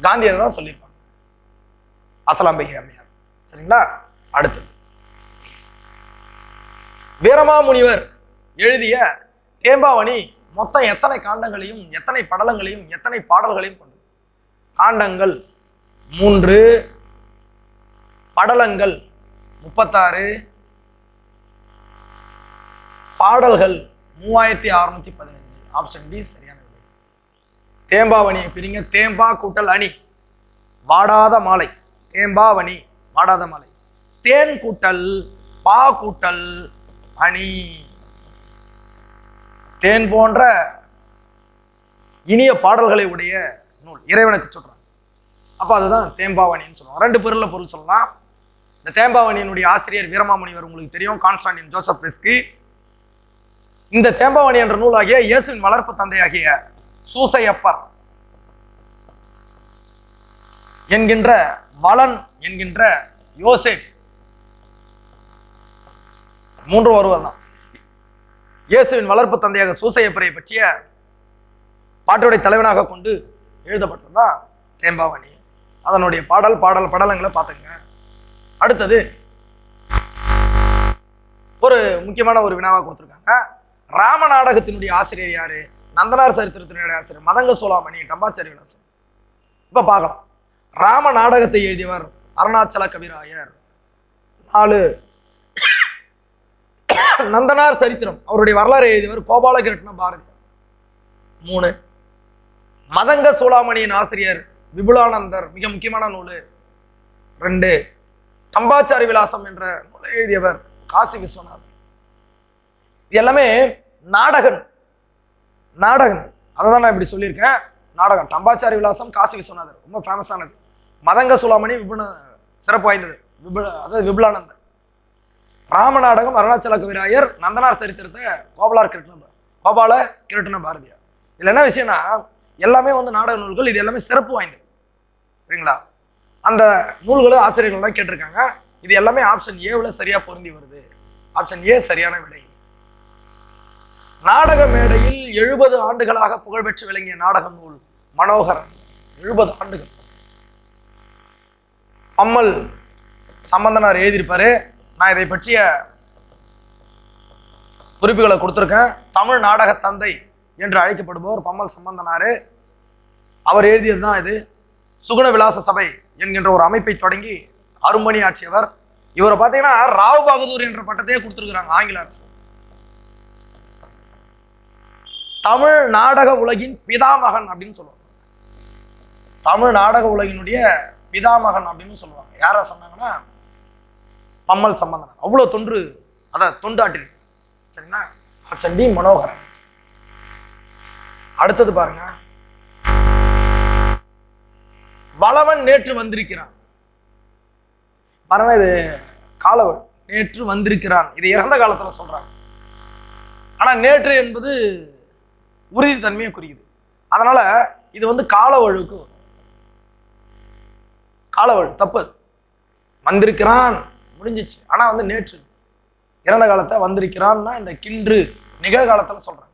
காந்தியதை தான் சொல்லியிருப்பாங்க, அசலாம்பிகை அம்மையார். சரிங்களா? அடுத்தது வீரமாமுனிவர் எழுதிய தேம்பாவணி மொத்தம் எத்தனை காண்டங்களையும் எத்தனை படலங்களையும் எத்தனை பாடல்களையும் கொண்டது? காண்டங்கள் 3, படலங்கள் 36, பாடல்கள் 3615. ஆப்ஷன் டி சரியான விடை. தேம்பாவணியை பிரிங்க. தேம்பா கூட்டல் அணி வாடாத மாலை, தேம்பாவணி வாடாத மாலை. தேன் கூட்டல் பா கூட்டல் அணி, தேன் போன்ற இனிய பாடல்களை உடைய நூல், இறைவனுக்கு சொல்றாங்க. அப்ப அதுதான் தேம்பாவணின்னு சொல்லுவாங்க. 2 பொருள்ல பொருள் சொல்லலாம். இந்த தேம்பாவணியினுடைய ஆசிரியர் வீரமாமுனிவர் உங்களுக்கு தெரியும், கான்ஸ்டான்டின் ஜோசப் பெஸ்கி. இந்த தேம்பாவணி என்ற நூலாகிய இயேசுவின் வளர்ப்பு தந்தையாகிய சூசையப்பர் என்கின்ற வளன் என்கின்ற யோசேப் 3 ஒருவர் தான். இயேசுவின் வளர்ப்பு தந்தையாக சூசையப்பரை பற்றிய பாட்டுடைய தலைவனாக கொண்டு எழுதப்பட்டதுதான் தேம்பாவணி. அதனுடைய படலங்களை பார்த்துங்க. அடுத்தது ஒரு முக்கியமான ஒரு வினாவா கொடுத்துருக்காங்க. ராம நாடகத்தினுடைய ஆசிரியர் யாரு? நந்தனார் சரித்திரத்தினுடைய ஆசிரியர் மதங்க சோழாமணி டம்பாச்சாரி விலாசம். இப்ப பார்க்கலாம். ராம நாடகத்தை எழுதியவர் அருணாச்சல கவிராயர். 4 நந்தனார் சரித்திரம் அவருடைய வரலாறு எழுதியவர் கோபாலகிருஷ்ண பாரதி. 3 மதங்க சூளாமணியின் ஆசிரியர் விபுலானந்தர், மிக முக்கியமான நூல். 2 டம்பாச்சாரி விலாசம் என்ற நூலை எழுதியவர் காசி விஸ்வநாதன். இது எல்லாமே நாடகம். அதை தான் நான் இப்படி சொல்லியிருக்கேன். நாடகம். டம்பாச்சாரி விலாசம் காசி விஸ்வநாதர் ரொம்ப ஃபேமஸானது. மதங்க சூளாமணி சிறப்பு வாய்ந்தது, அதாவது விபுலானந்தர். ராம நாடகம் அருணாச்சல கவிராயர், நந்தனார் சரித்திரத்தை கோபால கிருஷ்ண பாரதியார். இதுல என்ன விஷயம்னா எல்லாமே நாடக நூல்கள். இது எல்லாமே சிறப்பு வாய்ந்தது. சரிங்களா? அந்த நூல்களும் ஆசிரியர்கள் தான் கேட்டிருக்காங்க. இது எல்லாமே ஆப்ஷன் ஏவுல சரியா பொருந்தி வருது. ஆப்ஷன் ஏ சரியான விடை. நாடக மேடையில் 70 ஆண்டுகளாக புகழ்பெற்று விளங்கிய நாடக நூல் மனோகரன். 70 ஆண்டுகள். பம்மல் சம்பந்தனார் எழுதியிருப்பாரு. நான் இதை பற்றிய குறிப்புகளை கொடுத்திருக்கேன். தமிழ் நாடக தந்தை என்று அழைக்கப்படுபவர் பம்மல் சம்பந்தனாரு. அவர் எழுதியதுதான் இது. சுகுண விலாச சபை என்கின்ற ஒரு அமைப்பை தொடங்கி அரும்பணி ஆட்சியவர். இவரை பார்த்தீங்கன்னா ராவ் பகதூர் என்ற பட்டத்தையே கொடுத்திருக்கிறாங்க ஆங்கில அரசு. தமிழ் நாடக உலகின் பிதாமகன் அப்படின்னு சொல்லுவாங்க. தமிழ் நாடக உலகினுடைய பிதாமகன் அப்படின்னு சொல்லுவாங்க. யாரா சொன்னாங்கன்னா பம்மல் சம்பந்தனார். அவ்வளவு தொண்டு ஆட்டிருக்கு. சரிங்களா? Option D Manoharan. அடுத்தது பாருங்க. வளவன் நேற்று வந்திருக்கிறான். பாருங்க, இது காலவன். நேற்று வந்திருக்கிறான், இது இறந்த காலத்துல சொல்றாங்க. ஆனா நேற்று என்பது உறுதித்தன்மையை குறிக்குது. அதனால இது காலவழுக்கு காலவழு தப்பு. வந்திருக்கிறான் முடிஞ்சிச்சு. ஆனா நேற்று இறந்த காலத்தை வந்திருக்கிறான்னா இந்த கின்று நிகழ்காலத்துல சொல்றாங்க.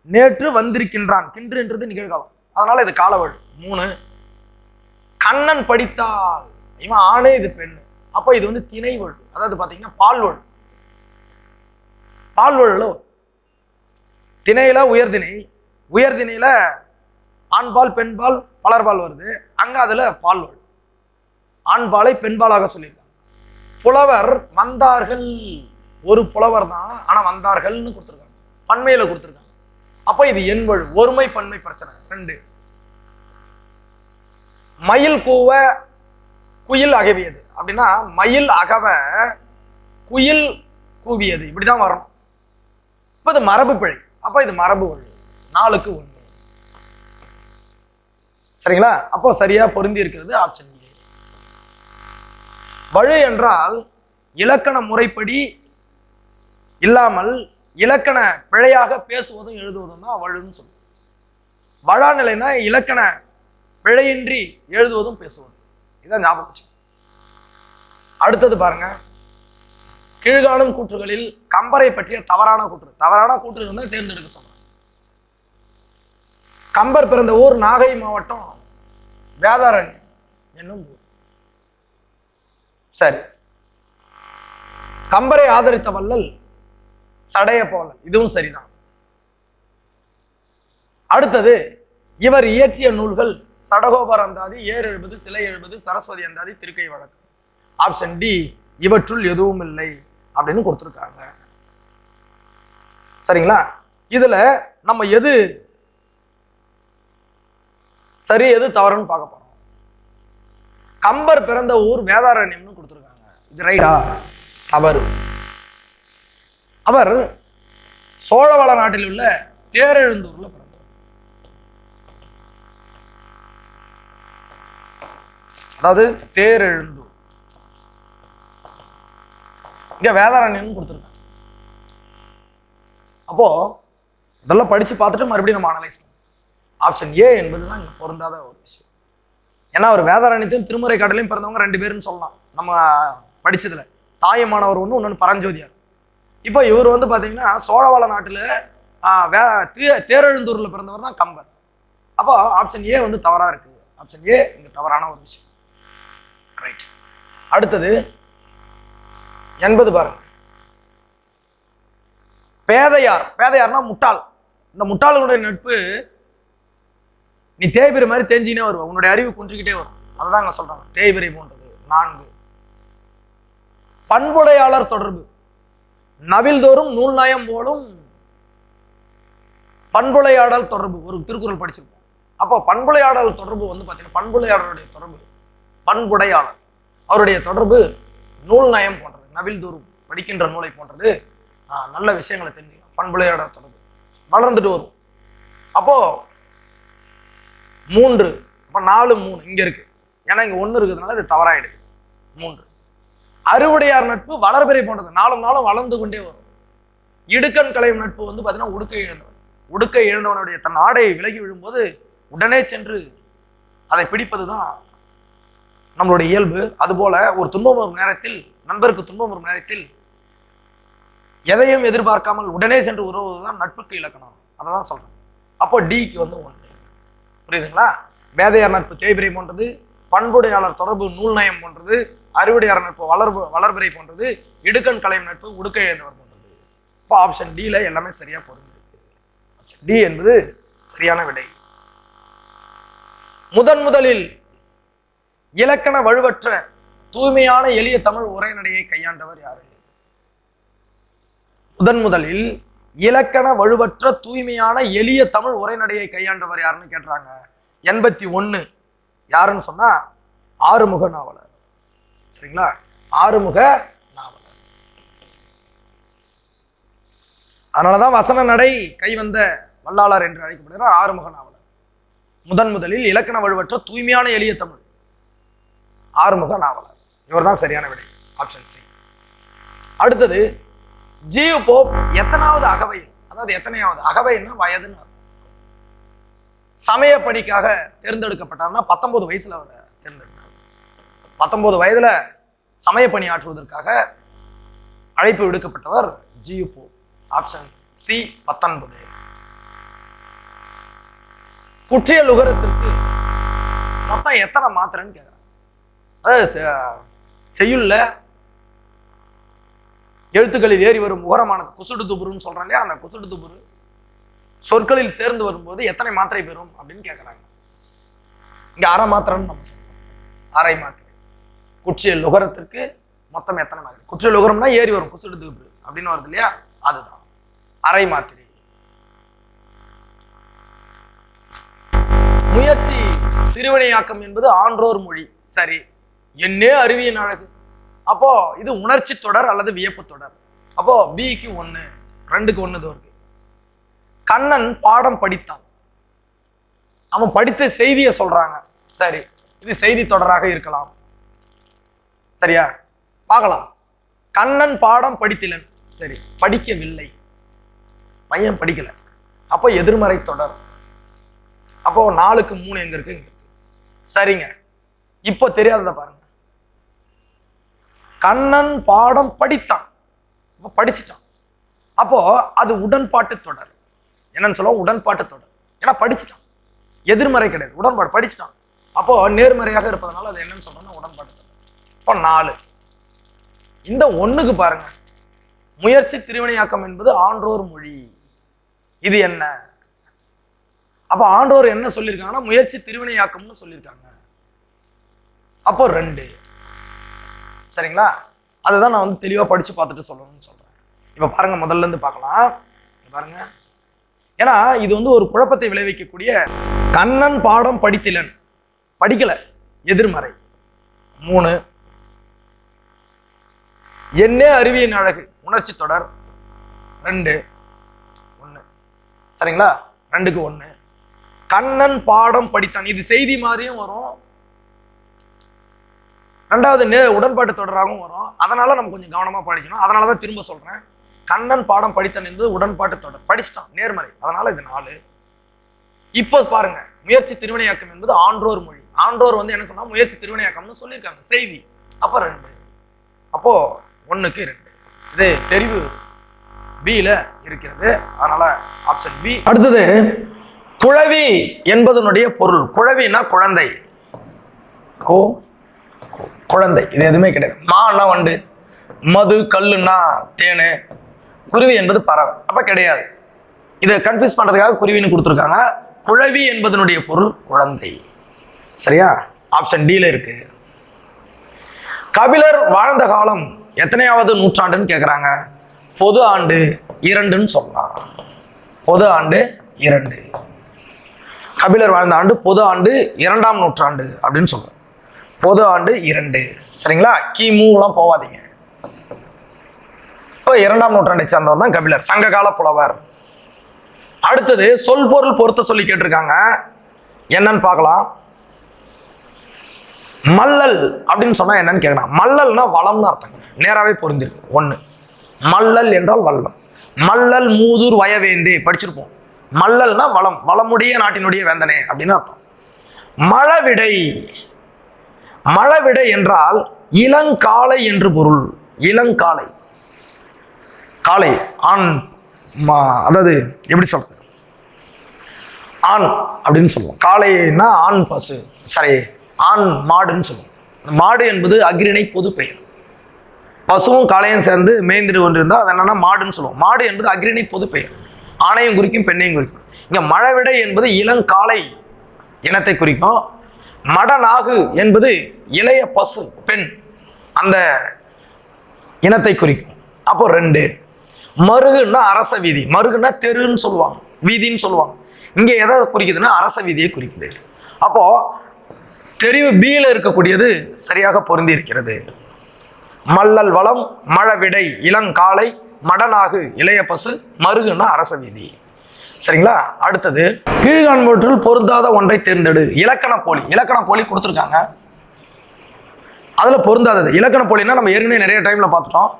நேற்று வந்திருக்கின்றான், கின்றுன்றது நிகழ்காலம். அதனால இது காலவழு. 3 கண்ணன் படித்தால், இவன் ஆணு இது பெண்ணு. அப்போ இது வந்து திணை வழு, அதாவது பாத்தீங்கன்னா பால்வழு. பால்வழுல திணையில உயர்திணை, உயர்திணையில ஆண்பால் பெண்பால் பலர்பால் வருது, அங்க அதுல பால்வழு, ஆண்பாலை பெண்பாலாக சொல்லியிருக்காங்க. புலவர் வந்தார்கள், ஒரு புலவர் தான், ஆனா வந்தார்கள்னு கொடுத்துருக்காங்க, பன்மையில கொடுத்துருக்காங்க. அப்ப இது எண்வழு, ஒருமை பன்மை பிரச்சனை. 2 மயில் கூவ குயில் அகவியது அப்படின்னா மயில் அகவ குயில் கூவியது, இப்படிதான் வரணும். இப்ப இது மரபு பிழை, அப்ப இது மரபு வழு, 4க்கு 1. சரிங்களா? அப்போ சரியா பொருந்தி இருக்கிறது ஆப்ஷன் ஏ. வழு என்றால் இலக்கண முறைப்படி இல்லாமல் இலக்கண பிழையாக பேசுவதும் எழுதுவதும் தான் வழுன்னு சொல்லுவோம். வழா நிலைனா இலக்கண பிழையின்றி எழுதுவதும் பேசுவதும், இதான் ஞாபகம் வச்சு. அடுத்தது பாருங்க, கீழ்காணும் கூற்றுகளில் கம்பரை பற்றிய தவறான கூற்று இருந்தா தேர்ந்தெடுக்க சொல்றேன். கம்பர் பிறந்த ஊர் நாகை மாவட்டம் வேதாரண்யம் என்னும் ஊர். சரி. கம்பரை ஆதரித்த வள்ளல் சடைய போலன், இதுவும் சரிதான். அடுத்தது, இவர் இயற்றிய நூல்கள் சடகோபர் அந்தாதி, ஏர் எழுபது, சிலை எழுபது, சரஸ்வதி அந்தாதி, திருக்கை வழக்கு. ஆப்ஷன் டி இவற்றுள் எதுவும் இல்லை அப்படின்னு கொடுத்துருக்காங்க. சரிங்களா? இதுல நம்ம எது சரி எது தவறுன்னு பார்க்க போறோம். கம்பர் பிறந்த ஊர் வேதாரண்யம்னு கொடுத்துருக்காங்க, இது ரைட்டா? தவறு. அவர் சோழவள நாட்டில் உள்ள தேரெழுந்தூர்ல பிறந்தார். அதாவது தேரெழுந்தூர், இங்க வேதாரண்யம் கொடுத்துருக்காங்க. அப்போ இதெல்லாம் படிச்சு பார்த்துட்டு மறுபடியும் நம்ம அனலைஸ் பண்ணுவோம். ஆப்ஷன் ஏ என்பதுதான் இங்க பொருந்தாத ஒரு விஷயம். ஏன்னா அவர் வேதாரண்யத்தையும் திருமுறை கடலையும் பிறந்தவங்க 2 பேருன்னு சொல்லலாம் நம்ம படிச்சதுல. தாயமானவர் ஒன்று, இன்னொன்று பரஞ்சோதியார். இப்போ இவர் வந்து பாத்தீங்கன்னா சோழவள நாட்டுல தேரெழுந்தூர்ல பிறந்தவர் தான் கம்பர். அப்போ ஆப்ஷன் ஏ வந்து தவறா இருக்கு. ஆப்ஷன் ஏ இங்க தவறான ஒரு விஷயம். ரைட். அடுத்தது 80 பாருங்க. பேதையார், பேதையார்னா முட்டாள். இந்த முட்டாளுடைய நட்பு நீ தேய்பிரை மாதிரி தேஞ்சினே வருவ, உன்னுடைய அறிவு குன்றிக்கிட்டே வரும். அதுதான் அங்க சொல்றாங்க, தேய்பிரை போன்றது. 4 பண்புடையாளர் தொடர்பு. நவில்தோறும் நூல் நயம் போலும் பண்புடையாடல் தொடர்பு ஒரு திருக்குறள் படிச்சிருப்போம். அப்போ பண்புடையாடல் தொடர்பு வந்து பாத்தீங்கன்னா பண்புடையாளருடைய தொடர்பு, பண்புடையாளர் அவருடைய தொடர்பு நூல் நயம் போன்றது, நவில்தோறும் படிக்கின்ற நூலை போன்றது. நல்ல விஷயங்களை தெரிஞ்சுக்கலாம். பண்புடையாடல் தொடர்பு வளர்ந்துட்டு வரும். அப்போ 3, அப்ப 4 3 இங்க இருக்கு. ஏன்னா இங்க 1 இருக்கிறதுனால இது தவறாயிடுது. 3 அறுவடையார் நட்பு வளர்பிறை போன்றது, நாளும் நாளும் வளர்ந்து கொண்டே வரும். இடுக்கண் களையும் நட்பு வந்து பாத்தீங்கன்னா உடுக்கை இழந்தவன். உடுக்கை இழந்தவனுடைய தன் ஆடையை விலகி விழும்போது உடனே சென்று அதை பிடிப்பதுதான் நம்மளுடைய இயல்பு. அதுபோல ஒரு துன்பம் வரும் நேரத்தில், நண்பருக்கு துன்பம் வரும் நேரத்தில் எதையும் எதிர்பார்க்காமல் உடனே சென்று உறவுவதுதான் நட்புக்கு இலக்கணம். அதை தான் சொல்றேன். அப்போ டிக்கு வந்து 1. புரியுதுங்களா? வேதையார் நட்பு தேய்பிரை போன்றது, பண்புடையாளர் தொடர்பு நூல் நயம் போன்றது, அறுவடையார் நட்பு வளர்பிறை போன்றது, இடுக்கண் களையும் நட்பு உடுக்கை இழந்தவர் போன்றது. இப்போ ஆப்ஷன் டில எல்லாமே சரியா பொருந்திருக்கு. ஆப்ஷன் டி என்பது சரியான விடை. முதலில் இலக்கண வலுவற்ற தூய்மையான எளிய தமிழ் உரைநடையை கையாண்டவர் யாரு? முதலில் இலக்கண வலுவற்ற தூய்மையான எளிய தமிழ் உரைநடையை கையாண்டவர் யாருன்னு கேட்டாங்க. 81 யாருன்னு சொன்னா ஆறுமுக நாவலர். சரிங்களா? ஆறுமுக நாவலர். அதனாலதான் வசன நடை கைவந்த வல்லாளர் என்று அழைக்கப்படுகிறார் ஆறுமுக நாவலர். முதலில் இலக்கண வலுவற்ற தூய்மையான எளிய தமிழ் ஆறுமுக நாவலர். இவர் தான் சரியான விடை. Option C. அடுத்தது, ஜியு போப் எத்தனாவது அகவை, அதாவது எத்தனையாவது அகவைன்னா வயதுன்னு சமய பணிக்காக தேர்ந்தெடுக்கப்பட்டார்னா 19 வயசுல அவர் தேர்ந்தெடுத்தார். 19 வயதுல சமய பணி ஆற்றுவதற்காக அழைப்பு விடுக்கப்பட்டவர் ஜியு போப். Option C 19. குற்றியல் உகரத்திற்கு மொத்தம் எத்தனை மாத்திரைன்னு கேட்கிறாங்க. அதாவது செய்யுள்ள எழுத்துக்களில் ஏறி வரும் உகரமானது குசுடு துபுருன்னு சொல்றாங்க இல்லையா, அந்த குசுடு துபுரு சொற்களில் சேர்ந்து வரும்போது எத்தனை மாத்திரை பெறும் அப்படின்னு கேட்கறாங்க. இங்க அரை மாத்திரைன்னு நம்ம சொல்றோம். அரை மாத்திரை. குற்றியல் உகரத்திற்கு மொத்தம் எத்தனை மாத்திரை? குற்றியல் உகரம்னா ஏறி வரும் குசுடு துபுரு அப்படின்னு வருது இல்லையா, அதுதான் அரை மாத்திரை. முயற்சி திருவினையாக்கம் என்பது ஆன்றோர் மொழி. சரி, என்னே அறிவியின் அழகு. அப்போ இது உணர்ச்சி தொடர் அல்லது வியப்பு தொடர். அப்போ பிக்கு 1, 2க்கு 1 இருக்கு. கண்ணன் பாடம் படித்தான். அவன் படித்த செய்தியை சொல்றாங்க. சரி, இது செய்தி தொடராக இருக்கலாம். சரியா, பார்க்கலாம். கண்ணன் பாடம் படித்திலன். சரி, படிக்கவில்லை, பையன் படிக்கல. அப்போ எதிர்மறை தொடர். அப்போ 4க்கு 3 எங்க இருக்கு? சரிங்க. இப்போ தெரியாததை பாருங்க. கண்ணன் பாடம் படித்தான், படிச்சுட்டான். அப்போ அது உடன்பாட்டு தொடர். என்னன்னு சொல்லுவோம்? உடன்பாட்டு தொடர். ஏன்னா படிச்சுட்டான், எதிர்மறை கிடையாது, உடன்பாடு, படிச்சுட்டான். அப்போ நேர்மறையாக இருப்பதனால அது என்னன்னு சொல்றோம்னா உடன்பாட்டு தொடர். இப்போ 4. இந்த 1க்கு பாருங்க, முயற்சி திருவினையாக்கம் என்பது ஆன்றோர் மொழி. இது என்ன? அப்ப ஆன்றோர் என்ன சொல்லியிருக்காங்கன்னா முயற்சி திருவினையாக்கம்னு சொல்லியிருக்காங்க. அப்போ 2. சரிங்களா, அதுதான் நான் வந்து தெளிவா படிச்சு பார்த்துட்டு சொல்லணும்னு சொல்றேன். இப்ப பாருங்க, முதல்ல இருந்து பார்க்கலாம். பாருங்க, ஏன்னா இது வந்து ஒரு குழப்பத்தை விளைவிக்கக்கூடிய. கண்ணன் பாடம் படித்திலன், படிக்கல, எதிர்மறை. 3. என்னே அறிவியின் அழகு, உணர்ச்சி தொடர். 2, 1. சரிங்களா, 2க்கு 1. கண்ணன் பாடம் படித்தான், இது செய்தி மாதிரியும் வரும், 2வது உடன்பாட்டு தொடராகவும் வரும். அதனால நம்ம கொஞ்சம் கவனமா படிக்கணும். அதனாலதான் திரும்ப சொல்றேன், கண்ணன் பாடம் படித்தான் என்பது உடன்பாட்டு தொடர், படிச்சுட்டான், நேர்மறை. அதனால இது 4. இப்போ பாருங்க, முயற்சி திருவினையாக்கம் என்பது ஆன்றோர் மொழி. ஆன்றோர் வந்து என்ன சொன்னா முயற்சி திருவினையாக்கம்னு சொல்லியிருக்காங்க, செய்தி. அப்போ 2. அப்போ 1க்கு 2. இது தெரிவு பில இருக்கிறது. அதனால ஆப்ஷன் பி. அடுத்தது, குழவி என்பதனுடைய பொருள். குழவினா குழந்தை, குழந்தை. இது எதுவுமே கிடையாது. மானா வண்டு, மது கல்லுன்னா தேனு, குருவி என்பது பறவை. அப்ப கிடையாது. இதை கன்ஃபியூஸ் பண்றதுக்காக குருவின்னு கொடுத்துருக்காங்க. குழவி என்பதனுடைய பொருள் குழந்தை. சரியா, ஆப்ஷன் டில இருக்கு. கபிலர் வாழ்ந்த காலம் எத்தனையாவது நூற்றாண்டுன்னு கேட்குறாங்க. பொது ஆண்டு 2ன்னு சொல்லலாம். பொது ஆண்டு 2. கபிலர் வாழ்ந்த ஆண்டு பொது ஆண்டு 2ஆம் நூற்றாண்டு அப்படின்னு சொல்றோம். பொது ஆண்டு 2. சரிங்களா, கிமுலாம் போவாதீங்க. இப்போ 2ஆம் நூற்றாண்டை சேர்ந்தவர் தான் கபிலர், சங்ககால புலவர். அடுத்தது, சொல் பொருள் பொருத்த சொல்லி கேட்டிருக்காங்க. என்னன்னு பார்க்கலாம். மல்லல் அப்படின்னு சொன்னா என்னன்னு கேட்கலாம். மல்லல்னா வளம்னு அர்த்தம், நேராவே பொருந்திருக்கு. 1. மல்லல் என்றால் வல்லம். மல்லல் மூதூர் வயவேந்தே படிச்சிருப்போம். மல்லல்னா வளம், வளமுடைய நாட்டினுடைய வேந்தனே அப்படின்னு அர்த்தம். மழவிடை, மழவிடை என்றால் இளங்காலை என்று பொருள். இளங்காலை, காலை ஆண், அதாவது எப்படி சொல்றது, ஆண் அப்படின்னு சொல்லுவோம். காளைனா ஆண் பசு, சரி, ஆண் மாடுன்னு சொல்லுவோம். மாடு என்பது அக்ரிணை பொது பெயர். பசுவும் காளையும் சேர்ந்து மேய்ந்துட்டு கொண்டிருந்தால் அது என்னன்னா மாடுன்னு சொல்லுவோம். மாடு என்பது அக்ரிணை பொது பெயர், ஆணையும் குறிக்கும், பெண்ணையும் குறிக்கும். இங்க மழவிடை என்பது இளங்காலை இனத்தை குறிக்கும். மடநாகு என்பது இளைய பசு, பெண், அந்த இனத்தை குறிக்கும். அப்போ 2. மருகுன்னா அரச வீதி. மருகுன்னா தெருன்னு சொல்லுவாங்க, வீதின்னு சொல்லுவாங்க. இங்க எதை குறிக்குதுன்னா அரச வீதியை குறிக்குது. அப்போ தெரிவு பியில இருக்கக்கூடியது சரியாக பொருந்தி இருக்கிறது. மல்லல் வளம், மழவிடை இளங்காலை, மடநாகு இளைய பசு, மருகுன்னா அரச வீதி. சரிங்களா, அடுத்தது, கீழ்காண்பவற்றுள் பொருந்தாத ஒன்றை தேர்ந்தெடு. இலக்கண போலி. இலக்கண போலி கொடுத்துருக்காங்க, அதுல பொருந்தாதது. இலக்கண போலின்னா நம்ம ஏற்கனவே நிறைய டைம்ல பார்த்துட்டோம்.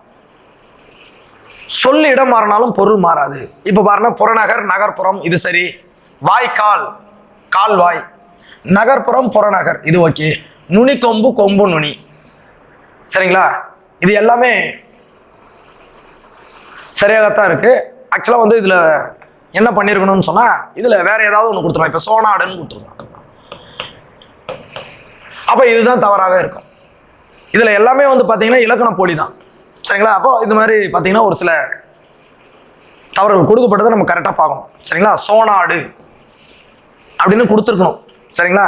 சொல் இடம் மாறினாலும் பொருள் மாறாது. இப்ப பாருங்க, புறநகர், நகர்ப்புறம், இது சரி. வாய்க்கால், கால்வாய். நகர்ப்புறம், புறநகர், இது ஓகே. நுனி கொம்பு, கொம்பு நுனி. சரிங்களா, இது எல்லாமே சரியாகத்தான் இருக்கு. ஆக்சுவலா வந்து இதுல என்ன பண்ணிருக்கணும்னு சொன்னா, இதுல வேற ஏதாவது ஒண்ணு கொடுத்துருவோம். இப்ப சோனாடுன்னு கொடுத்துருவோம். அப்ப இதுதான் தவறாக இருக்கும். இதில் எல்லாமே வந்து பார்த்தீங்கன்னா இலக்கண போலி தான். சரிங்களா? அப்போ இது மாதிரி பார்த்தீங்கன்னா ஒரு சில தவறுகள் கொடுக்கப்பட்டதை நம்ம கரெக்டாக பார்க்கணும். சரிங்களா? சோனாடு அப்படின்னு கொடுத்துருக்கணும். சரிங்களா?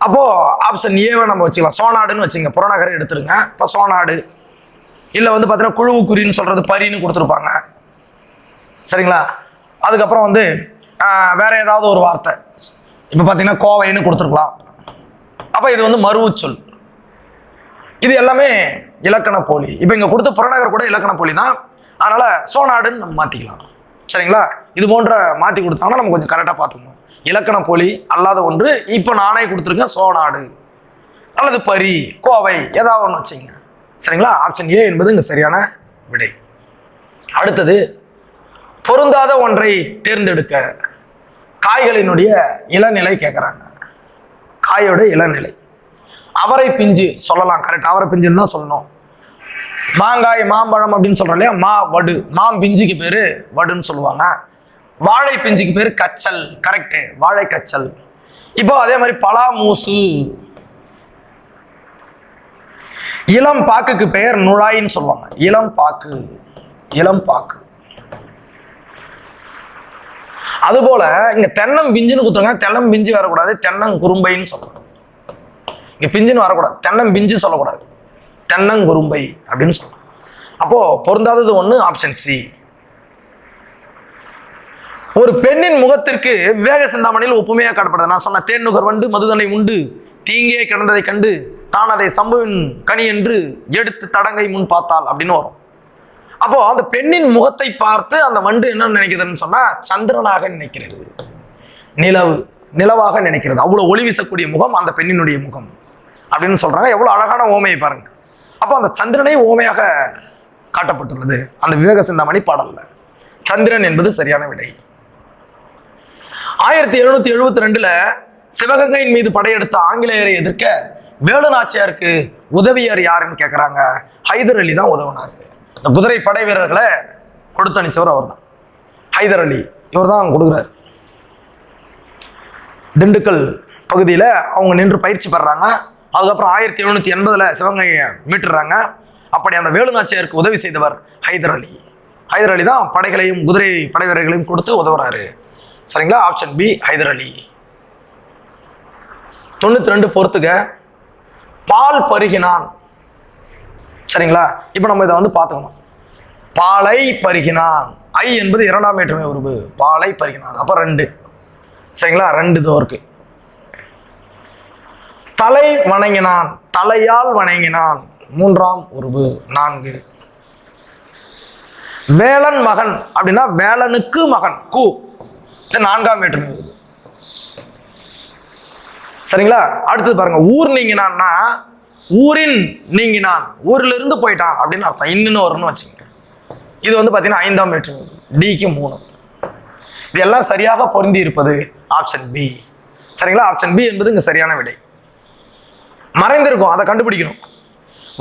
அப்போது ஆப்ஷன் ஏவை நம்ம வச்சுக்கலாம். சோனாடுன்னு வச்சுங்க, புறநகரை எடுத்துருங்க. இப்போ சோனாடு இல்லை வந்து பார்த்தீங்கன்னா குழுவுக்குறின்னு சொல்கிறது பரின்னு கொடுத்துருப்பாங்க. சரிங்களா? அதுக்கப்புறம் வந்து வேற ஏதாவது ஒரு வார்த்தை, இப்போ பார்த்தீங்கன்னா கோவைன்னு கொடுத்துருக்கலாம். அப்போ இது வந்து மருவு சொல். இது எல்லாமே இலக்கண போலி. இப்போ இங்கே கொடுத்த புறநகர் கூட இலக்கண போலி தான். அதனால் சோனாடுன்னு நம்ம மாற்றிக்கலாம். சரிங்களா? இது போன்ற மாற்றி கொடுத்தாங்கன்னா நம்ம கொஞ்சம் கரெக்டாக பார்த்துக்கணும். இலக்கண போலி அல்லாத ஒன்று இப்போ நானே கொடுத்துருக்கேன் சோனாடு அல்லது பரி, கோவை, ஏதாவது ஒன்று வச்சுங்க. சரிங்களா? ஆப்ஷன் ஏ என்பது இங்கே சரியான விடை. அடுத்தது, பொருந்தாத ஒன்றை தேர்ந்தெடுக்க. காய்களினுடைய இளநிலை கேட்குறாங்க. காயோட இளநிலை. அவரை பிஞ்சு சொல்லலாம், கரெக்ட். அவரை பிஞ்சுன்னு தான் சொல்லணும். மாங்காய், மாம்பழம் அப்படின்னு சொல்றோம் இல்லையா, மா வடு. மாம் பிஞ்சுக்கு பேரு வடுன்னு சொல்லுவாங்க. வாழை பிஞ்சுக்கு பேரு கச்சல், கரெக்டு, வாழை கச்சல். இப்போ அதே மாதிரி பலா மூசு. இளம் பாக்குக்கு பெயர் நுழாயின்னு சொல்லுவாங்க. இளம் பாக்கு, இளம் பாக்கு. அதுபோல இங்க தென்னம் பிஞ்சுன்னு கொடுத்துருங்க. தென்னம் பிஞ்சு வரக்கூடாது, தென்னங்குறும்பைன்னு சொல்லணும். இங்க பிஞ்சுன்னு வரக்கூடாது, தென்னம் பிஞ்சு சொல்லக்கூடாது, தென்னங்குறும்பை அப்படின்னு சொல்லணும். அப்போ பொருந்தாதது ஒன்று, ஆப்ஷன் சி. ஒரு பெண்ணின் முகத்திற்கு விவேக சிந்தாமணியில் ஒப்புமையாக காட்டப்படுது. நான் சொன்ன தேன்நுகர் வண்டு மதுதனை உண்டு தீங்கே கிடந்ததை கண்டு தான் அதை சம்புவின் கனி என்று எடுத்து தடங்கை முன் பார்த்தாள் அப்படின்னு வரும். அப்போ அந்த பெண்ணின் முகத்தை பார்த்து அந்த வண்டு என்ன நினைக்குதுன்னு சொன்னா சந்திரனாக நினைக்கிறது, நிலவாக நினைக்கிறது. அவ்வளவு ஒளி வீசக்கூடிய முகம் அந்த பெண்ணினுடைய முகம் அப்படின்னு சொல்றாங்க. எவ்வளவு அழகான ஓமையை பாருங்க. அப்போ அந்த சந்திரனை ஓமையாக காட்டப்பட்டுள்ளது அந்த விவேக சிந்தாமணி பாடல்ல. சந்திரன் என்பது சரியான விடை. 1772 சிவகங்கையின் மீது படையெடுத்த ஆங்கிலேயரை எதிர்க்க வேலு நாச்சியாருக்கு உதவியார் யாருன்னு கேட்குறாங்க. ஹைதர் அலி தான் உதவினார். இந்த குதிரை படை வீரர்களை கொடுத்து அனுப்பிச்சவர் அவர் தான், ஹைதர் அலி. இவர் தான் கொடுக்குறாரு. திண்டுக்கல் பகுதியில் அவங்க நின்று பயிற்சி பெறாங்க. அதுக்கப்புறம் 1780 சிவகங்கையை மீட்டுறாங்க. அப்படி அந்த வேலு நாச்சியாருக்கு உதவி செய்தவர் ஹைதர் அலி. ஹைதர் அலி தான் படைகளையும் குதிரை படை வீரர்களையும் கொடுத்து உதவுறாரு. சரிங்களா? ஆப்ஷன் பி ஹைதர் அலி. 92 பொறுத்துக்க. பால் பருகினான். சரிங்களா? இப்போ நம்ம இதை வந்து பார்த்துக்கணும். பாலை பருகினான். ஐ என்பது இரண்டாம் வேற்றுமை உருவு. பாலை பருகினான். அப்போ 2. சரிங்களா? 2 இதோ இருக்கு. தலை வணங்கினான். தலையால் வணங்கினான். 3ஆம் உருவு. 4. வேலன் மகன் அப்படின்னா வேலனுக்கு மகன், கு. இது 4ஆம் வேற்றுமை உருவு. சரிங்களா? அடுத்தது பாருங்க. ஊர் நீங்கினான்னா ஊரின் நீங்கினான், ஊர்ல இருந்து போயிட்டான் அப்படின்னு அர்த்தம். இன்னும் வரும்னு வச்சுங்க. இது வந்து பார்த்தீங்கன்னா 5ஆம் வேற்றுமை, டிக்கு 3. இது எல்லாம் சரியாக பொருந்தி இருப்பது ஆப்ஷன் பி. சரிங்களா? ஆப்ஷன் பி என்பது இங்க சரியான விடை. மறைந்திருக்கும், அதை கண்டுபிடிக்கணும்.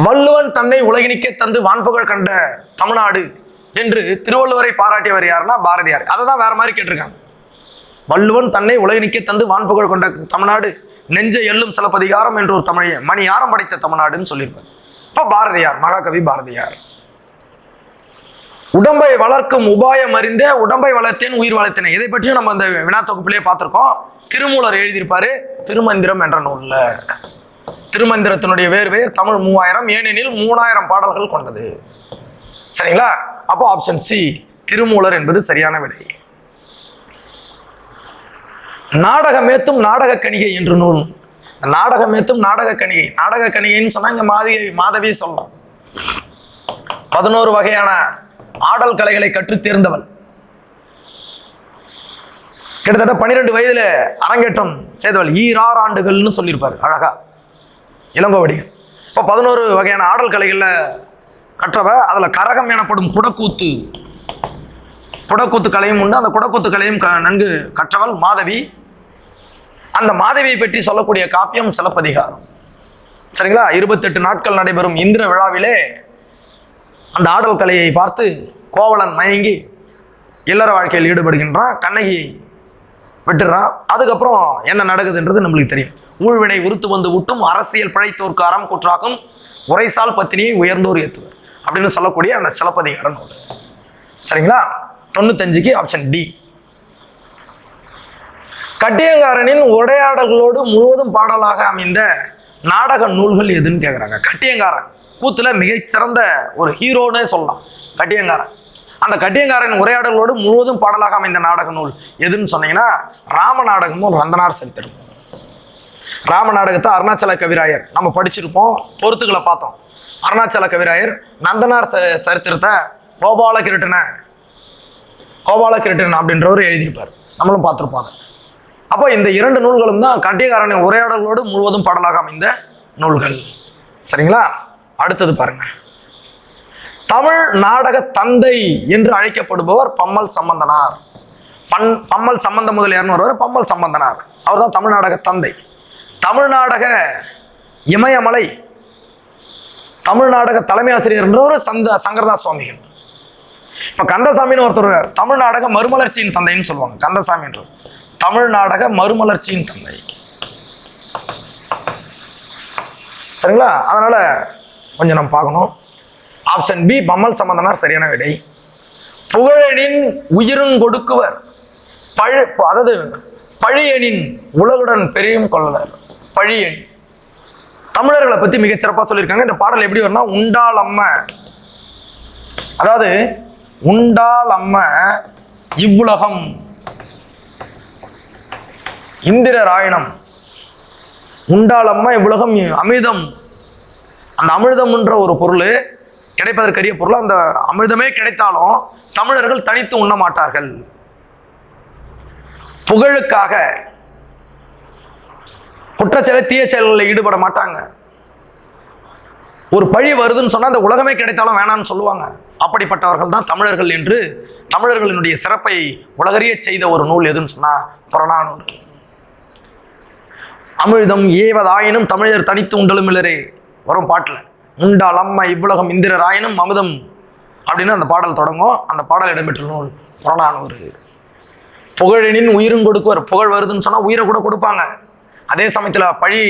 வள்ளுவன் தன்னை உலகினிக்கே தந்து வான்புகழ் கண்ட தமிழ்நாடு என்று திருவள்ளுவரை பாராட்டியவர் யாருன்னா பாரதியார். அதை தான் வேற மாதிரி கேட்டிருக்காங்க. வள்ளுவன் தன்னை உலகினிக்கே தந்து வான்புகழ் கொண்ட தமிழ்நாடு நெஞ்ச எள்ளும் சிலப்பதிகாரம் என்று ஒரு தமிழ் மணியாரம் படைத்த தமிழ்நாடுன்னு சொல்லியிருப்பார். இப்போ பாரதியார், மகாகவி பாரதியார். உடம்பை வளர்க்கும் உபாயம் அறிந்தே உடம்பை வளர்த்தேன் உயிர் வளர்த்தேன். இதை பற்றியும் நம்ம அந்த வினா தொகுப்பிலேயே பார்த்திருக்கோம். திருமூலர் எழுதியிருப்பாரு திருமந்திரம் என்ற நூல்ல. திருமந்திரத்தினுடைய வேறு தமிழ் 3000, ஏனெனில் 3000 பாடல்கள் கொண்டது. சரிங்களா? அப்போ ஆப்ஷன் சி திருமூலர் என்பது சரியான விடை. நாடகமேத்தும் நாடக கணிகை என்று நூல். நாடகமேத்தும் நாடக கணிகை, நாடக கணிகைன்னு சொன்னா இங்க மாதவி சொல்லலாம். 11 வகையான ஆடல் கலைகளை கற்றுத் தேர்ந்தவள். கிட்டத்தட்ட 12 வயதுல அரங்கேற்றம் செய்தவள். 6 ஆண்டுகள்னு சொல்லியிருப்பாரு அழகா இளங்கோவடிகள். இப்போ 11 வகையான ஆடல் கலைகள்ல கற்றவ. அதுல கரகம் எனப்படும் குடக்கூத்து கலையும் உண்டு. அந்த குடக்கூத்து கலையும் நன்கு கற்றவள் மாதவி. அந்த மாதவியை பற்றி சொல்லக்கூடிய காப்பியம் சிலப்பதிகாரம். சரிங்களா? 28 நாட்கள் நடைபெறும் இந்திர விழாவிலே அந்த ஆடல் கலையை பார்த்து கோவலன் மயங்கி இல்லற வாழ்க்கையில் ஈடுபடுகின்றான். கண்ணகி விட்டுறான். அதுக்கப்புறம் என்ன நடக்குதுன்றது நம்மளுக்கு தெரியும். ஊழ்வினை உறுத்து வந்து ஊட்டும் அரசியல் பிழைத்தோர்க்கு அறம் குற்றாக்கும் உரைசால் பத்தினியை உயர்ந்தோர் ஏத்துவர் அப்படின்னு சொல்லக்கூடிய அந்த சிலப்பதிகார நூல். சரிங்களா? 95க்கு ஆப்ஷன் டி. கட்டியங்காரனின் உரையாடல்களோடு முழுவதும் பாடலாக அமைந்த நாடக நூல்கள் எதுன்னு கேட்குறாங்க. கட்டியங்காரன் கூத்துல மிகச்சிறந்த ஒரு ஹீரோன்னு சொல்லலாம் கட்டியங்காரன். அந்த கட்டியங்காரன் உரையாடல்களோடு முழுவதும் பாடலாக அமைந்த நாடக நூல் எதுன்னு சொன்னீங்கன்னா ராம நாடகமும் ரந்தனார் சரித்திரம். ராம நாடகத்தை அருணாச்சல கவிராயர் நம்ம படிச்சிருப்போம், பொறுத்துக்களை பார்த்தோம். அருணாச்சல கவிராயர் நந்தனார் சரித்திரத்தை கோபால கிருட்டிணன் அப்படின்றவர் எழுதியிருப்பார், நம்மளும் பார்த்துருப்பாங்க. அப்போ இந்த 2 நூல்களும் தான் கட்டியக்காரனின் உரையாடல்களோடு முழுவதும் பாடலாக அமைந்த நூல்கள். சரிங்களா? அடுத்தது பாருங்க. தமிழ் நாடக தந்தை என்று அழைக்கப்படுபவர் பம்மல் சம்பந்தனார். பம்மல் சம்பந்த முதலியார்னு வருவார், பம்மல் சம்பந்தனார். அவர் தான் தமிழ் நாடக தந்தை. தமிழ் நாடக இமயமலை தமிழ் நாடக தலைமை ஆசிரியர் என்றவர் சங்கரதாஸ் சுவாமிகள். இப்ப கந்தசாமின்னு ஒருத்தர் தமிழ் நாடக மறுமலர்ச்சியின் தந்தைன்னு சொல்லுவாங்க. கந்தசாமி என்று தமிழ் நாடக மறுமலர்ச்சியின் தந்தை. சரிங்களா? அதனால கொஞ்சம் நம்ம பார்க்கணும். ஆப்ஷன் பி பம்மல் சம்பந்தனார் சரியான விடை. புகழெனின் உயிரும் கொடுக்குவர் அதாவது பழியெனின் உலகுடன் பெரியும் கொள்ளலர். பழியணி தமிழர்களை பத்தி மிகச்சிறப்பா சொல்லியிருக்காங்க. இந்த பாடல் எப்படி வரும்னா, உண்டால் அம்ம, அதாவது உண்டால் அம்ம இவ்வுலகம் இந்திரராயணம், உண்டால் அம்ம இவ்வுலகம் அமிர்தம். அந்த அமிர்தம்ன்ற ஒரு பொருள் கிடைப்பதற்கரிய பொருள். அந்த அமிர்தமே கிடைத்தாலும் தமிழர்கள் தனித்து உண்ண மாட்டார்கள். புகழுக்காக குற்றச்செயல தீய செயல்களில் ஈடுபட மாட்டாங்க. ஒரு பழி வருதுன்னு சொன்னா அந்த உலகமே கிடைத்தாலும் வேணான்னு சொல்லுவாங்க. அப்படிப்பட்டவர்கள் தான் தமிழர்கள் என்று தமிழர்களினுடைய சிறப்பை உலகறிய செய்த ஒரு நூல் எதுன்னு சொன்னா புறநானூறு. அமிழ்தம் ஏவதாயினும் தமிழர் தனித்து உண்டலும் இல்லரே வரும் பாட்டுல, உண்டால் அம்மா இவ்வுலகம் இந்திரராயினும் அமுதம் அப்படின்னு அந்த பாடல் தொடங்கும். அந்த பாடல் இடம்பெற்ற நூல் புறநானூறு. புகழெனின் உயிரும் கொடுக்குவர். புகழ் வருதுன்னு சொன்னா உயிரை கூட கொடுப்பாங்க. அதே சமயத்துல பழி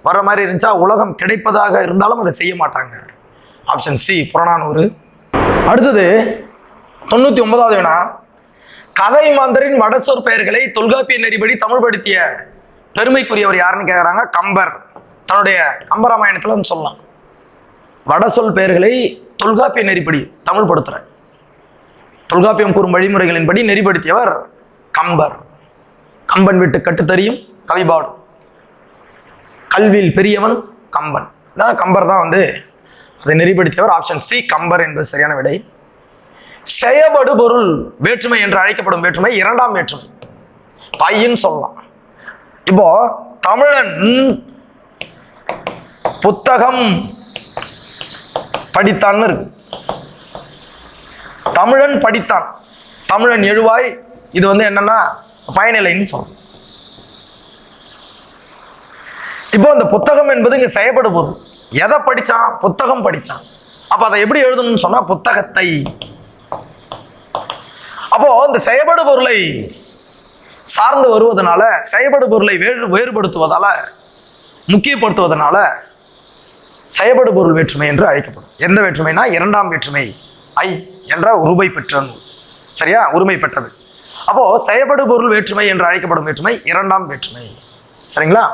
வர்ற மாதிரி இருந்துச்சா உலகம் கிடைப்பதாக இருந்தாலும் அதை செய்ய மாட்டாங்க. Option C Purananuru. அடுத்தது 99வது வினா. கதை மாந்தரின் வடசொற் பெயர்களை தொல்காப்பிய நெறிப்படி தமிழ் படுத்திய பெருமைக்குரியவர் யாருன்னு கேட்குறாங்க. கம்பர். தன்னுடைய கம்பராமாயணத்துல சொல்லலாம். வடசொல் பெயர்களை தொல்காப்பிய நெறிப்படி தமிழ் படுத்துற தொல்காப்பியம் கூறும் வழிமுறைகளின்படி நெறிப்படுத்தியவர் கம்பர். கம்பன் விட்டு கட்டுத்தறியும் கவிபாடும் கல்வியில் பெரியவன் கம்பன். கம்பர் தான் அதை நெறிப்படுத்தியவர். ஆப்ஷன் சி கம்பர் என்பது சரியான விடை. செயபடு பொருள் வேற்றுமை என்று அழைக்கப்படும் வேற்றுமை 2ஆம் வேற்றுமை பையன்னு சொல்லலாம். இப்போ தமிழன் புத்தகம் படித்தான்னு இருக்கு. தமிழன் படித்தான், தமிழன் எழுவாய். இது என்னன்னா பயனிலைன்னு சொல்லணும். இப்போ இந்த புத்தகம் என்பது இங்க செயப்படு பொருள். எதை படிச்சான்? புத்தகம் படிச்சான். அப்ப அதை எப்படி எழுதணும்னு சொன்னா புத்தகத்தை. அப்போ இந்த செயப்படு பொருளை சார்ந்து வருவதனால, செயப்படு பொருளை வேறுபடுத்துவதால, முக்கியப்படுத்துவதனால செயப்படு பொருள் வேற்றுமை என்று அழைக்கப்படும். எந்த வேற்றுமைனா 2ஆம் வேற்றுமை ஐ என்ற உருமை பெற்ற நூல். சரியா? உரிமை பெற்றது. அப்போ செயப்படு பொருள் வேற்றுமை என்று அழைக்கப்படும் வேற்றுமை 2ஆம் வேற்றுமை. சரிங்களா?